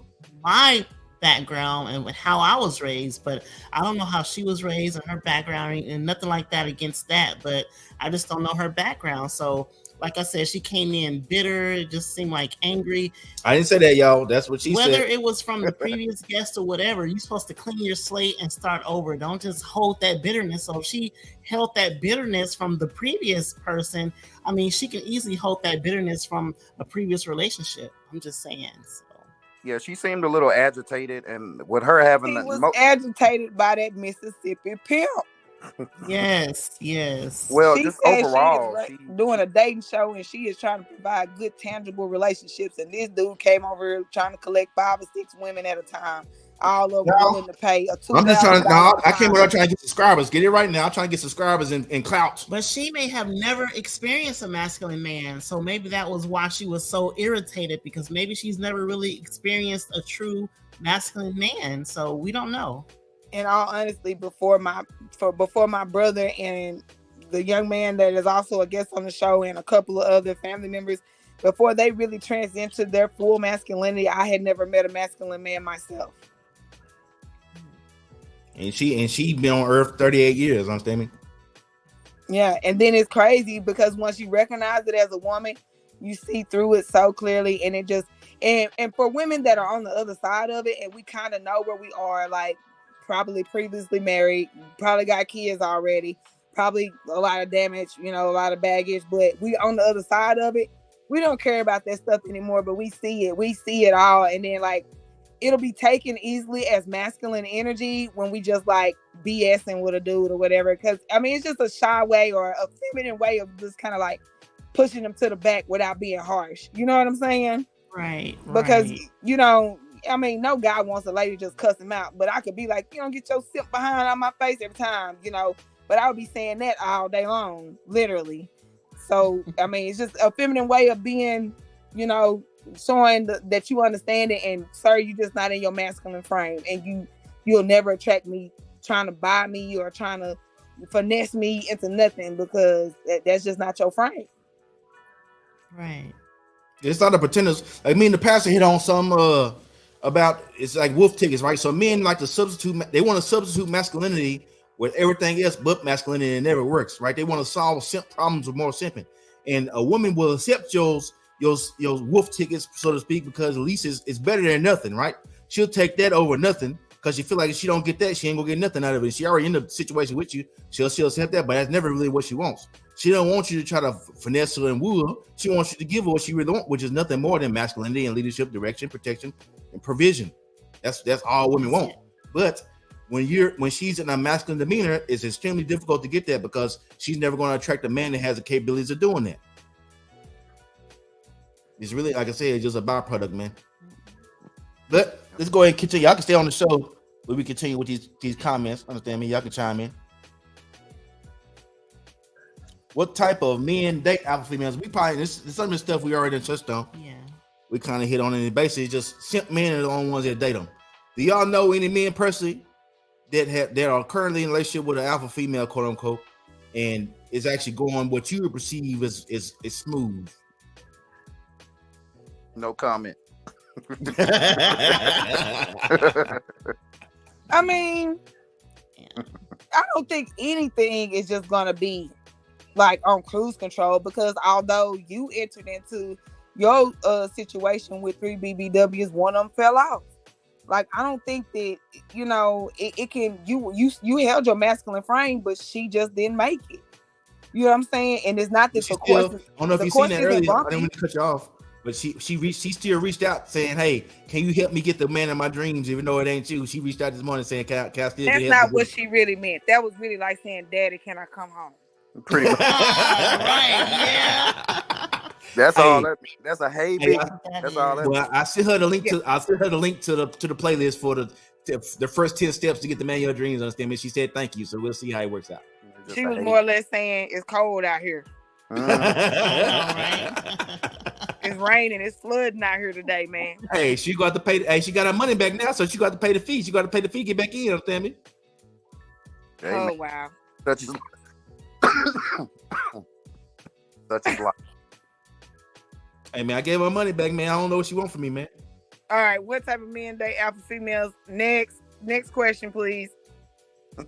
my background and how I was raised. But I don't know how she was raised and her background and nothing like that against that. But I just don't know her background. So, like I said, she came in bitter. It just seemed like angry. I didn't say that, y'all. That's what she said. Whether it was from the previous guest or whatever, you're supposed to clean your slate and start over. Don't just hold that bitterness. So if she held that bitterness from the previous person, I mean, she can easily hold that bitterness from a previous relationship. I'm just saying. So. Yeah, she seemed a little agitated, and with her having she was agitated by that Mississippi pimp. Yes. Well, she just overall, she is doing a dating show and she is trying to provide good, tangible relationships. And this dude came over here trying to collect 5 or 6 women at a time. All of them willing to pay a $2,000. I'm just trying. No, I came over trying to get subscribers. Get it right now. I'm trying to get subscribers and clout. But she may have never experienced a masculine man, so maybe that was why she was so irritated because maybe she's never really experienced a true masculine man. So we don't know. In all honesty, before my brother and the young man that is also a guest on the show and a couple of other family members, before they really transcend to their full masculinity, I had never met a masculine man myself. And she been on Earth 38 years. Understand me? Yeah, and then it's crazy because once you recognize it as a woman, you see through it so clearly, and it just and for women that are on the other side of it, and we kind of know where we are, like. Probably previously married, probably got kids already, probably a lot of damage, a lot of baggage, but we on the other side of it, we don't care about that stuff anymore, but we see it all. And then like, it'll be taken easily as masculine energy when we just like BSing with a dude or whatever. Cause I mean, it's just a shy way or a feminine way of just kind of like pushing them to the back without being harsh. You know what I'm saying? Right. Because, I mean, no guy wants a lady to just cuss him out, but I could be like, get your simp behind on my face every time, but I would be saying that all day long, literally. So, I mean, it's just a feminine way of being, showing that you understand it. And sir, you just not in your masculine frame, and you'll never attract me trying to buy me or trying to finesse me into nothing because that's just not your frame. Right. It's not a pretenders. Like me and the pastor hit on some about it's like wolf tickets, right? So men like to substitute. They want to substitute masculinity with everything else but masculinity, and it never works, right? They want to solve simp problems with more simping, and a woman will accept your wolf tickets, so to speak, because at least it's better than nothing, right? She'll take that over nothing because she feel like if she don't get that, she ain't gonna get nothing out of it. She already in the situation with you. She'll accept that, but that's never really what she wants. She don't want you to try to finesse her and woo her. She wants you to give her what she really wants, which is nothing more than masculinity and leadership, direction, protection, and provision. That's all women want. But when she's in a masculine demeanor, it's extremely difficult to get that because she's never going to attract a man that has the capabilities of doing that. It's really, like I said, it's just a byproduct, man. But let's go ahead and continue. Y'all can stay on the show, but we continue with these comments. Understand me? Y'all can chime in. What type of men date alpha females? We probably this some of the stuff we already touched on. Yeah, we kind of hit on it. Basically, just simp men are the only ones that date them. Do y'all know any men personally that are currently in a relationship with an alpha female, quote unquote, and is actually going what you would perceive as smooth? No comment. I mean, I don't think anything is just gonna be like on cruise control, because although you entered into your situation with 3 BBWs, one of them fell off. Like, I don't think that, you know, it can, you held your masculine frame, but she just didn't make it. You know what I'm saying? And it's not that the course. I don't know if you seen that earlier. I didn't want to cut you off, but she still reached out saying, "Hey, can you help me get the man of my dreams?" Even though it ain't you, she reached out this morning saying, "Can I still?" That's not what she really meant. That was really like saying, "Daddy, can I come home?" Pretty much. Right, yeah. That's all. That's a baby. That's all. Well, I sent her the link to. I sent her the link to the playlist for the first 10 steps to get the man of your dreams. Understand me? She said thank you. So we'll see how it works out. She was more or less saying it's cold out here. It's raining. It's flooding out here today, man. Hey, she got to pay. Hey, she got her money back now, so she got to pay the fee. She got to pay the fee, get back in. Understand me? Hey, oh man. wow. Such is life. Hey man, I gave her money back, man. I don't know what she want from me, man. All right, what type of men date alpha females? Next question, please. All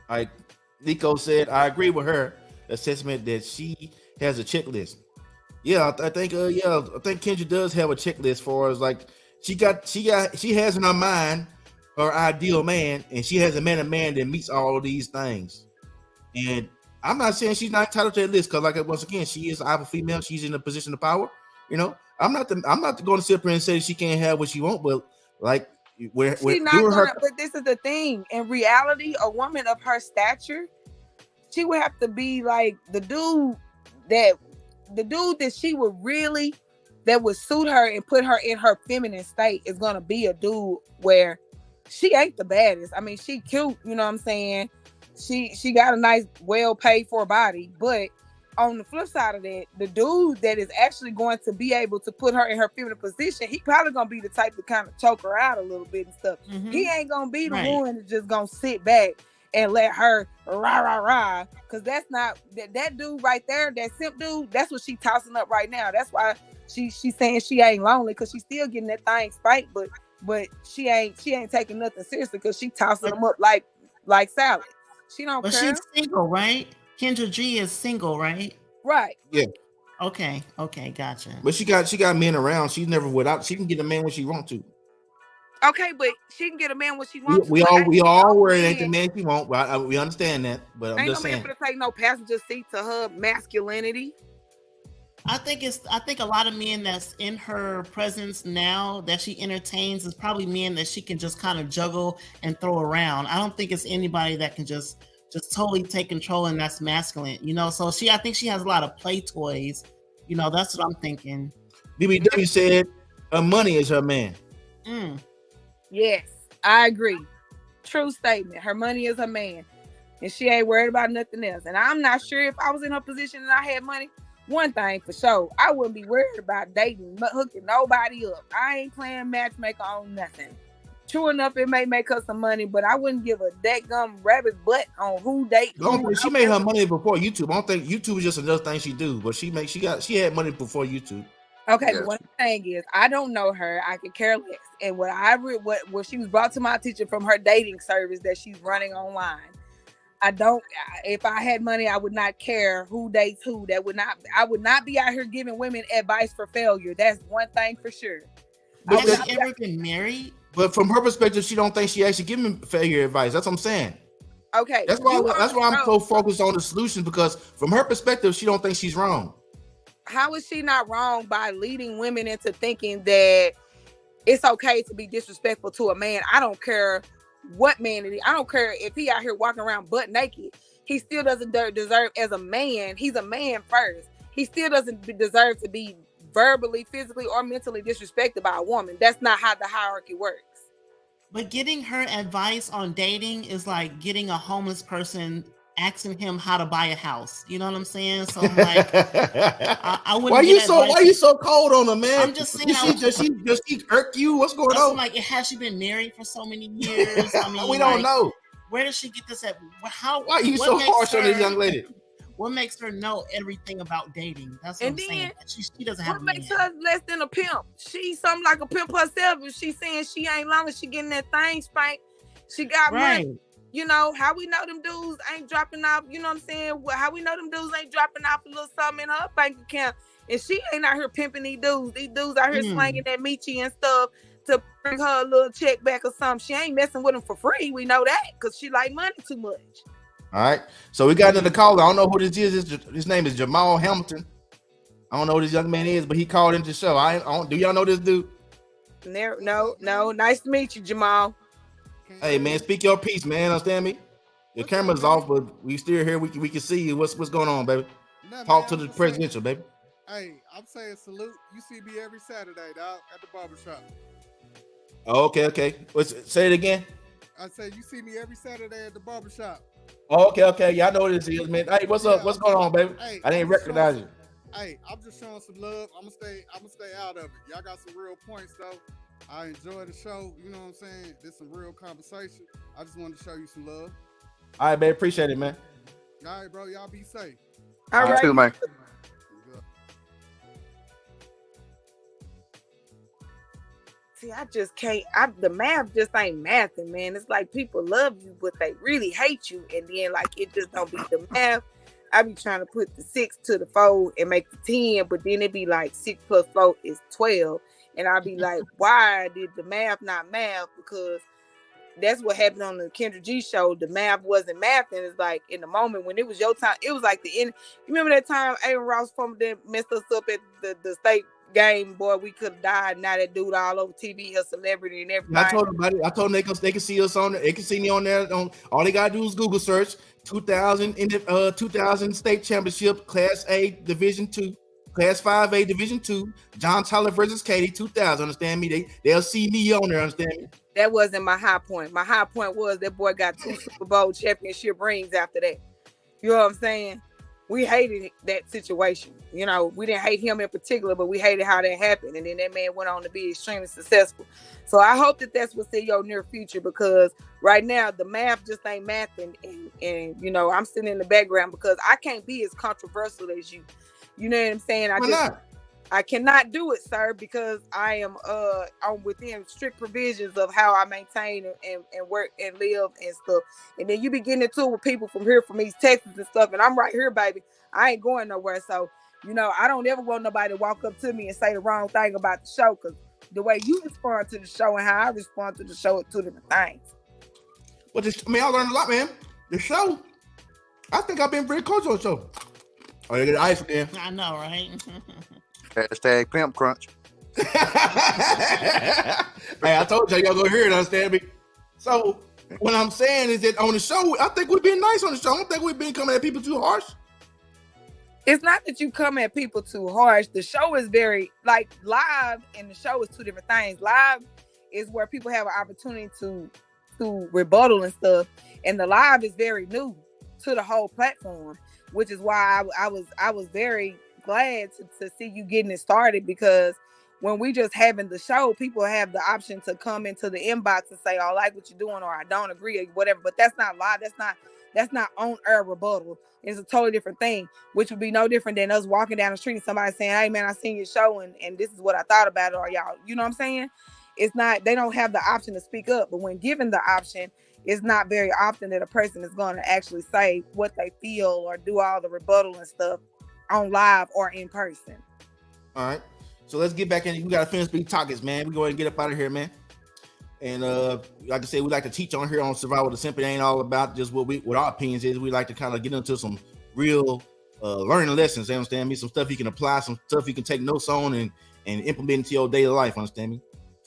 right, Nico said I agree with her assessment that she has a checklist. Yeah, I think Kendra does have a checklist for us. Like she has in her mind her ideal man, and she has a man that meets all of these things. And I'm not saying she's not entitled to that list, because, like, once again, she is an alpha female. She's in a position of power. You know, I'm not going to sit up here and say she can't have what she wants, but like, we're not doing her. But this is the thing. In reality, a woman of her stature, she would have to be like the dude that she would really, that would suit her and put her in her feminine state is gonna be a dude where she ain't the baddest. I mean, she cute. You know what I'm saying? She got a nice, well paid for body, but on the flip side of that, the dude that is actually going to be able to put her in her feminine position, he probably gonna be the type to kind of choke her out a little bit and stuff. Mm-hmm. He ain't gonna be the one that's just gonna sit back and let her rah, because that's not that dude right there, that simp dude. That's what she tossing up right now. That's why she's saying she ain't lonely, because she's still getting that thing spanked, but she ain't taking nothing seriously, because she tossing them up like salad. She don't care. But she's single, right? Kendra G is single, right? Right. Yeah. Okay, gotcha. But she got men around. She's never without. She can get a man when she want to. Okay, but she can get a man when she wants to. We all worry ain't the man she want. We understand that, but I'm just saying. Ain't no man gonna take no passenger seat to her masculinity. I think a lot of men that's in her presence now that she entertains is probably men that she can just kind of juggle and throw around. I don't think it's anybody that can just totally take control and that's masculine, you know. So I think she has a lot of play toys, you know. That's what I'm thinking. BBW said her money is her man. Yes, I agree. True statement. Her money is her man, and she ain't worried about nothing else. And I'm not sure if I was in her position and I had money. One thing for sure, I wouldn't be worried about dating, hooking nobody up. I ain't playing matchmaker on nothing. True enough, it may make her some money, but I wouldn't give a dadgum rabbit butt on who date. She made her money before YouTube. I don't think YouTube is just another thing she do, but she had money before YouTube. Okay, yes. But one thing is, I don't know her. I could care less. And what she was brought to my attention from her dating service that she's running online. If I had money, I would not care who dates who. I would not be out here giving women advice for failure. That's one thing for sure. Has she ever been married? But from her perspective, she don't think she actually giving failure advice. That's what I'm saying. Okay. That's why I'm so focused on the solution, because from her perspective, she don't think she's wrong. How is she not wrong by leading women into thinking that it's okay to be disrespectful to a man. I don't care what man it is. I don't care if he out here walking around butt naked. He still doesn't deserve, as a man, he's a man first. He still doesn't deserve to be verbally, physically, or mentally disrespected by a woman. That's not how the hierarchy works. But getting her advice on dating is like getting a homeless person asking him how to buy a house. You know what I'm saying? So I'm like, I wouldn't. Why you so cold on her, man? I'm just saying. Does she irk you? What's going on? Like, has she been married for so many years? I mean, we don't know. Where does she get this at? Why are you so harsh on this young lady? What makes her know everything about dating? That's what I'm saying. She doesn't have. What makes her less than a pimp? She's something like a pimp herself. If she's saying she ain't long as she getting that thing spanked, she got money. You know, how we know them dudes ain't dropping off, you know what I'm saying? How we know them dudes ain't dropping off a little something in her bank account. And she ain't out here pimping these dudes. These dudes out here slanging that Michi and stuff to bring her a little check back or something. She ain't messing with them for free. We know that because she like money too much. All right. So we got another caller. I don't know who this is. His name is Jamal Hamilton. I don't know who this young man is, but he called into the show. Do y'all know this dude? No. Nice to meet you, Jamal. Hey man, speak your piece, man. Understand me? Your camera's off, but we still here. We can see you. What's going on, baby? Talk to the presidential, baby. Hey, I'm saying salute. You see me every Saturday, dog, at the barbershop. Oh, okay. Say it again. I say you see me every Saturday at the barbershop. Oh, okay. Y'all know what this is, man. Hey, what's up? What's going on, baby? Hey, I didn't recognize you. Hey, I'm just showing some love. I'm gonna stay out of it. Y'all got some real points though. I enjoy the show. You know what I'm saying? This some real conversation. I just wanted to show you some love. All right, man. Appreciate it, man. All right, bro. Y'all be safe. All right, too, man. See, I just can't. The math just ain't mathing, man. It's like people love you, but they really hate you, and then like it just don't be the math. I be trying to put the 6 to the 4 and make the 10, but then it be like 6 plus 4 is 12. And I'll be like, why did the math not math? Because that's what happened on the Kendra G show. The math wasn't math. And it's like in the moment when it was your time, it was like the end. You remember that time Aaron Ross from them messed us up at the state game? Boy, we could have died. Now that dude all over TV, a celebrity and everything. I told them they can see us on there. They can see me on there. All they gotta do is Google search 2000 in the 2000 state championship, Class A Division 2. Class 5A Division 2, John Tyler versus Katie 2000. Understand me? They'll see me on there. Understand me? That wasn't my high point. My high point was that boy got 2 Super Bowl championship rings after that. You know what I'm saying? We hated that situation. You know, we didn't hate him in particular, but we hated how that happened. And then that man went on to be extremely successful. So I hope that that's what's in your near future, because right now the math just ain't mathing. And you know, I'm sitting in the background because I can't be as controversial as you. You know what I'm saying? I cannot do it, sir, because I am I'm within strict provisions of how I maintain and work and live and stuff. And then you be getting into it with people from here, from East Texas and stuff, and I'm right here, baby. I ain't going nowhere. So, you know, I don't ever want nobody to walk up to me and say the wrong thing about the show, because the way you respond to the show and how I respond to the show are 2 different things. Well, I learned a lot, man. The show, I think I've been very close on the show. Oh, you get the ice again. I know, right? Hashtag pimp crunch. Hey, I told y'all go hear it, understand me? So what I'm saying is that on the show, I think we've been nice on the show. I don't think we've been coming at people too harsh. It's not that you come at people too harsh. The show is very, like, live and the show is 2 different things. Live is where people have an opportunity to rebuttal and stuff. And the live is very new to the whole platform, which is why I was very glad to see you getting it started, because when we just having the show, people have the option to come into the inbox and say, I like what you're doing, or I don't agree, or whatever. But that's not live. That's not on air rebuttal. It's a totally different thing, which would be no different than us walking down the street and somebody saying, hey man, I seen your show and this is what I thought about it, or y'all, you know what I'm saying? It's not, they don't have the option to speak up, but when given the option, it's not very often that a person is going to actually say what they feel or do all the rebuttal and stuff on live or in person. All right. So let's get back in. We got to finish these topics, man. We go ahead and get up out of here, man. And like I said, we like to teach on here on Survival the Simp. It ain't all about just what our opinions is. We like to kind of get into some real learning lessons. You understand me? Some stuff you can apply, some stuff you can take notes on and implement into your daily life. Understand me?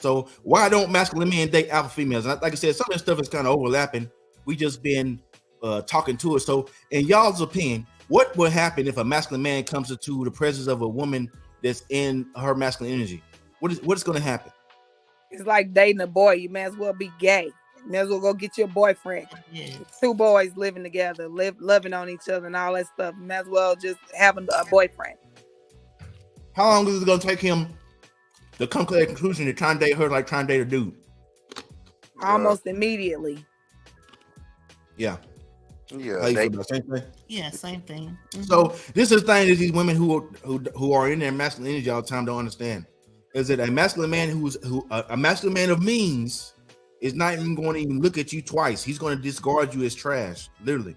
So why don't masculine men date alpha females? And like I said, some of this stuff is kind of overlapping. We just been talking to it. So in y'all's opinion, what will happen if a masculine man comes into the presence of a woman that's in her masculine energy? What is going to happen? It's like dating a boy. You may as well be gay. You may as well go get your boyfriend. Yes. Two boys living together, loving on each other and all that stuff. You may as well just have a boyfriend. How long is it going to take him to come to that conclusion to try and date her like trying to date a dude? Almost immediately. Yeah. Yeah. How you feel about the same thing? Yeah, same thing. Mm-hmm. So this is the thing that these women who are in their masculine energy all the time don't understand. Is that a masculine man a masculine man of means is not even going to even look at you twice. He's going to discard you as trash, literally.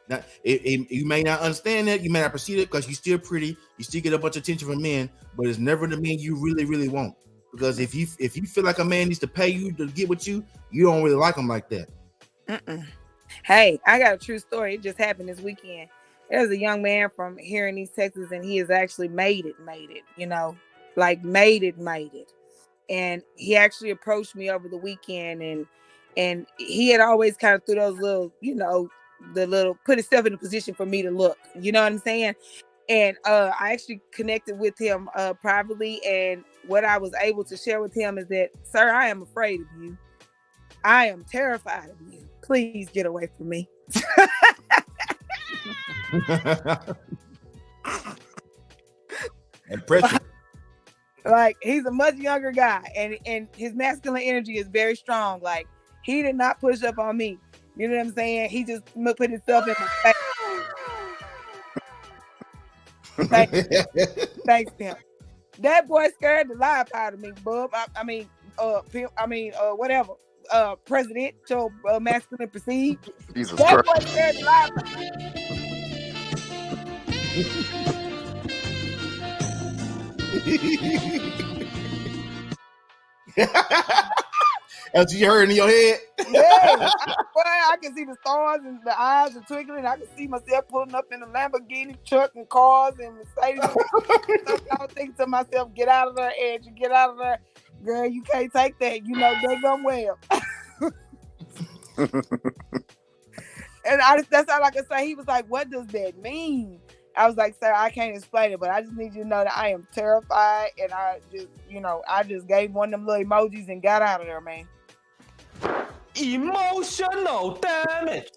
Now, you may not understand that, you may not perceive it because you're still pretty, you still get a bunch of attention from men, but it's never the man you really, really want. Because if you feel like a man needs to pay you to get with you, you don't really like him like that. Hey, I got a true story. It just happened this weekend. There's a young man from here in East Texas, and he has actually made it, you know, like made it. And he actually approached me over the weekend, and he had always kind of threw those little, you know, put himself in a position for me to look, you know what I'm saying? And I actually connected with him privately, and what I was able to share with him is that, sir, I am afraid of you. I am terrified of you. Please get away from me. Impressive. Like, he's a much younger guy, and his masculine energy is very strong. Like, he did not push up on me. You know what I'm saying? He just put himself in my face. Thanks, Pimp. That boy scared the life out of me, bub. Whatever. Presidential masculine perceived. Jesus That Christ. boy scared the life out of As you heard in your head. Yeah, I can see the stars and the eyes are twinkling. I can see myself pulling up in a Lamborghini truck and cars and Mercedes. I was thinking to myself, get out of there, Edge. Get out of there. Girl, you can't take that. You know, they gone well. And that's all I can say. He was like, what does that mean? I was like, sir, I can't explain it, but I just need you to know that I am terrified. And I just gave one of them little emojis and got out of there, man. Emotional damage.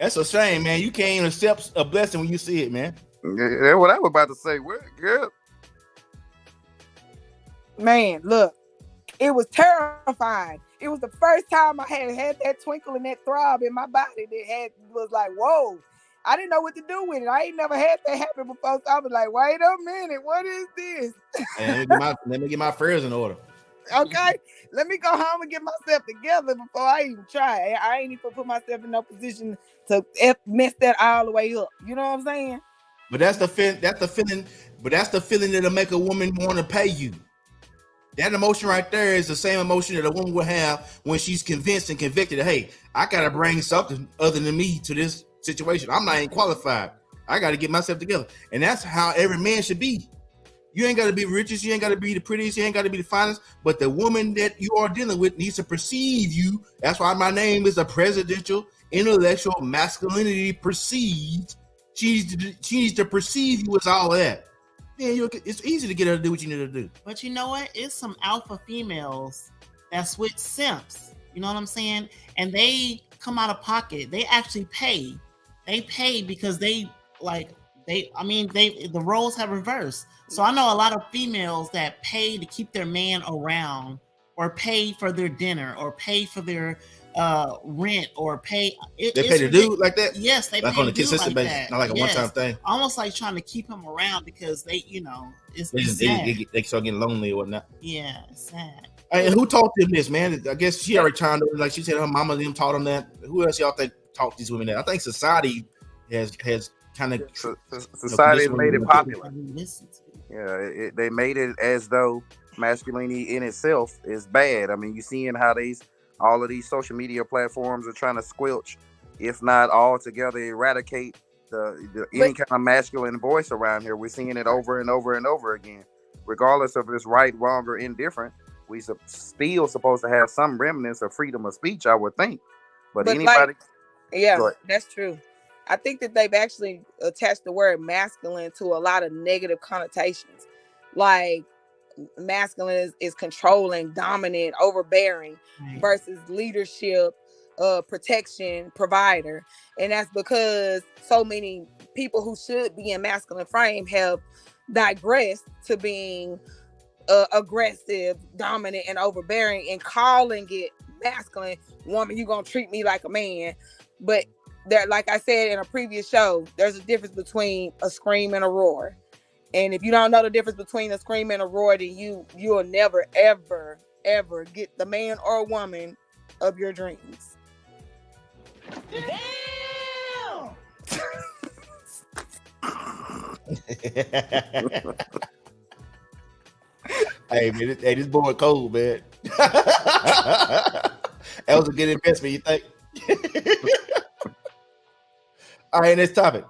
That's a shame, man. You can't even accept a blessing when you see it, man. Yeah, what I was about to say. What, girl? Man, look, it was terrifying. It was the first time I had that twinkle and that throb in my body that was like, whoa. I didn't know what to do with it. I ain't never had that happen before. So I was like, wait a minute, what is this? Hey, let me get my affairs in order. Okay, let me go home and get myself together before I even try. I ain't even put myself in no position to mess that all the way up. You know what I'm saying? But that's the feeling that'll make a woman want to pay you. That emotion right there is the same emotion that a woman will have when she's convinced and convicted that, hey, I gotta bring something other than me to this situation. I'm not even qualified. I gotta get myself together. And that's how every man should be. You ain't gotta be the richest, you ain't gotta be the prettiest, you ain't gotta be the finest, but the woman that you are dealing with needs to perceive you. That's why my name is the Presidential Intellectual Masculinity Perceived. She needs to perceive you as all that. Yeah, it's easy to get her to do what you need to do. But you know what? It's some alpha females that's with simps. You know what I'm saying? And they come out of pocket. They actually pay. They pay because the roles have reversed. So I know a lot of females that pay to keep their man around, or pay for their dinner, or pay for their rent, or pay. They pay the dude like that? Yes, they like pay on a the dude consistent like basis, that. not like a one-time thing. Almost like trying to keep him around because they start getting lonely or whatnot. Yeah, it's sad. Hey, who taught them this, man? I guess she already chimed in. Like she said, her mama and them taught them that. Who else y'all think taught these women that? I think society has kind of society has made it popular. Listen to it. Yeah, they made it as though masculinity in itself is bad. I mean, you're seeing how all of these social media platforms are trying to squelch, if not altogether eradicate any kind of masculine voice around here. We're seeing it over and over and over again. regardless of if it's right, wrong, or indifferent, we still supposed to have some remnants of freedom of speech, I would think. But But anybody, yeah, that's true. I think that they've actually attached the word masculine to a lot of negative connotations. Like masculine is controlling, dominant, overbearing versus leadership, protection, provider. And that's because so many people who should be in masculine frame have digressed to being aggressive, dominant, and overbearing, and calling it masculine. Woman, you gonna treat me like a man. But there, like I said in a previous show, there's a difference between a scream and a roar. And if you don't know the difference between a scream and a roar, then you'll never ever get the man or woman of your dreams. Damn! Hey man, this boy cold, man. That was a good investment, you think? All right, next topic.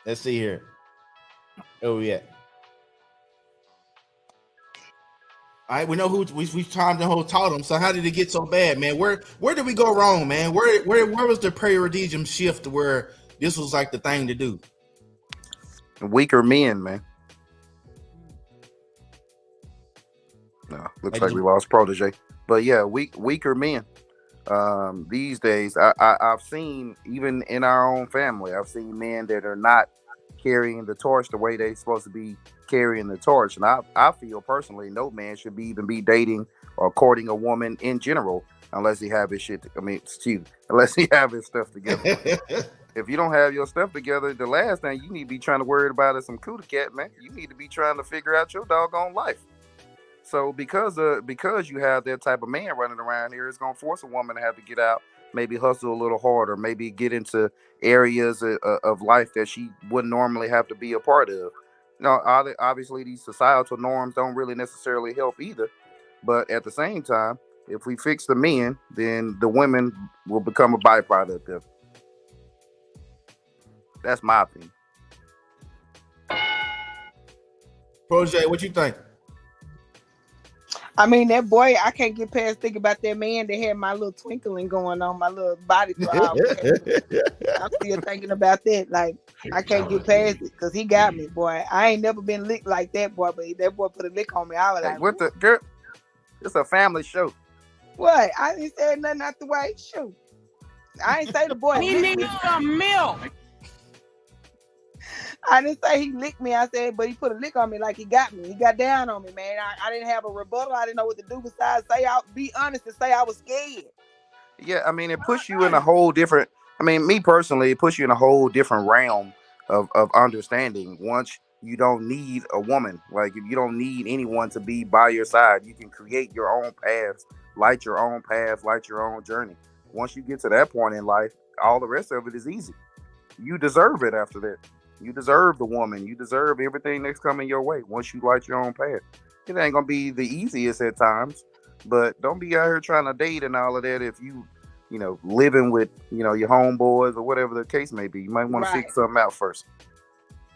Let's see here. Oh yeah. All right, we know who we timed the whole taught them. So how did it get so bad, man? Where did we go wrong, man? Where was the paradigm shift where this was like the thing to do? Weaker men, man. No, looks like we lost protege. But yeah, weaker men. These days, I've seen, even in our own family, I've seen men that are not carrying the torch the way they're supposed to be carrying the torch. And I feel personally, no man should even be dating or courting a woman in general unless he have his shit. Unless he have his stuff together. If you don't have your stuff together, the last thing you need to be trying to worry about is some cootie cat, man. You need to be trying to figure out your doggone life. So because you have that type of man running around here, it's gonna force a woman to have to get out, maybe hustle a little harder, maybe get into areas of life that she wouldn't normally have to be a part of. Obviously these societal norms don't really necessarily help either. But at the same time, if we fix the men, then the women will become a byproduct of it. That's my opinion. Protege, what you think? I mean, that boy, I can't get past thinking about that man that had my little twinkling going on, my little body throb. I'm still thinking about that. Like, I can't get past it because he got me, boy. I ain't never been licked like that, boy, but that boy put a lick on me. I was like, what the girl? It's a family show. What? I didn't say nothing out the way. Shoot. I ain't say the boy. He needs some milk. I didn't say he licked me. I said, but he put a lick on me like he got me. He got down on me, man. I didn't have a rebuttal. I didn't know what to do besides be honest and say I was scared. Yeah, I mean, it puts you in a whole different. I mean, me personally, it puts you in a whole different realm of understanding. Once you don't need a woman, like if you don't need anyone to be by your side, you can create your own paths, light your own path, light your own journey. Once you get to that point in life, all the rest of it is easy. You deserve it after that. You deserve the woman. You deserve everything that's coming your way once you light your own path. It ain't gonna be the easiest at times, but don't be out here trying to date and all of that if you living with, your homeboys or whatever the case may be. You might want to figure something out first.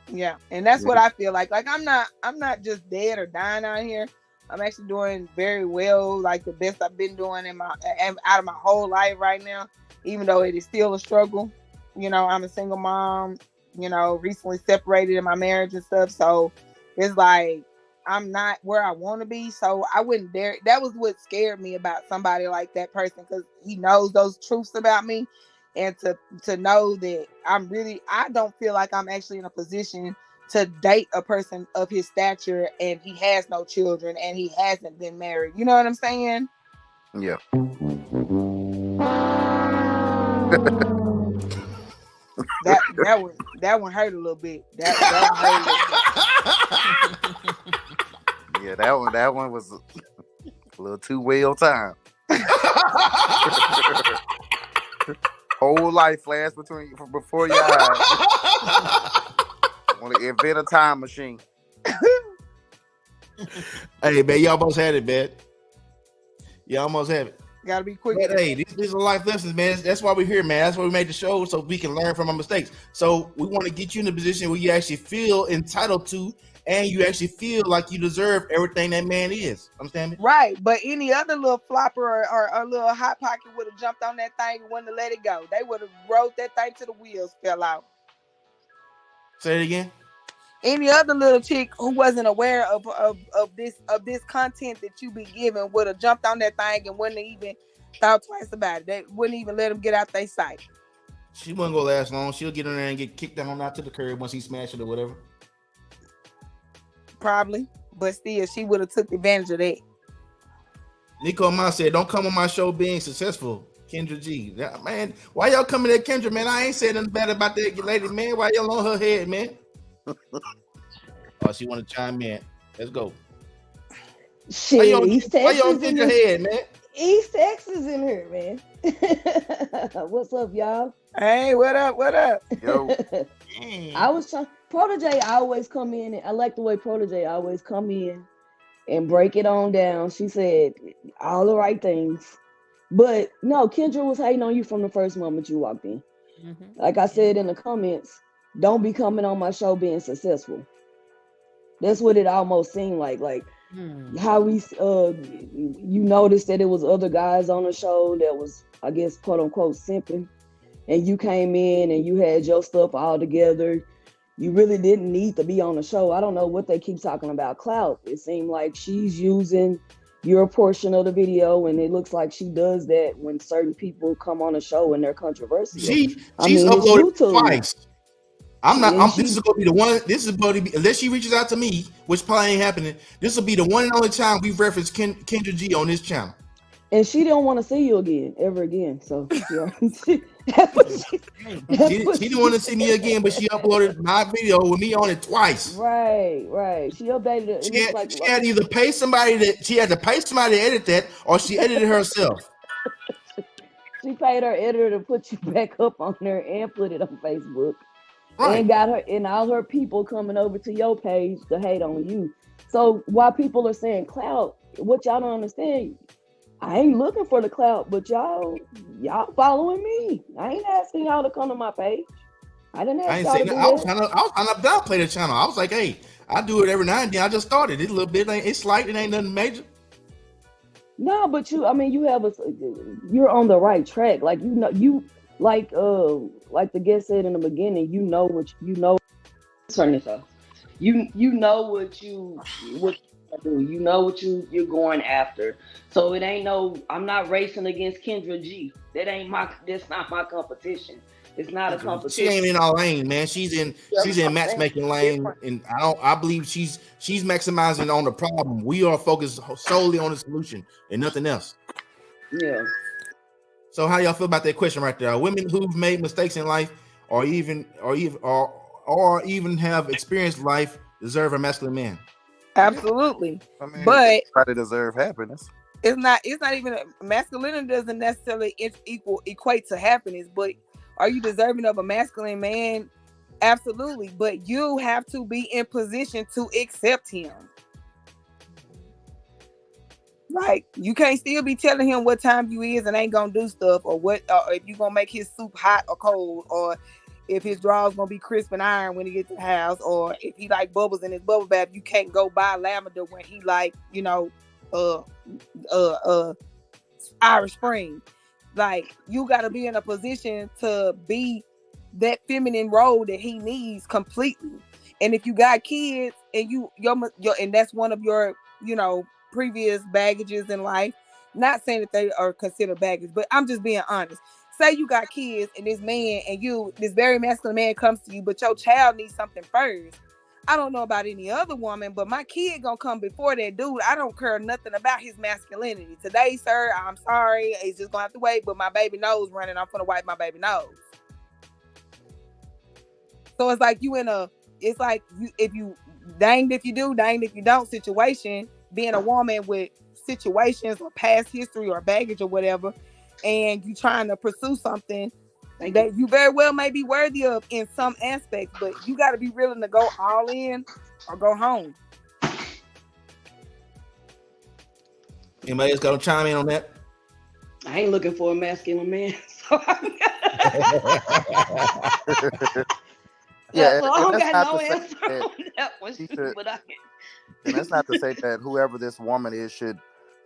Yeah, and that's what I feel like. Like I'm not just dead or dying out here. I'm actually doing very well, like the best I've been doing out of my whole life right now, even though it is still a struggle. I'm a single mom, recently separated in my marriage and stuff. So it's like, I'm not where I want to be. So I wouldn't dare. That was what scared me about somebody like that person, because he knows those truths about me. And to know that I don't feel like I'm actually in a position to date a person of his stature and he has no children and he hasn't been married. You know what I'm saying? Yeah. That one hurt a little bit. That one hurt a little bit. Yeah, that one was a little too well timed. Whole life flashed before your eyes. Want to invent a time machine. Hey man, you almost had it, man. You almost have it. Gotta be quick. But hey, these are life lessons, man. That's why we're here, man. That's why we made the show, so we can learn from our mistakes. So we want to get you in a position where you actually feel entitled to, and you actually feel like you deserve everything that man is. Understand me? Right, but any other little flopper or a little hot pocket would have jumped on that thing and wouldn't have let it go. They would have rode that thing till the wheels fell out. Say it again. Any other little chick who wasn't aware of this content that you be giving would have jumped on that thing and wouldn't have even thought twice about it. They wouldn't even let them get out their sight. She wouldn't go last long. She'll get in there and get kicked on out to the curb once he smashed it or whatever. Probably, but still, she would have took advantage of that. Nico Ma said, "Don't come on my show being successful." Kendra G, man, why y'all coming at Kendra, man? I ain't saying nothing bad about that lady, man. Why y'all on her head, man? Oh, she want to chime in. Let's go. Shit, why y'all in your head, man? East Texas in here, man. What's up, y'all? Hey, what up? What up? Yo. I was trying. Protege always come in, and I like the way Protege always come in and break it on down. She said all the right things, but no, Kendra was hating on you from the first moment you walked in. Mm-hmm. Like I said in the comments, don't be coming on my show being successful. That's what it almost seemed like. How we you noticed that it was other guys on the show that was, I guess, quote unquote simping, and you came in and you had your stuff all together. You really didn't need to be on the show. I don't know what they keep talking about clout. It seemed like she's using your portion of the video, and it looks like she does that when certain people come on the show and they're controversial. She's uploaded twice. This is gonna be the one. This is going to be, unless she reaches out to me, which probably ain't happening. This will be the one and only time we've referenced Kendra G on this channel. And she don't want to see you again, ever again. So she didn't want to see me again, but she uploaded my video with me on it twice. Right. She updated it. She had either pay somebody to edit that, or she edited it herself. She paid her editor to put you back up on there and put it on Facebook. Right. And got her and all her people coming over to your page to hate on you. So while people are saying clout, what y'all don't understand, I ain't looking for the clout, but y'all following me. I ain't asking y'all to come to my page. I didn't ask y'all to do that. I was trying to downplay the channel. I was like, hey, I do it every now and then. I just started it a little bit. It's slight. It ain't nothing major. No, but you're on the right track. Like, like the guest said in the beginning, you know what you know. Turn this off. You know what you do. You know what you're going after. So it ain't I'm not racing against Kendra G. That's not my competition. It's not a competition. She ain't in our lane, man. She's in matchmaking lane, and I believe she's maximizing on the problem. We are focused solely on the solution and nothing else. Yeah. So how y'all feel about that question right there? Are women who've made mistakes in life or even have experienced life deserve a masculine man? Absolutely. I mean, but everybody deserve happiness. It's not even masculinity doesn't necessarily equate to happiness, but are you deserving of a masculine man? Absolutely. But you have to be in position to accept him. Like, you can't still be telling him what time you is and ain't gonna do stuff, or if you gonna make his soup hot or cold, or if his drawers gonna be crisp and iron when he gets to the house, or if he like bubbles in his bubble bath, you can't go buy lavender when he like, Irish Spring. Like, you gotta be in a position to be that feminine role that he needs completely. And if you got kids and and that's one of your, previous baggages in life, not saying that they are considered baggage, but I'm just being honest. Say you got kids and this man and this very masculine man comes to you, but your child needs something first. I don't know about any other woman, but my kid gonna come before that dude. I don't care nothing about his masculinity. Today, sir, I'm sorry. He's just gonna have to wait, but my baby nose running. I'm gonna wipe my baby nose. So it's like if you danged if you do, danged if you don't situation, being a woman with situations or past history or baggage or whatever, and you trying to pursue something that you very well may be worthy of in some aspects, but you got to be willing to go all in or go home. Anybody else got to chime in on that? I ain't looking for a masculine man. So Yeah, so I and don't that's got not no to say answer that on that one. she should, But I and that's not to say that whoever this woman is should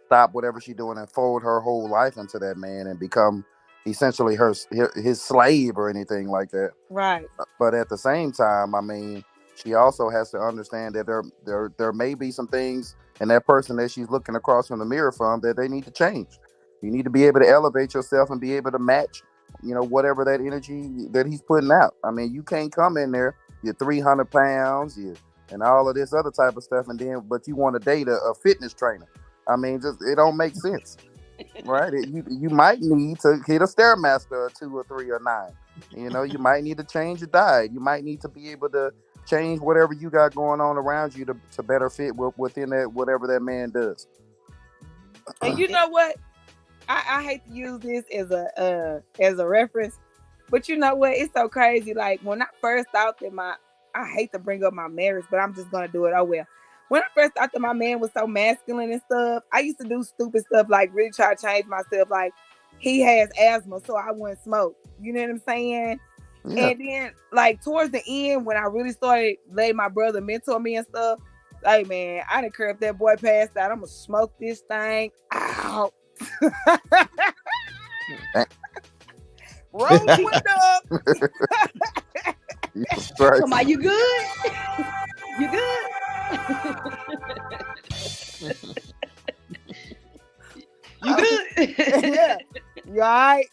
stop whatever she's doing and fold her whole life into that man and become essentially his slave or anything like that. Right. But at the same time, I mean, she also has to understand that there may be some things in that person that she's looking across from the mirror from that they need to change. You need to be able to elevate yourself and be able to match, whatever that energy that he's putting out. I mean, you can't come in there, you're 300 pounds, and all of this other type of stuff, but you want to date a fitness trainer. I mean, just it don't make sense, right? You might need to hit a stairmaster or 2 or 3 or 9. You might need to change your diet. You might need to be able to change whatever you got going on around you to better fit within that whatever that man does. And you know what? I hate to use this as a reference, but you know what? It's so crazy. Like when I first thought that I hate to bring up my marriage, but I'm just gonna do it. Oh well. When I first thought that my man was so masculine and stuff, I used to do stupid stuff like really try to change myself. Like he has asthma, so I wouldn't smoke. You know what I'm saying? Yeah. And then like towards the end, when I really started letting my brother mentor me and stuff, like man, I didn't care if that boy passed out. I'm gonna smoke this thing out. Roll the window up. Come on, you good? You good? You good? Yeah. You all right?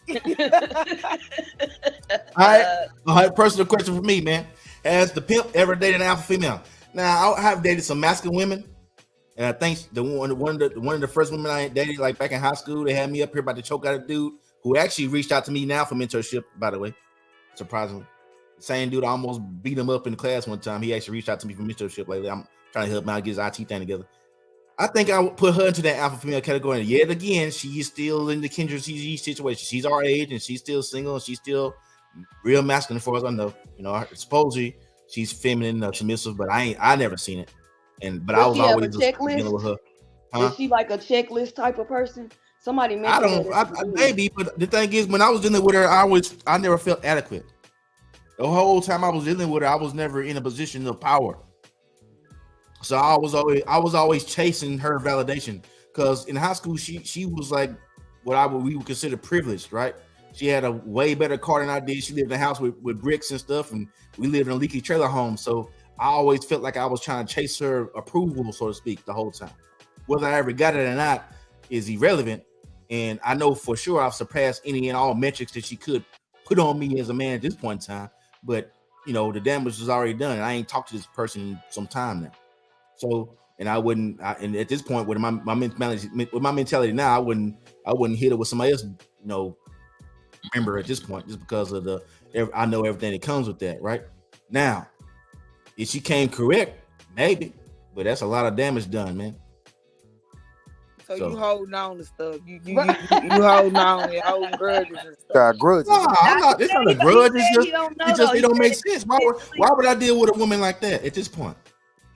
All right. Personal question for me, man. Has the pimp ever dated an alpha female? Now, I have dated some masculine women, and I think one of the first women I dated, like back in high school, they had me up here about to choke out a dude who actually reached out to me now for mentorship. By the way, surprisingly, the same dude I almost beat him up in the class one time. He actually reached out to me for mentorship lately. I'm trying to help him out get his IT thing together. I think I would put her into that alpha female category. And yet again, she is still in the Kendra G situation. She's our age and she's still single and she's still real masculine as far as I know. Supposedly she's feminine, submissive, but I never seen it. But I was always dealing with her. Huh? Is she like a checklist type of person? Somebody mentioned maybe, but the thing is, when I was dealing with her, I never felt adequate. The whole time I was dealing with her, I was never in a position of power. So I was always chasing her validation, because in high school she was like what we would consider privileged, right? She had a way better car than I did. She lived in a house with bricks and stuff, and we lived in a leaky trailer home. So I always felt like I was trying to chase her approval, so to speak, the whole time. Whether I ever got it or not is irrelevant. And I know for sure I've surpassed any and all metrics that she could put on me as a man at this point in time. But the damage was already done. And I ain't talked to this person in some time now. So, and at this point with my mentality now, I wouldn't hit it with somebody else, member at this point, just because of I know everything that comes with that, right? Now, if she came correct, maybe, but that's a lot of damage done, man. So you holding on to stuff. You holding on, you holding grudges and stuff. Got grudges. No, I'm not. It's not a grudge. It don't make sense. Why would I deal with a woman like that at this point?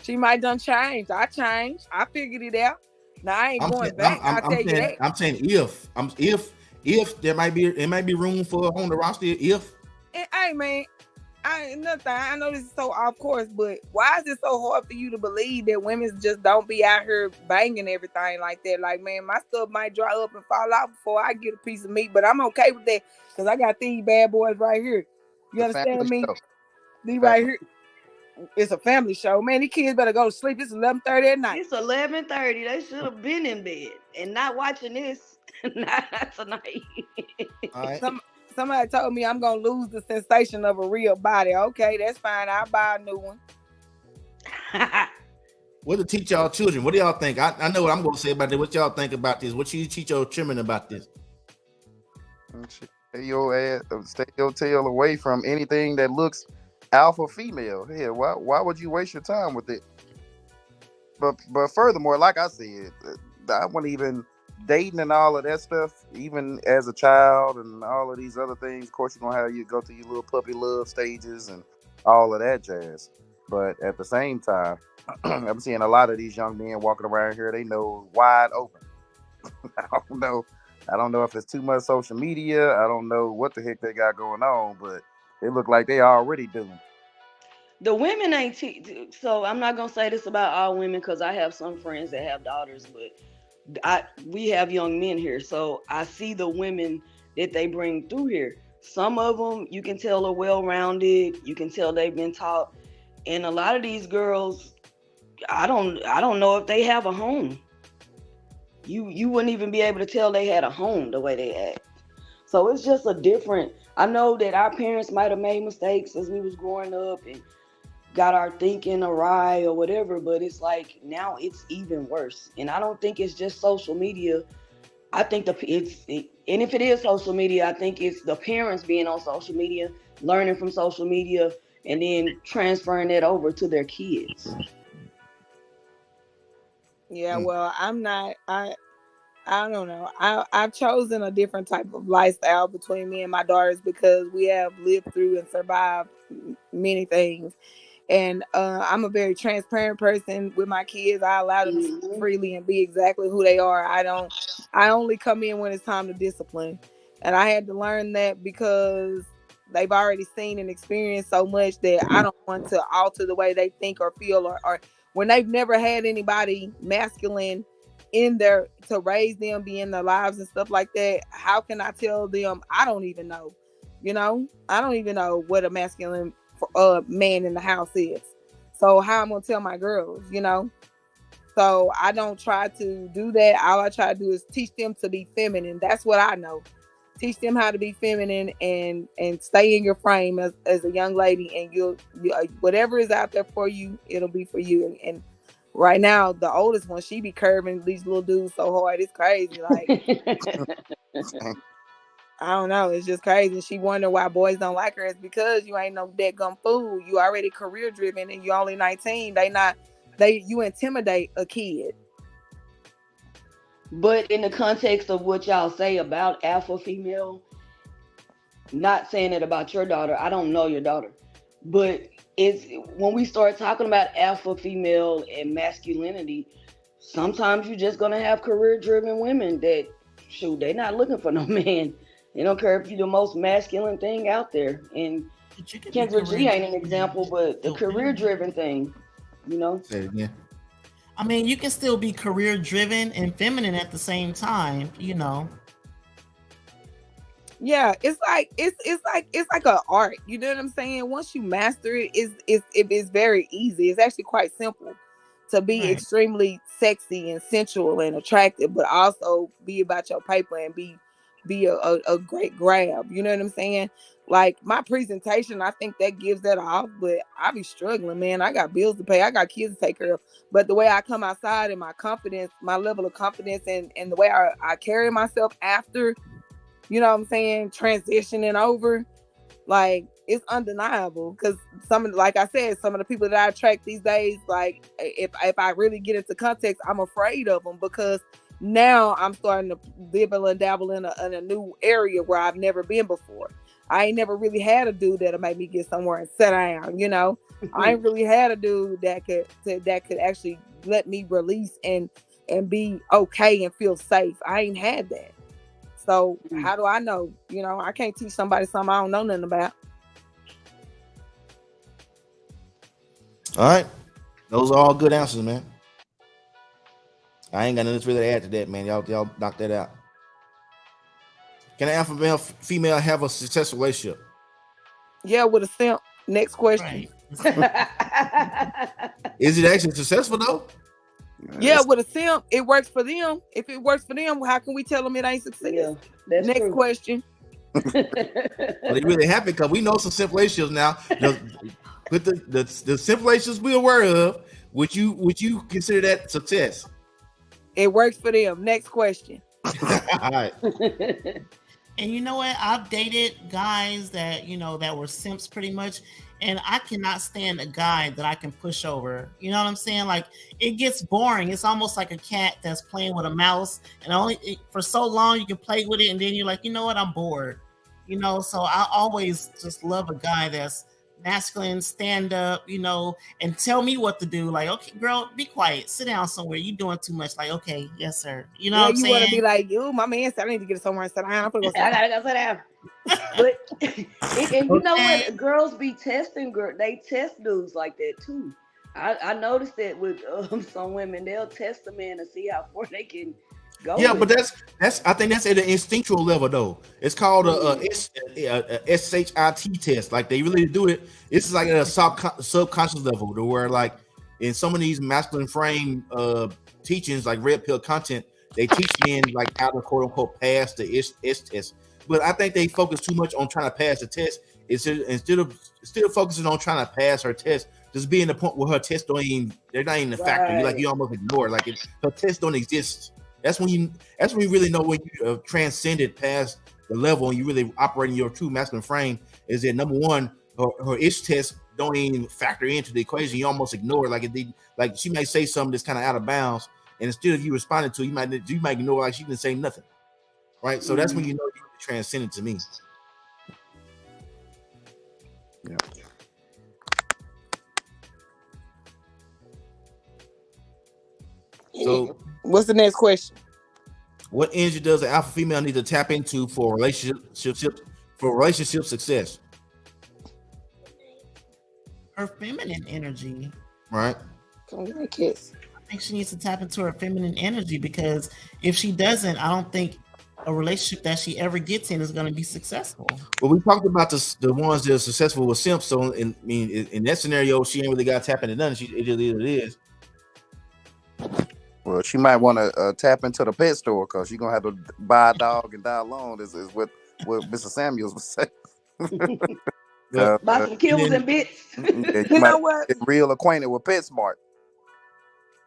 She might done change. I changed. I figured it out. Now I ain't going back. I'll tell you that. I'm saying if there might be room for on the roster. If hey man, I ain't nothing. I know this is so off course, but why is it so hard for you to believe that women just don't be out here banging everything like that? Like, man, my stuff might dry up and fall out before I get a piece of meat, but I'm okay with that because I got these bad boys right here. You understand me? These right here. It's a family show, man. These kids better go to sleep. It's 11:30 at night. It's 11:30. They should have been in bed and not watching this. Not tonight. All right. Somebody told me I'm gonna lose the sensation of a real body. Okay, that's fine. I'll buy a new one. What to teach y'all children? What do y'all think? I know what I'm gonna say about this. What y'all think about this? What you teach your children about this? Stay your tail away from anything that looks alpha female. Yeah, why would you waste your time with it? But furthermore, like I said, I wasn't even dating and all of that stuff, even as a child and all of these other things. Of course, you're gonna have you go through your little puppy love stages and all of that jazz. But at the same time, I'm seeing a lot of these young men walking around here, they know wide open. I don't know I don't know if it's too much social media. I don't know what the heck they got going on, but it look like they already doomed. The women ain't so I'm not gonna say this about all women because I have some friends that have daughters, but we have young men here, so I see the women that they bring through here. Some of them you can tell are well-rounded. You can tell they've been taught, and a lot of these girls, I don't know if they have a home. You wouldn't even be able to tell they had a home the way they act. So it's just a different. I know that our parents might have made mistakes as we was growing up and got our thinking awry or whatever, but it's like now it's even worse. And I don't think it's just social media. I think and if it is social media, I think it's the parents being on social media, learning from social media, and then transferring that over to their kids. Yeah, well, I don't know. I've chosen a different type of lifestyle between me and my daughters because we have lived through and survived many things. And I'm a very transparent person with my kids. I allow them to speak freely and be exactly who they are. I only come in when it's time to discipline. And I had to learn that because they've already seen and experienced so much that I don't want to alter the way they think or feel, or when they've never had anybody masculine in their to raise them, be in their lives and stuff like that. How can I tell them? I don't even know. I don't even know what a masculine man in the house is. So how I'm gonna tell my girls, So I don't try to do that. All I try to do is teach them to be feminine. That's what I know. Teach them how to be feminine and stay in your frame as a young lady, and you whatever is out there for you, it'll be for you. And right now, the oldest one, she be curving these little dudes so hard, it's crazy. Like I don't know, it's just crazy. She wonder why boys don't like her. It's because you ain't no deadgum fool. You already career driven, and you only 19. You intimidate a kid. But in the context of what y'all say about alpha female, not saying it about your daughter, I don't know your daughter, but it's when we start talking about alpha female and masculinity, sometimes you're just gonna have career driven women that they're not looking for no man. They don't care if you're the most masculine thing out there. And Kendra G ain't an example, but the career driven thing, Say it again. I mean, you can still be career driven and feminine at the same time, Yeah, it's like an art. You know what I'm saying? Once you master it, it's very easy. It's actually quite simple to be extremely sexy and sensual and attractive, but also be about your paper and be a great grab. You know what I'm saying? Like my presentation, I think that gives that off, but I be struggling, man. I got bills to pay. I got kids to take care of. But the way I come outside and my confidence, my level of confidence and the way I carry myself after, you know what I'm saying, transitioning over, like it's undeniable. Because like I said, some of the people that I attract these days, like if I really get into context, I'm afraid of them because now I'm starting to dibble and dabble in a new area where I've never been before. I ain't never really had a dude that'll make me get somewhere and sit down, I ain't really had a dude that could actually let me release and be okay and feel safe. I ain't had that. So how do I know? I can't teach somebody something I don't know nothing about. All right. Those are all good answers, man. I ain't got nothing really to add to that, man. Y'all knock that out. Can an alpha male female have a successful relationship? Yeah, with a simp. Next question. Right. Is it actually successful though? Yeah, with a simp, it works for them. If it works for them, how can we tell them it ain't success? Yeah, that's Next true. question. Well, they really happy because we know some simp relationships now. With the simp relationships we're aware of, would you consider that success? It works for them. Next question. All right. And you know what? I've dated guys that that were simps pretty much, and I cannot stand a guy that I can push over. You know what I'm saying? Like it gets boring. It's almost like a cat that's playing with a mouse, and for so long you can play with it, and then you're like, you know what? I'm bored. So I always just love a guy that's masculine stand up, and tell me what to do. Like, okay, girl, be quiet, sit down somewhere. You doing too much. Like, okay, yes, sir. You know what I'm you saying? want to be like, you, my man said I need to get somewhere and sit down. I'm gonna go sit down. I gotta go sit down. But and you know what? Girls be testing. They test dudes like that too. I noticed that with some women, they'll test a man to see how far they can go. Yeah, but that's I think that's at an instinctual level though. It's called a SHIT test. Like they really do it. This is like at a subconscious level, to where like in some of these masculine frame teachings, like red pill content, they teach men like how to quote unquote pass the S test. But I think they focus too much on trying to pass the test. Instead of focusing on trying to pass her test, just being the point where her tests they're not even a factor. You almost ignore it. Like her tests don't exist. That's when you really know when you transcended past the level and you really operating your true masculine frame. Is that number one, her ish test don't even factor into the equation. You almost ignore it. Like she may say something that's kind of out of bounds, and instead of you responding to it, you might ignore like she didn't say nothing. Right. So that's when you know you transcended to me. Yeah. So what's the next question? What energy does an alpha female need to tap into for relationship success? Her feminine energy. Right. Come give me a kiss. I think she needs to tap into her feminine energy, because if she doesn't, I don't think a relationship that she ever gets in is going to be successful. Well, we talked about the ones that are successful with Simp. So in that scenario, she ain't really got to tap into nothing. It is. Well, she might want to tap into the pet store, because she's gonna have to buy a dog and die alone. Is what Mr. Samuels was saying. Buy some kills and bits. Yeah, you know what? Get real acquainted with PetSmart.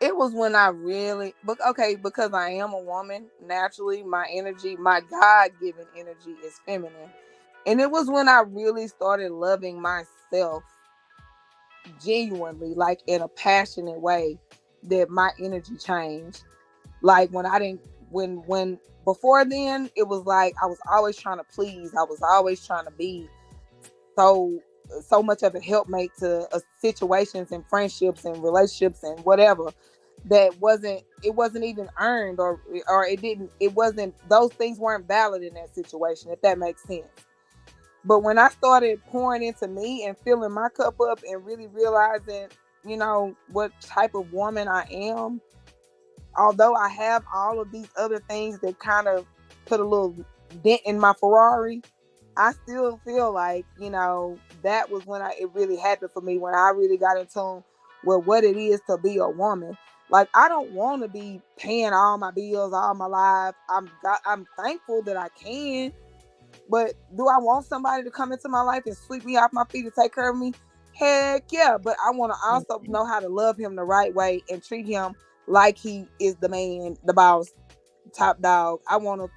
It was when I really, because I am a woman, naturally, my energy, my God-given energy is feminine. And it was when I really started loving myself genuinely, like in a passionate way, that my energy changed. Like when before then, it was like I was always trying to please. I was always trying to be so much of a helpmate to situations and friendships and relationships and whatever, that it wasn't even earned, or those things weren't valid in that situation, if that makes sense. But when I started pouring into me and filling my cup up and really realizing, what type of woman I am, although I have all of these other things that kind of put a little dent in my Ferrari, I still feel like, that was when it really happened for me, when I really got in tune with what it is to be a woman. Like, I don't want to be paying all my bills all my life. I'm thankful that I can, but do I want somebody to come into my life and sweep me off my feet and take care of me? Heck yeah, but I want to also know how to love him the right way and treat him like he is the man, the boss, top dog. I want him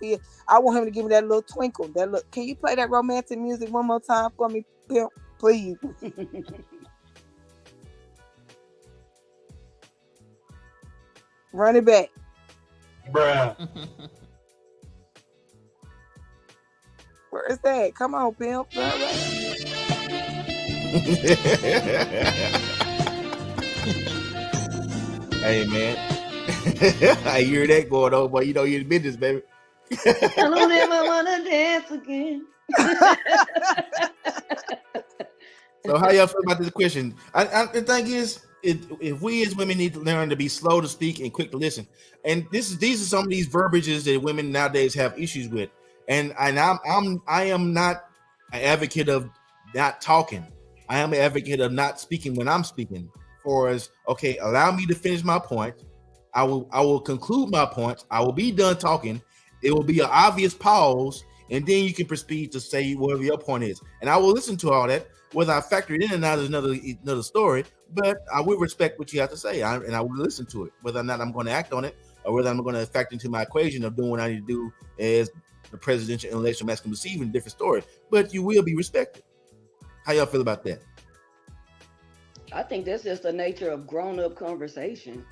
to give me that little twinkle. Can you play that romantic music one more time for me, P.I.M.P, please? Run it back. Bruh. Where is that? Come on, P.I.M.P. Hey, man. I hear that going on, but you're in business, baby. I don't ever want to dance again. So how y'all feel about this question? The thing is, if we as women need to learn to be slow to speak and quick to listen, and these are some of these verbiages that women nowadays have issues with, and I am not an advocate of not talking. I am an advocate of not speaking when I'm speaking. Okay, allow me to finish my point. I will conclude my point. I will be done talking. It will be an obvious pause, and then you can proceed to say whatever your point is, and I will listen to all that. Whether I factor it in or not is another story, but I will respect what you have to say, and I will listen to it. Whether or not I'm going to act on it, or whether I'm going to factor into my equation of doing what I need to do as the presidential intellectual masculinity perceived, a different story. But you will be respected. How y'all feel about that? I think that's just the nature of grown-up conversation.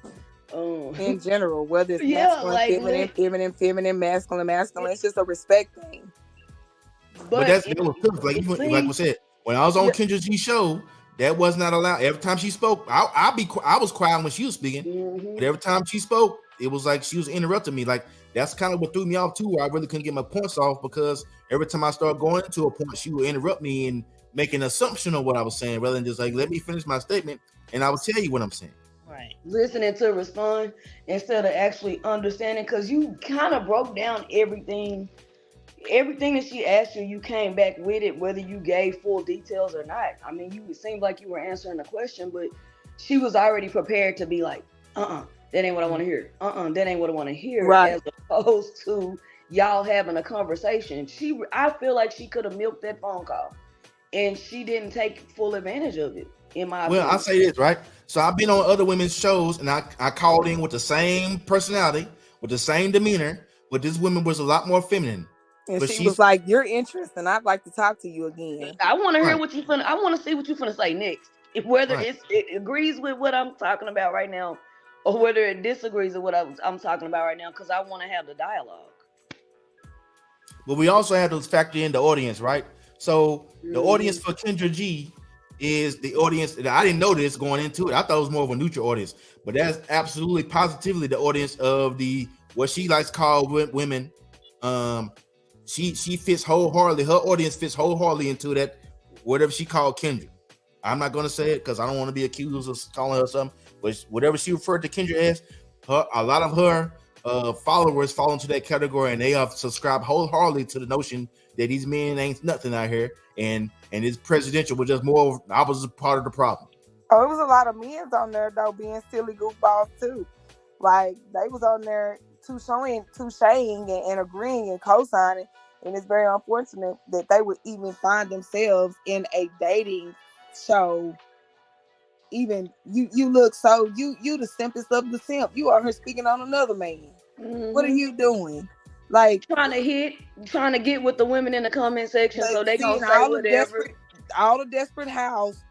In general, whether it's masculine, feminine, masculine, it's just a respect thing. But that's like we said, when I was on Kendra G show, that was not allowed. Every time she spoke, I was quiet when she was speaking, but every time she spoke, it was like she was interrupting me. Like that's kind of what threw me off too. Where I really couldn't get my points off because every time I started going into a point, she would interrupt me and make an assumption of what I was saying, rather than just like let me finish my statement and I will tell you what I'm saying. Right. Listening to respond instead of actually understanding, because you kind of broke down everything that she asked you. You came back with it, whether you gave full details or not. I mean, it seemed like you were answering the question, but she was already prepared to be like, that ain't what I want to hear. That ain't what I want to hear. Right. As opposed to y'all having a conversation. I feel like she could have milked that phone call, and she didn't take full advantage of it. In my opinion. I say this, right? So I've been on other women's shows and I called in with the same personality, with the same demeanor, but this woman was a lot more feminine. And but she was like, "You're interesting. I'd like to talk to you again." I want to hear what you finna. I want to see what you finna say next. If whether it agrees with what I'm talking about right now, or whether it disagrees with what I'm talking about right now, because I want to have the dialogue. But we also have to factor in the audience, right? So the audience for Kendra G is the audience that I didn't know this going into it. I thought it was more of a neutral audience, but that's absolutely positively the audience of the what she likes to call women. She fits wholeheartedly. Her audience fits wholeheartedly into that whatever she called Kendra. I'm not going to say it because I don't want to be accused of calling her something, but whatever she referred to Kendra as, a lot of her followers fall into that category, and they have subscribed wholeheartedly to the notion that these men ain't nothing out here, and this presidential was just more. I was a part of the problem. Oh, it was a lot of men on there though, being silly goofballs too. Like they was on there touching and agreeing and co-signing, and it's very unfortunate that they would even find themselves in a dating show. Even you look so you the simpest of the simp. You are here speaking on another man. What are you doing? Like trying to get with the women in the comment section, so they gonna say whatever. All the desperate house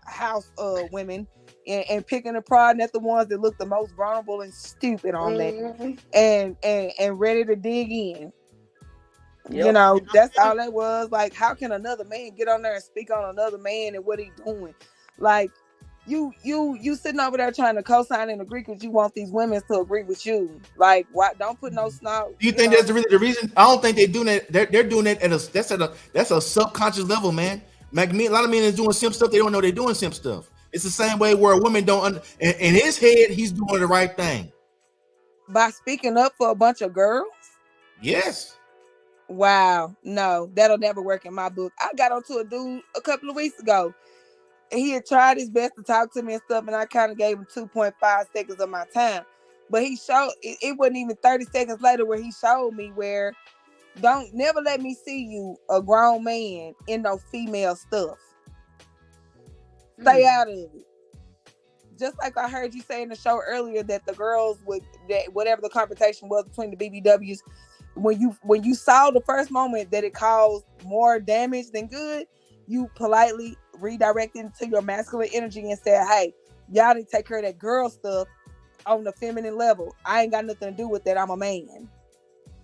women and picking apart at the ones that look the most vulnerable and stupid on there, and ready to dig in. Yep. You know, that's all that was. Like, how can another man get on there and speak on another man and what he doing? Like, you sitting over there trying to co-sign and agree because you want these women to agree with you. Like, why don't put no snout? Do you think that's really the reason? I don't think they're doing that. They're doing that that's a subconscious level, man. Like me, a lot of men is doing simp stuff. They don't know they're doing simp stuff. It's the same way where a woman don't. In his head, he's doing the right thing by speaking up for a bunch of girls. Yes. Wow. No, that'll never work in my book. I got onto a dude a couple of weeks ago. He had tried his best to talk to me and stuff, and I kind of gave him 2.5 seconds of my time. But he showed it wasn't even 30 seconds later where he showed me where don't never let me see you a grown man in no female stuff. Stay out of it. Just like I heard you say in the show earlier that the girls that whatever the confrontation was between the BBWs, when you saw the first moment that it caused more damage than good, you politely redirected into your masculine energy and said, hey, y'all need to take care of that girl stuff on the feminine level. I ain't got nothing to do with that. I'm a man.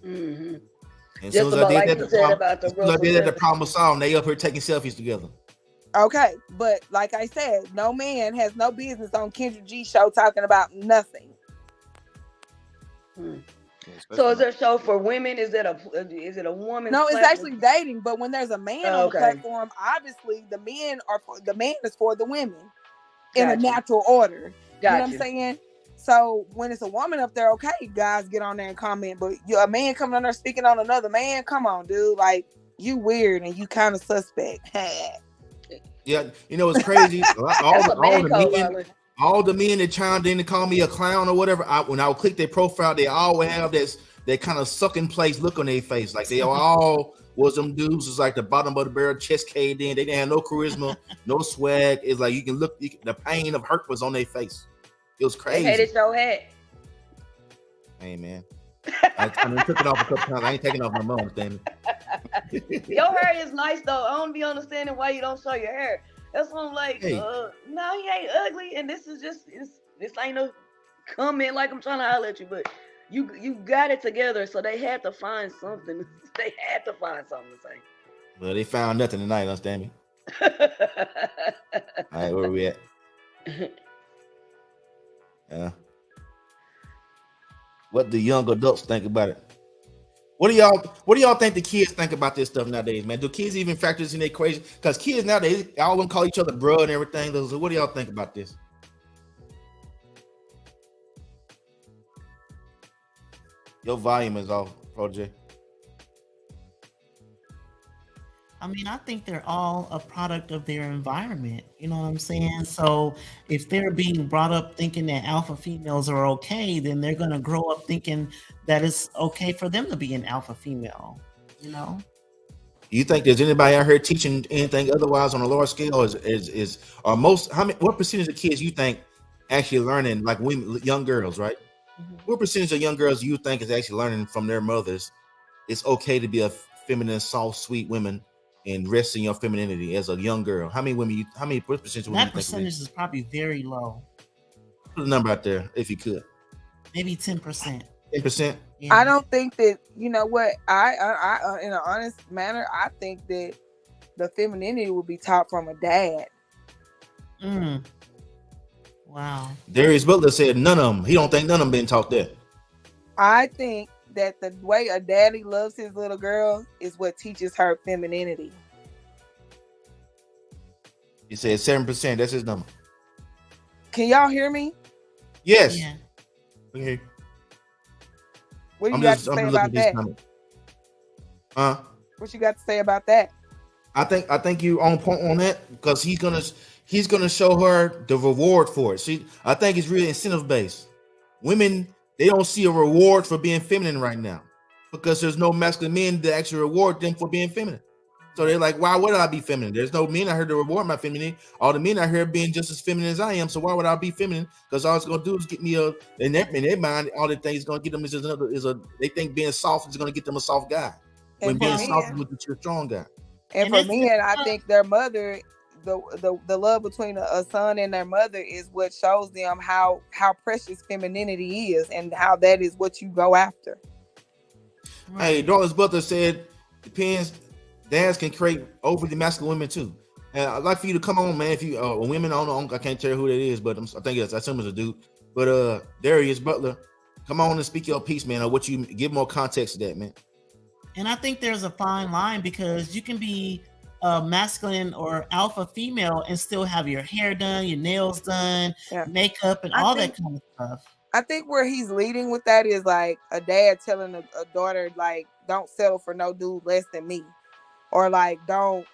Mm-hmm. And so like the problem was solved. They up here taking selfies together. Okay, but like I said, no man has no business on Kendra G show talking about nothing. So is there a show for women? Is it a woman? No, it's actually dating. But when there's a man on the platform, obviously the man is for the women in a natural order. You know what I'm saying? So when it's a woman up there, okay, guys get on there and comment. But a man coming on there speaking on another man, come on, dude. Like, you weird and you kind of suspect. Yeah, you know it's crazy. all the men that chimed in to call me a clown or whatever, when I would click their profile, they all would have that kind of sucking place look on their face. Like they all was them dudes was like the bottom of the barrel, chest caved in. They didn't have no charisma, no swag. It's like you can look, the pain of hurt was on their face. It was crazy. They hated your hat. Hey man, I took it off a couple times. I ain't taking off my mom, understand me. Your hair is nice though. I don't be understanding why you don't show your hair. That's why I'm like, no, he ain't ugly, and this is just this ain't no comment like I'm trying to holler at you, but you got it together, so they had to find something. They had to find something to say. Well, they found nothing tonight, understand me? All right, where we at? What do young adults think about it? What do y'all think the kids think about this stuff nowadays, man? Do kids even factor this in their equation? Because kids nowadays, all of them call each other bro and everything. So what do y'all think about this? Your volume is off, Protege. I mean, I think they're all a product of their environment. You know what I'm saying? So if they're being brought up thinking that alpha females are okay, then they're going to grow up thinking that it's okay for them to be an alpha female, you know? You think there's anybody out here teaching anything otherwise on a lower scale? What percentage of kids you think actually learning, like women, young girls, right? Mm-hmm. What percentage of young girls you think is actually learning from their mothers? It's okay to be a feminine, soft, sweet woman and rest in your femininity as a young girl. What percentage? That percentage is probably very low. Put a number out there if you could. Maybe 10%. 10%. Yeah. I don't think that, you know what, I in an honest manner, I think that the femininity will be taught from a dad. Wow. Darius Butler said none of them. He don't think none of them been taught that. I think that the way a daddy loves his little girl is what teaches her femininity. He said 7%. That's his number. Can y'all hear me? Yes. Yeah. Okay. What you got to say about that? What you got to say about that? I think you on point on that because he's gonna show her the reward for it. I think it's really incentive based. Women, they don't see a reward for being feminine right now because there's no masculine men that actually reward them for being feminine. So they're like, why would I be feminine? There's no men out here to reward my femininity. All the men out here being just as feminine as I am. So why would I be feminine? Because all it's gonna do is get me in their mind, all the things gonna get them they think being soft is gonna get them a soft guy. When being soft is gonna get you a strong guy. And for men, I think their mother, the love between a son and their mother is what shows them how precious femininity is and how that is what you go after. Hey, Doris Butler said, depends. Dads can create overly masculine women too. And I'd like for you to come on, man. If you women, I can't tell you who that is, but I assume it's a dude. But Darius Butler, come on and speak your piece, man. Or what you give more context to that, man. And I think there's a fine line because you can be masculine or alpha female and still have your hair done, your nails done, makeup, and all that kind of stuff. I think where he's leading with that is like a dad telling a daughter, like, don't settle for no dude less than me. Or like, don't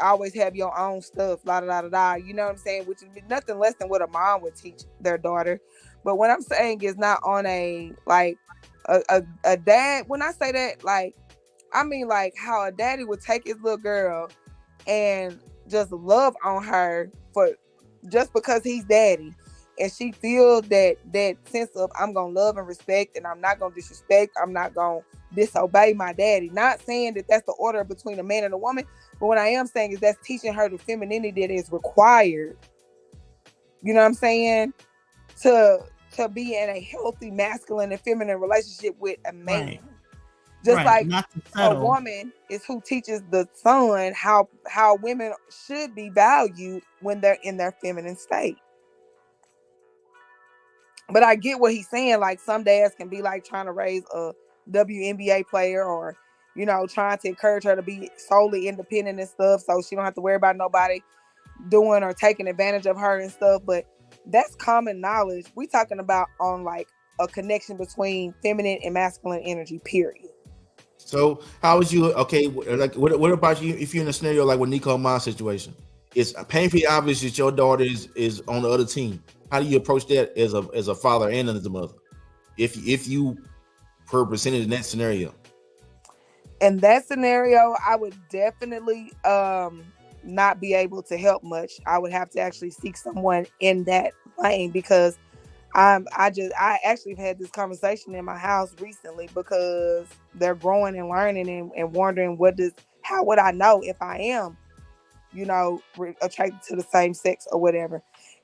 always have your own stuff, la da da da da. You know what I'm saying? Which is nothing less than what a mom would teach their daughter. But what I'm saying is not on a like a dad. When I say that, like, I mean like how a daddy would take his little girl and just love on her for just because he's daddy, and she feels that sense of I'm gonna love and respect, and I'm not gonna disrespect. I'm not gonna disobey my daddy. Not saying that that's the order between a man and a woman, but what I am saying is that's teaching her the femininity that is required. You know what I'm saying? To be in a healthy masculine and feminine relationship with a man. Right. Just like a woman is who teaches the son how women should be valued when they're in their feminine state. But I get what he's saying. Like some dads can be like trying to raise a WNBA player, or, you know, trying to encourage her to be solely independent and stuff, so she don't have to worry about nobody doing or taking advantage of her and stuff. But that's common knowledge. We talking about on like a connection between feminine and masculine energy, period. So how would you, okay, like what about you if you're in a scenario like with Nico Ma's situation? It's painfully obvious that your daughter is on the other team. How do you approach that as a father and as a mother? If you represented in that scenario? In that scenario, I would definitely not be able to help much. I would have to actually seek someone in that lane, because I actually have had this conversation in my house recently, because they're growing and learning and wondering how would I know if I am, you know, attracted to the same sex or whatever.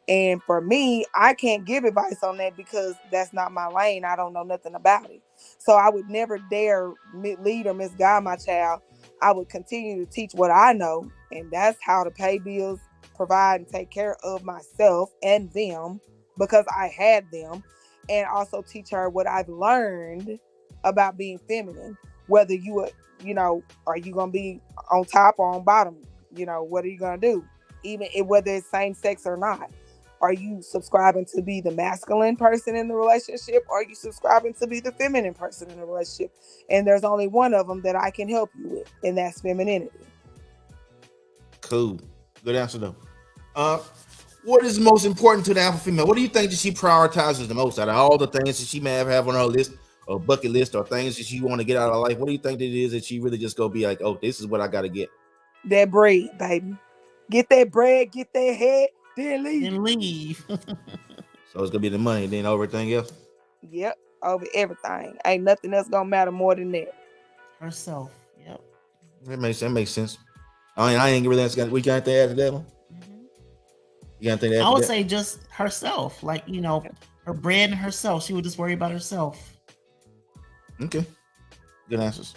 And for me, I can't give advice on that because that's not my lane. I don't know nothing about it. So I would never dare lead or misguide my child. I would continue to teach what I know, and that's how to pay bills, provide and take care of myself and them because I had them, and also teach her what I've learned about being feminine. Whether are you gonna be on top or on bottom? What are you gonna do? Even whether it's same sex or not. Are you subscribing to be the masculine person in the relationship? Or are you subscribing to be the feminine person in the relationship? And there's only one of them that I can help you with, and that's femininity. Cool. Good answer though. What is most important to the alpha female? What do you think that she prioritizes the most out of all the things that she may have on her list or bucket list or things that she want to get out of life? What do you think that it is that she really just go be like, oh, this is what I got to get? That bread, baby. Get that bread, get that head, then leave. So it's gonna be the money, then everything else. Yep, over everything. Ain't nothing else gonna matter more than that. Herself. Yep. That makes sense. I ain't really asking. We got to add to that one. You got to think that? I would say just herself, like her bread and herself. She would just worry about herself. Okay, good answers.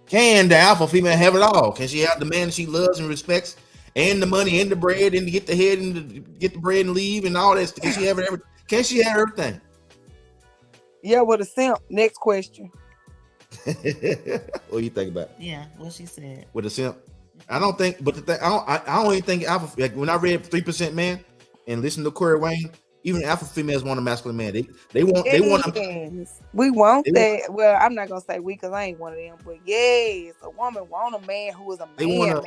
Can the alpha female have it all? Can she have the man she loves and respects, and the money and the bread, and to get the head and get the bread and leave and all that? Can she have everything? Can she have everything? Yeah, with a simp. Next question. What do you think about it? Yeah, what she said. With a simp, I don't think. But the thing, I don't even think alpha. Like when I read 3% Man and listen to Corey Wayne, even alpha females want a masculine man. They want. We want that. Well, I'm not gonna say we because I ain't one of them. But yes, a woman want a man who is a man.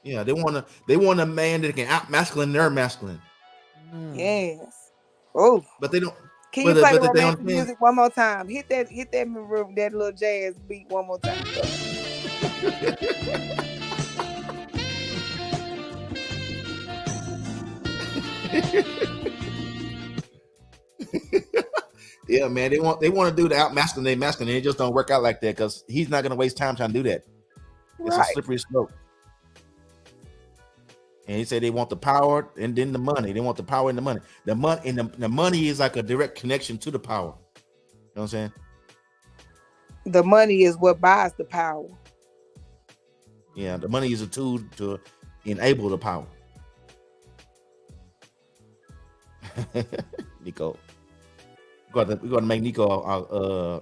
Yeah, they want a man that can out masculine their masculine. Yes. Oh, but they don't. Can you play the romantic music one more time? Hit that little jazz beat one more time. Yeah, man, they want to do the out masculine. It just don't work out like that because he's not gonna waste time trying to do that. It's a slippery slope. And he said they want the power and then the money. They want the power and the money. The money is like a direct connection to the power. You know what I'm saying? The money is what buys the power. Yeah, the money is a tool to enable the power. Nico, we're gonna make Nico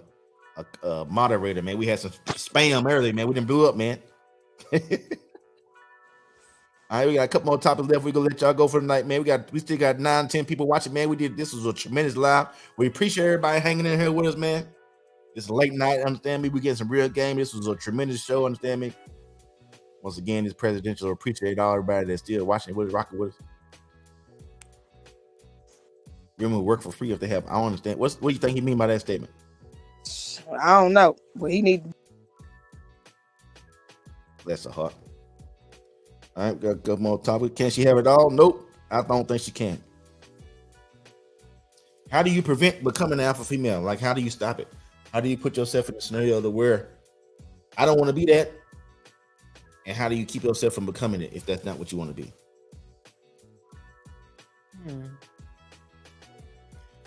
a moderator, man. We had some spam earlier, man. We didn't blew up, man. All right, we got a couple more topics left. We're gonna let y'all go for the night, man. We still got 9-10 people watching, man. This was a tremendous live. We appreciate everybody hanging in here with us, man. It's a late night, understand me. We getting some real game. This was a tremendous show, understand me. Once again, this presidential, appreciate all everybody that's still watching with us, rocking with us. Women work for free if they have. I don't understand. What do you think he mean by that statement? I don't know. Well, he need. Bless her heart. All right, got a couple more topics. Can she have it all? Nope. I don't think she can. How do you prevent becoming an alpha female? Like, how do you stop it? How do you put yourself in a scenario to where I don't want to be that? And how do you keep yourself from becoming it if that's not what you want to be?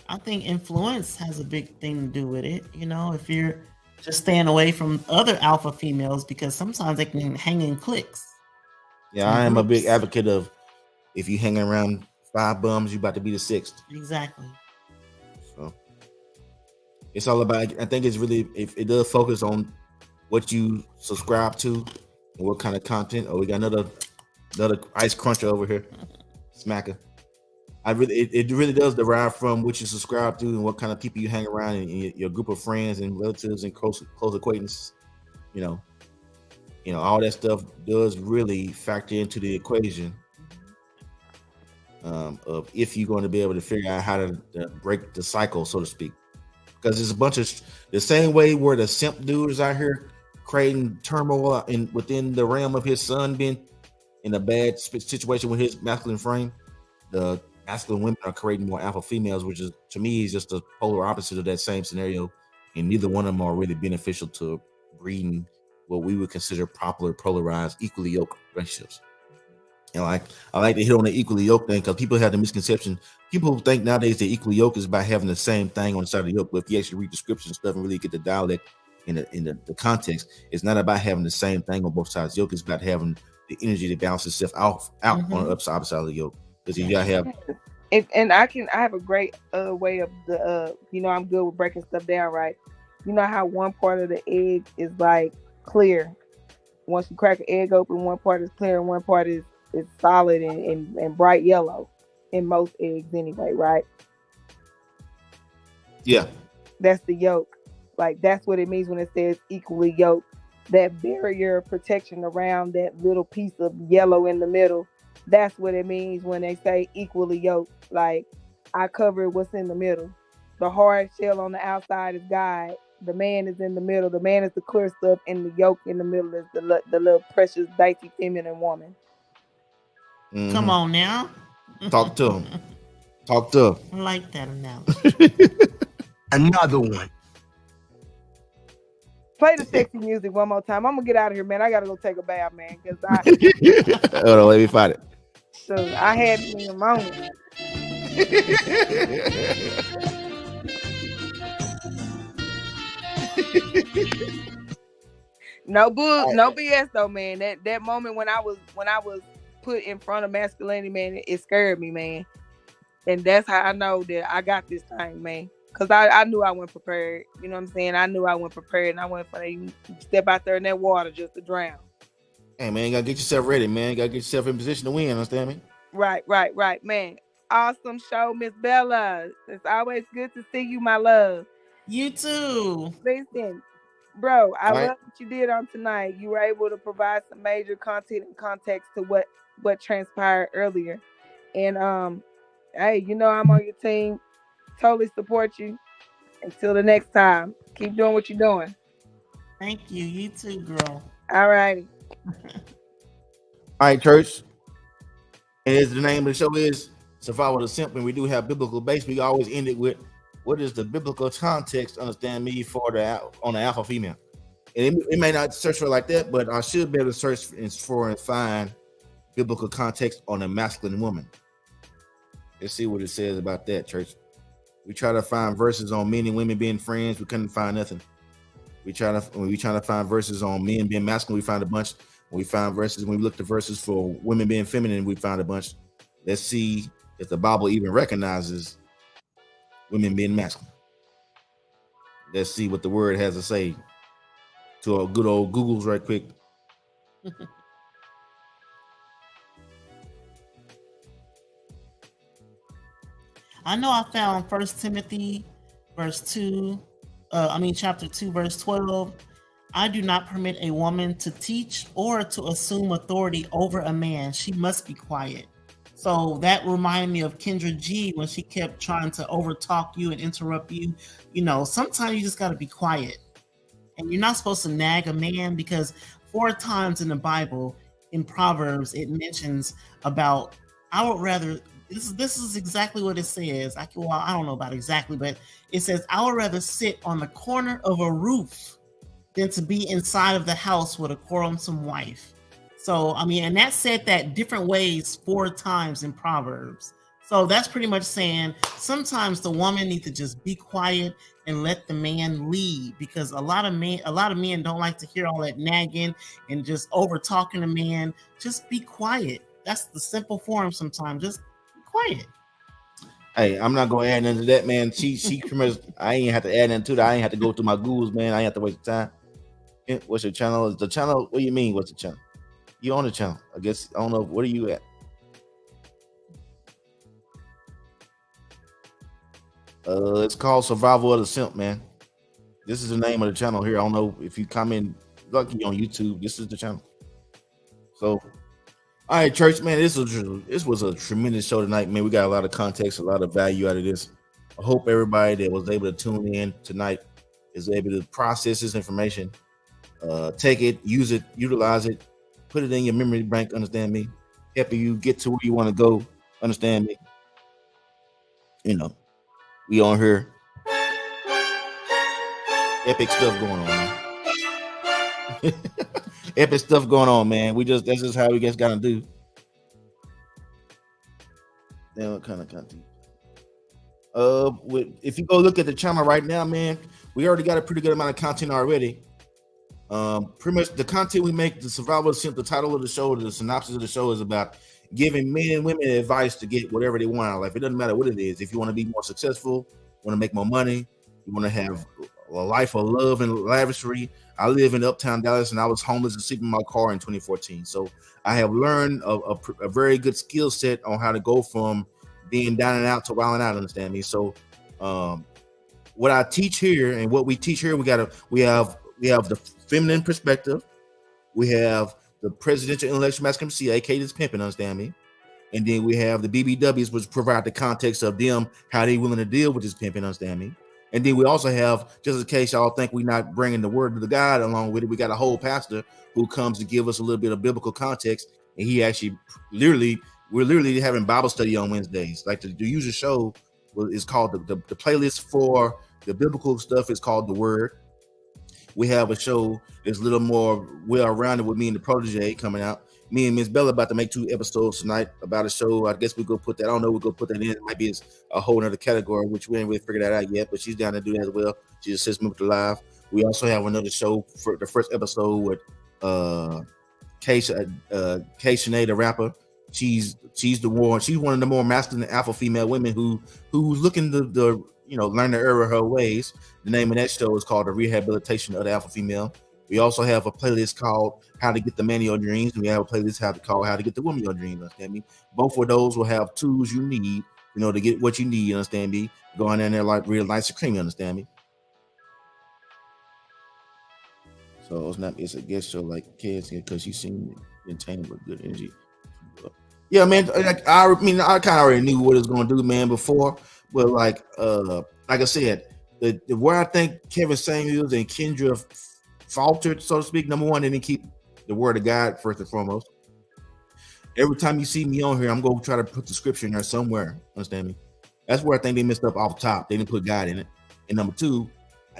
I think influence has a big thing to do with it. If you're just staying away from other alpha females, because sometimes they can hang in cliques. Yeah, I am a big advocate of if you hanging around 5 bums, you about to be the 6th. Exactly. So it's all about. I think it's really if it does focus on what you subscribe to and what kind of content. Oh, we got another ice cruncher over here, smacker. It really does derive from what you subscribe to and what kind of people you hang around and your group of friends and relatives and close acquaintances. All that stuff does really factor into the equation of if you're going to be able to figure out how to break the cycle, so to speak. Because there's a bunch of the same way where the simp dude is out here creating turmoil within the realm of his son being in a bad situation with his masculine frame. The masculine women are creating more alpha females, which is to me is just the polar opposite of that same scenario. And neither one of them are really beneficial to breeding what we would consider proper polarized, equally yoked relationships. And I like to hit on the equally yoked thing because people have the misconception. People think nowadays the equally yoked is by having the same thing on the side of the yoke. But if you actually read descriptions and stuff and really get the dialect, in the context. It's not about having the same thing on both sides of the yoke. It's about having the energy to balance itself out on the opposite side of the yoke. Because you gotta have. And I have a great way of the I'm good with breaking stuff down, right? You know how one part of the egg is like clear. Once you crack an egg open, one part is clear and one part is solid and bright yellow in most eggs anyway, right? Yeah. That's the yolk. Like that's what it means when it says equally yoked. That barrier of protection around that little piece of yellow in the middle. That's what it means when they say equally yoked. Like I cover what's in the middle. The hard shell on the outside is God. The man is in the middle. The man is the clear stuff, and the yolk in the middle is the little precious, dainty, feminine woman. Come on now. Talk to him. Talk to him. I like that analogy. Another one. Play the sexy music one more time. I'm gonna get out of here, man. I gotta go take a bath, man. Cause Hold on, let me find it. So I had it in a moment. No BS though, man. That moment when I was put in front of masculinity, man, it scared me, man. And that's how I know that I got this thing, man. Cause I knew I wasn't prepared. You know what I'm saying? I knew I wasn't prepared, and I went for that. Step out there in that water just to drown. Hey man, you gotta get yourself ready, man. You gotta get yourself in position to win. Understand me? Right, man. Awesome show, Miss Bella. It's always good to see you, my love. You too. Listen, bro, I love what you did on tonight. You were able to provide some major content and context to what transpired earlier. And hey, I'm on your team. Totally support you. Until the next time, keep doing what you're doing. Thank you. You too, girl. All righty. All right, church. And as the name of the show is Survival of the Simp, and we do have biblical base. We always end it with what is the biblical context, understand me, on the alpha female. And it may not search for like that, but I should be able to search for and find biblical context on a masculine woman. Let's see what it says about that, church. We try to find verses on men and women being friends. We couldn't find nothing. When we try to find verses on men being masculine, we find a bunch. When we find verses, when we look at verses for women being feminine, we found a bunch. Let's see if the Bible even recognizes women being masculine. Let's see what the word has to say to our good old Googles right quick. I know I found 1 Timothy chapter 2, verse 12. I do not permit a woman to teach or to assume authority over a man. She must be quiet. So that reminded me of Kendra G when she kept trying to overtalk you and interrupt you. Sometimes you just got to be quiet. And you're not supposed to nag a man, because 4 times in the Bible, in Proverbs, it mentions about, I would rather, this is exactly what it says. I don't know about exactly, but it says, I would rather sit on the corner of a roof than to be inside of the house with a quarrelsome wife. So, and that said that different ways 4 times in Proverbs. So that's pretty much saying sometimes the woman needs to just be quiet and let the man lead, because a lot of men don't like to hear all that nagging and just over talking the man. Just be quiet. That's the simple form sometimes. Just be quiet. Hey, I'm not gonna add nothing to that, man. She pretty much, I ain't have to add nothing to that. I ain't have to go through my Googles, man. I ain't have to waste time. What's your channel? Is the channel? What do you mean? What's the channel? You on the channel? I guess I don't know. What are you at? It's called Survival of the Simp, man. This is the name of the channel here. I don't know if you come in lucky on YouTube. This is the channel. So, all right, church, man. This was a tremendous show tonight, man. We got a lot of context, a lot of value out of this. I hope everybody that was able to tune in tonight is able to process this information, take it, use it, utilize it, put it in your memory bank. Understand me? Helping you get to where you want to go. Understand me? We on here. Epic stuff going on, man. Epic stuff going on, man. That's just how we guys gotta do. Then what kind of content? If you go look at the channel right now, man, we already got a pretty good amount of content already. Pretty much the content we make, the survival of simp, the title of the show, the synopsis of the show is about giving men and women advice to get whatever they want out of life. It doesn't matter what it is. If you want to be more successful, want to make more money, you want to have a life of love and lavishery. I live in Uptown Dallas, and I was homeless and sleeping in my car in 2014. So I have learned a very good skill set on how to go from being down and out to wilding out. Understand me? So what I teach here and what we teach here, we have the feminine perspective, we have the presidential intellectual masculinity, aka this pimping, understand me, and then we have the BBWs, which provide the context of them, how they willing to deal with this pimping, understand me, and then we also have, just in case y'all think we're not bringing the word of the God along with it, we got a whole pastor who comes to give us a little bit of biblical context, and he actually we're literally having Bible study on Wednesdays. Like the usual show is called the playlist for the biblical stuff is called The Word. We have a show that's a little more well-rounded with me and the protege coming out. Me and Miss Bella about to make 2 episodes tonight about a show. I guess we go put that. I don't know. We'll go put that in. It might be a whole other category, which we ain't really figured that out yet. But she's down to do that as well. She assists me with the live. We also have another show for the first episode with K Shanae, the rapper. She's one of the more masculine alpha female women who's looking to learn the error of her ways. The name of that show is called The Rehabilitation of the Alpha Female. We also have a playlist called How to Get the Man of Your Dreams, and we have a playlist called How to Get the Woman of Your Dreams. Understand me? Both of those will have tools you need, to get what you need. Understand me? Going in there like real nice and creamy. Understand me? So it's a guest show like kids because you seem entertaining with good energy. Yeah, man. I kind of already knew what it was going to do, man, before. But like I said, where I think Kevin Samuels and Kendra faltered, so to speak, number one, they didn't keep the word of God first and foremost. Every time you see me on here, I'm going to try to put the scripture in there somewhere. Understand me? That's where I think they messed up off top. They didn't put God in it. And number two,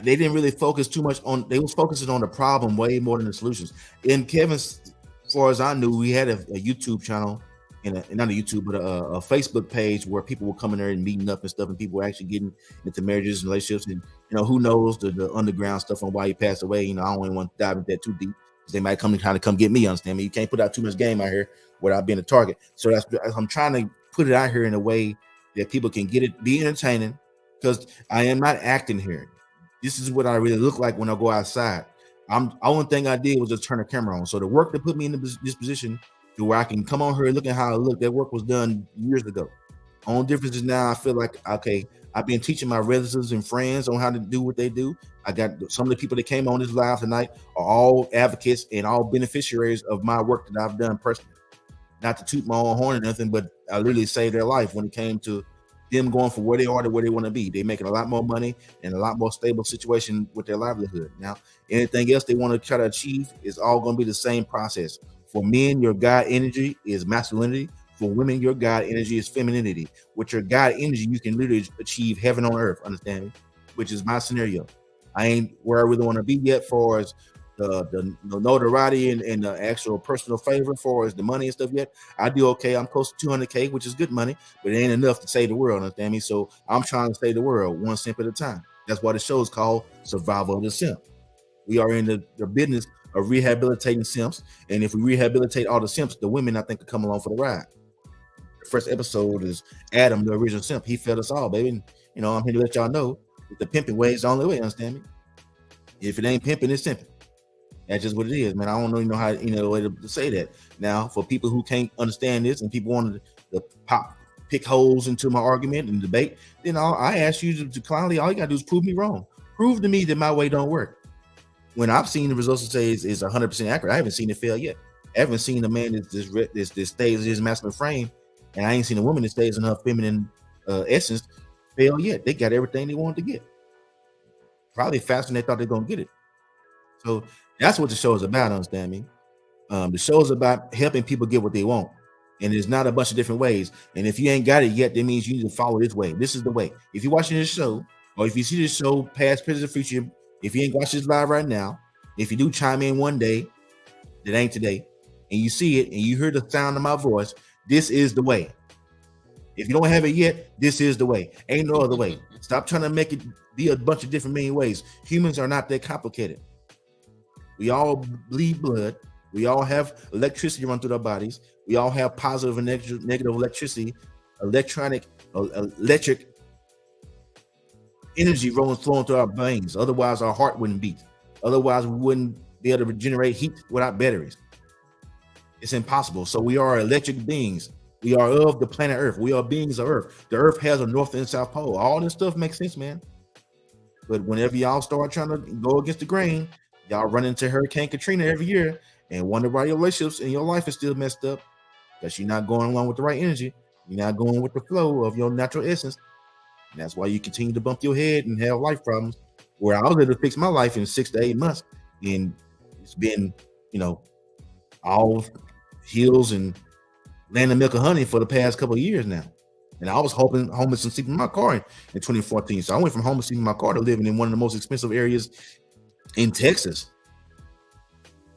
they didn't really focus too much on. They was focusing on the problem way more than the solutions. And Kevin, as far as I knew, he had a YouTube channel. Not a YouTube, but a Facebook page where people were coming there and meeting up and stuff, and people were actually getting into marriages and relationships. And who knows the underground stuff on why he passed away. I don't even want to dive into that too deep because they might come get me. Understand me? You can't put out too much game out here without being a target. So I'm trying to put it out here in a way that people can get it, be entertaining, because I am not acting here. This is what I really look like when I go outside. Only thing I did was just turn the camera on. So the work that put me in this position to where I can come on here and look at how I look, that work was done years ago. Only difference is now I feel like, okay, I've been teaching my relatives and friends on how to do what they do. I got some of the people that came on this live tonight are all advocates and all beneficiaries of my work that I've done personally. Not to toot my own horn or nothing, but I literally saved their life when it came to them going from where they are to where they want to be. They're making a lot more money and a lot more stable situation with their livelihood. Now, anything else they want to try to achieve is all going to be the same process. For men, your God energy is masculinity. For women, your God energy is femininity. With your God energy, you can literally achieve heaven on earth, understand me? Which is my scenario. I ain't where I really want to be yet for as the notoriety and the actual personal favor for as the money and stuff yet. I do okay. I'm close to 200K, which is good money, but it ain't enough to save the world, understand me? So I'm trying to save the world one simp at a time. That's why the show is called Survival of the Simp. We are in the business of rehabilitating simps, and if we rehabilitate all the simps, the women I think will come along for the ride. The first episode is Adam, the original simp. He fed us all, baby. And, I'm here to let y'all know that the pimping way is the only way. Understand me? If it ain't pimping, it's simping. That's just what it is, man. I don't know how way to say that. Now, for people who can't understand this and people want to pick holes into my argument and debate, then I ask you to kindly, all you gotta do is prove me wrong. Prove to me that my way don't work. When I've seen the results say is 100% accurate, I haven't seen it fail yet. I haven't seen a man that stays in his masculine frame, and I ain't seen a woman that stays in her feminine essence fail yet. They got everything they wanted to get, probably faster than they thought they're gonna get it. So that's what the show is about. Understand me? The show is about helping people get what they want, and there's not a bunch of different ways. And if you ain't got it yet, that means you need to follow this way. This is the way. If you're watching this show, or if you see this show, past, present, future. If you ain't watching this live right now, if you do chime in one day, that ain't today, and you see it and you hear the sound of my voice, this is the way. If you don't have it yet, this is the way. Ain't no other way. Stop trying to make it be a bunch of different million ways. Humans are not that complicated. We all bleed blood. We all have electricity run through our bodies. We all have positive and negative electricity, electric energy flowing through our veins. Otherwise, our heart wouldn't beat. Otherwise, we wouldn't be able to generate heat without batteries. It's impossible. So we are electric beings. We are of the planet Earth. We are beings of Earth. The Earth has a north and south pole. All this stuff makes sense, man. But whenever y'all start trying to go against the grain, y'all run into Hurricane Katrina every year and wonder why your relationships and your life is still messed up because you're not going along with the right energy. You're not going with the flow of your natural essence. And that's why you continue to bump your head and have life problems. Where I was able to fix my life in 6 to 8 months. And it's been, all hills and land of milk and honey for the past couple of years now. And I was homeless and sleeping in my car in 2014. So I went from homeless sleeping in my car to living in one of the most expensive areas in Texas.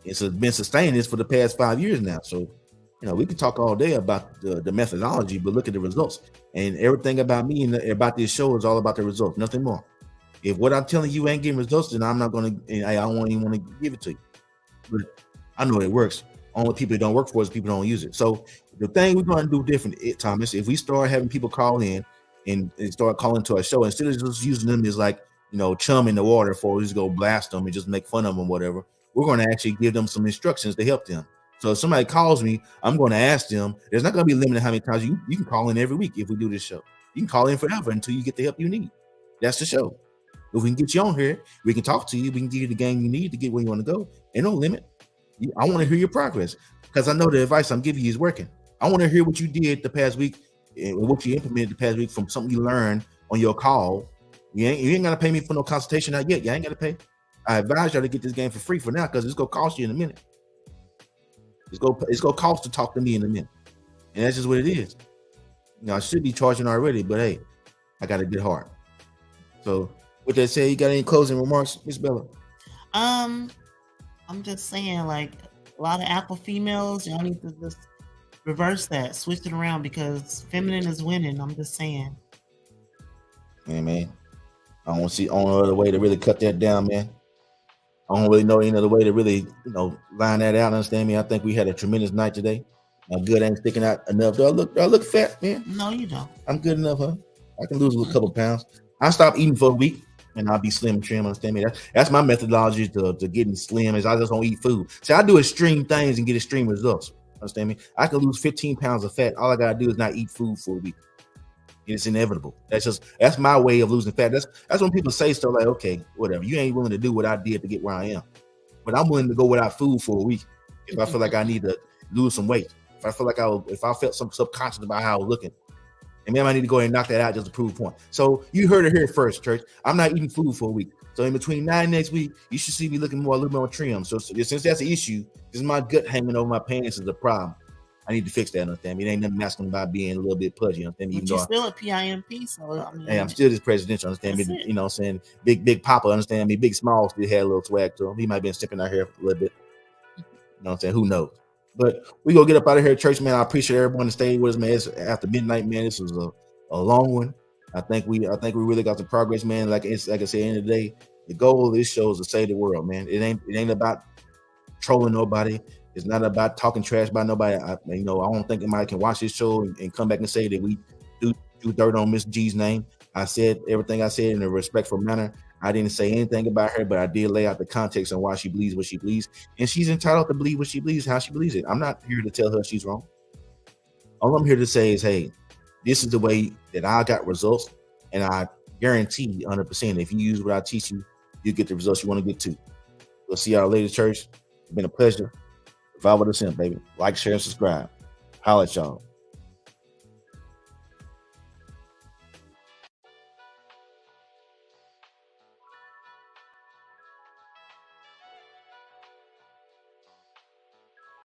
It's been sustaining this for the past 5 years now. So, we can talk all day about the methodology, but look at the results. And everything about me and about this show is all about the results, nothing more. If what I'm telling you ain't getting results, then I'm not going to, I don't even want to give it to you. But I know it works. Only people it don't work for is people don't use it. So the thing we're going to do different, Thomas, if we start having people call in and start calling to our show, instead of just using them as like, chum in the water for just go blast them and just make fun of them, whatever, we're going to actually give them some instructions to help them. So if somebody calls me, I'm going to ask them, there's not going to be limited how many times you can call in every week if we do this show. You can call in forever until you get the help you need. That's the show. If we can get you on here, we can talk to you. We can give you the game you need to get where you want to go. Ain't no limit. I want to hear your progress because I know the advice I'm giving you is working. I want to hear what you did the past week and what you implemented the past week from something you learned on your call. You ain't got to pay me for no consultation not yet. You ain't got to pay. I advise y'all to get this game for free for now because it's going to cost you in a minute. It's going to cost to talk to me in a minute. And that's just what it is. I should be charging already, but hey, I got a good heart. So with that said, you got any closing remarks, Miss Bella? I'm just saying, like, a lot of alpha females, y'all need to just reverse that, switch it around because feminine is winning. I'm just saying. Yeah, man. I don't see any other way to really cut that down, man. I don't really know any other way to really, line that out. Understand me? I think we had a tremendous night today. My good ain't sticking out enough. Do I look fat, man? No, you don't. I'm good enough, huh? I can lose a couple pounds. I stop eating for a week. And I'll be slim and trim. Understand me? That's my methodology to getting slim. Is I just don't eat food. See, I do extreme things and get extreme results. Understand me? I can lose 15 pounds of fat. All I gotta do is not eat food for a week. It's inevitable. That's my way of losing fat. That's when people say stuff like, okay, whatever. You ain't willing to do what I did to get where I am, but I'm willing to go without food for a week if I feel like I need to lose some weight. If I feel like if I felt some subconscious about how I was looking. And maybe I need to go ahead and knock that out just to prove a point. So you heard it here first, church. I'm not eating food for a week. So in between now and next week, you should see me looking a little more trim. So since that's an issue, because my gut hanging over my pants is a problem. I need to fix that, understand me? It ain't nothing masculine about being a little bit pudgy, understand me? But you're still a P.I.M.P, so I mean, hey, I'm still this presidential, understand me? You know what I'm saying? Big Papa, understand me? Big Small still had a little swag to him. He might have been sipping out here a little bit. You know what I'm saying? Who knows? But we gonna get up out of here, church, man. I appreciate everyone to stay with us, man. It's after midnight, man. This was a long one. I think we really got some progress, man. Like I said, at the end of the day, the goal of this show is to save the world, man. It ain't about trolling nobody. It's not about talking trash about nobody. I don't think anybody can watch this show and come back and say that we do dirt on Miss G's name. I said everything I said in a respectful manner. I didn't say anything about her, but I did lay out the context on why she believes what she believes, and she's entitled to believe what she believes, how she believes it. I'm not here to tell her she's wrong. All I'm here to say is, hey, this is the way that I got results, and I guarantee 100% if you use what I teach you, you get the results you want to get to. We'll see y'all later, church. It's been a pleasure. If I were the Simp, baby, like, share, and subscribe. Holla at y'all.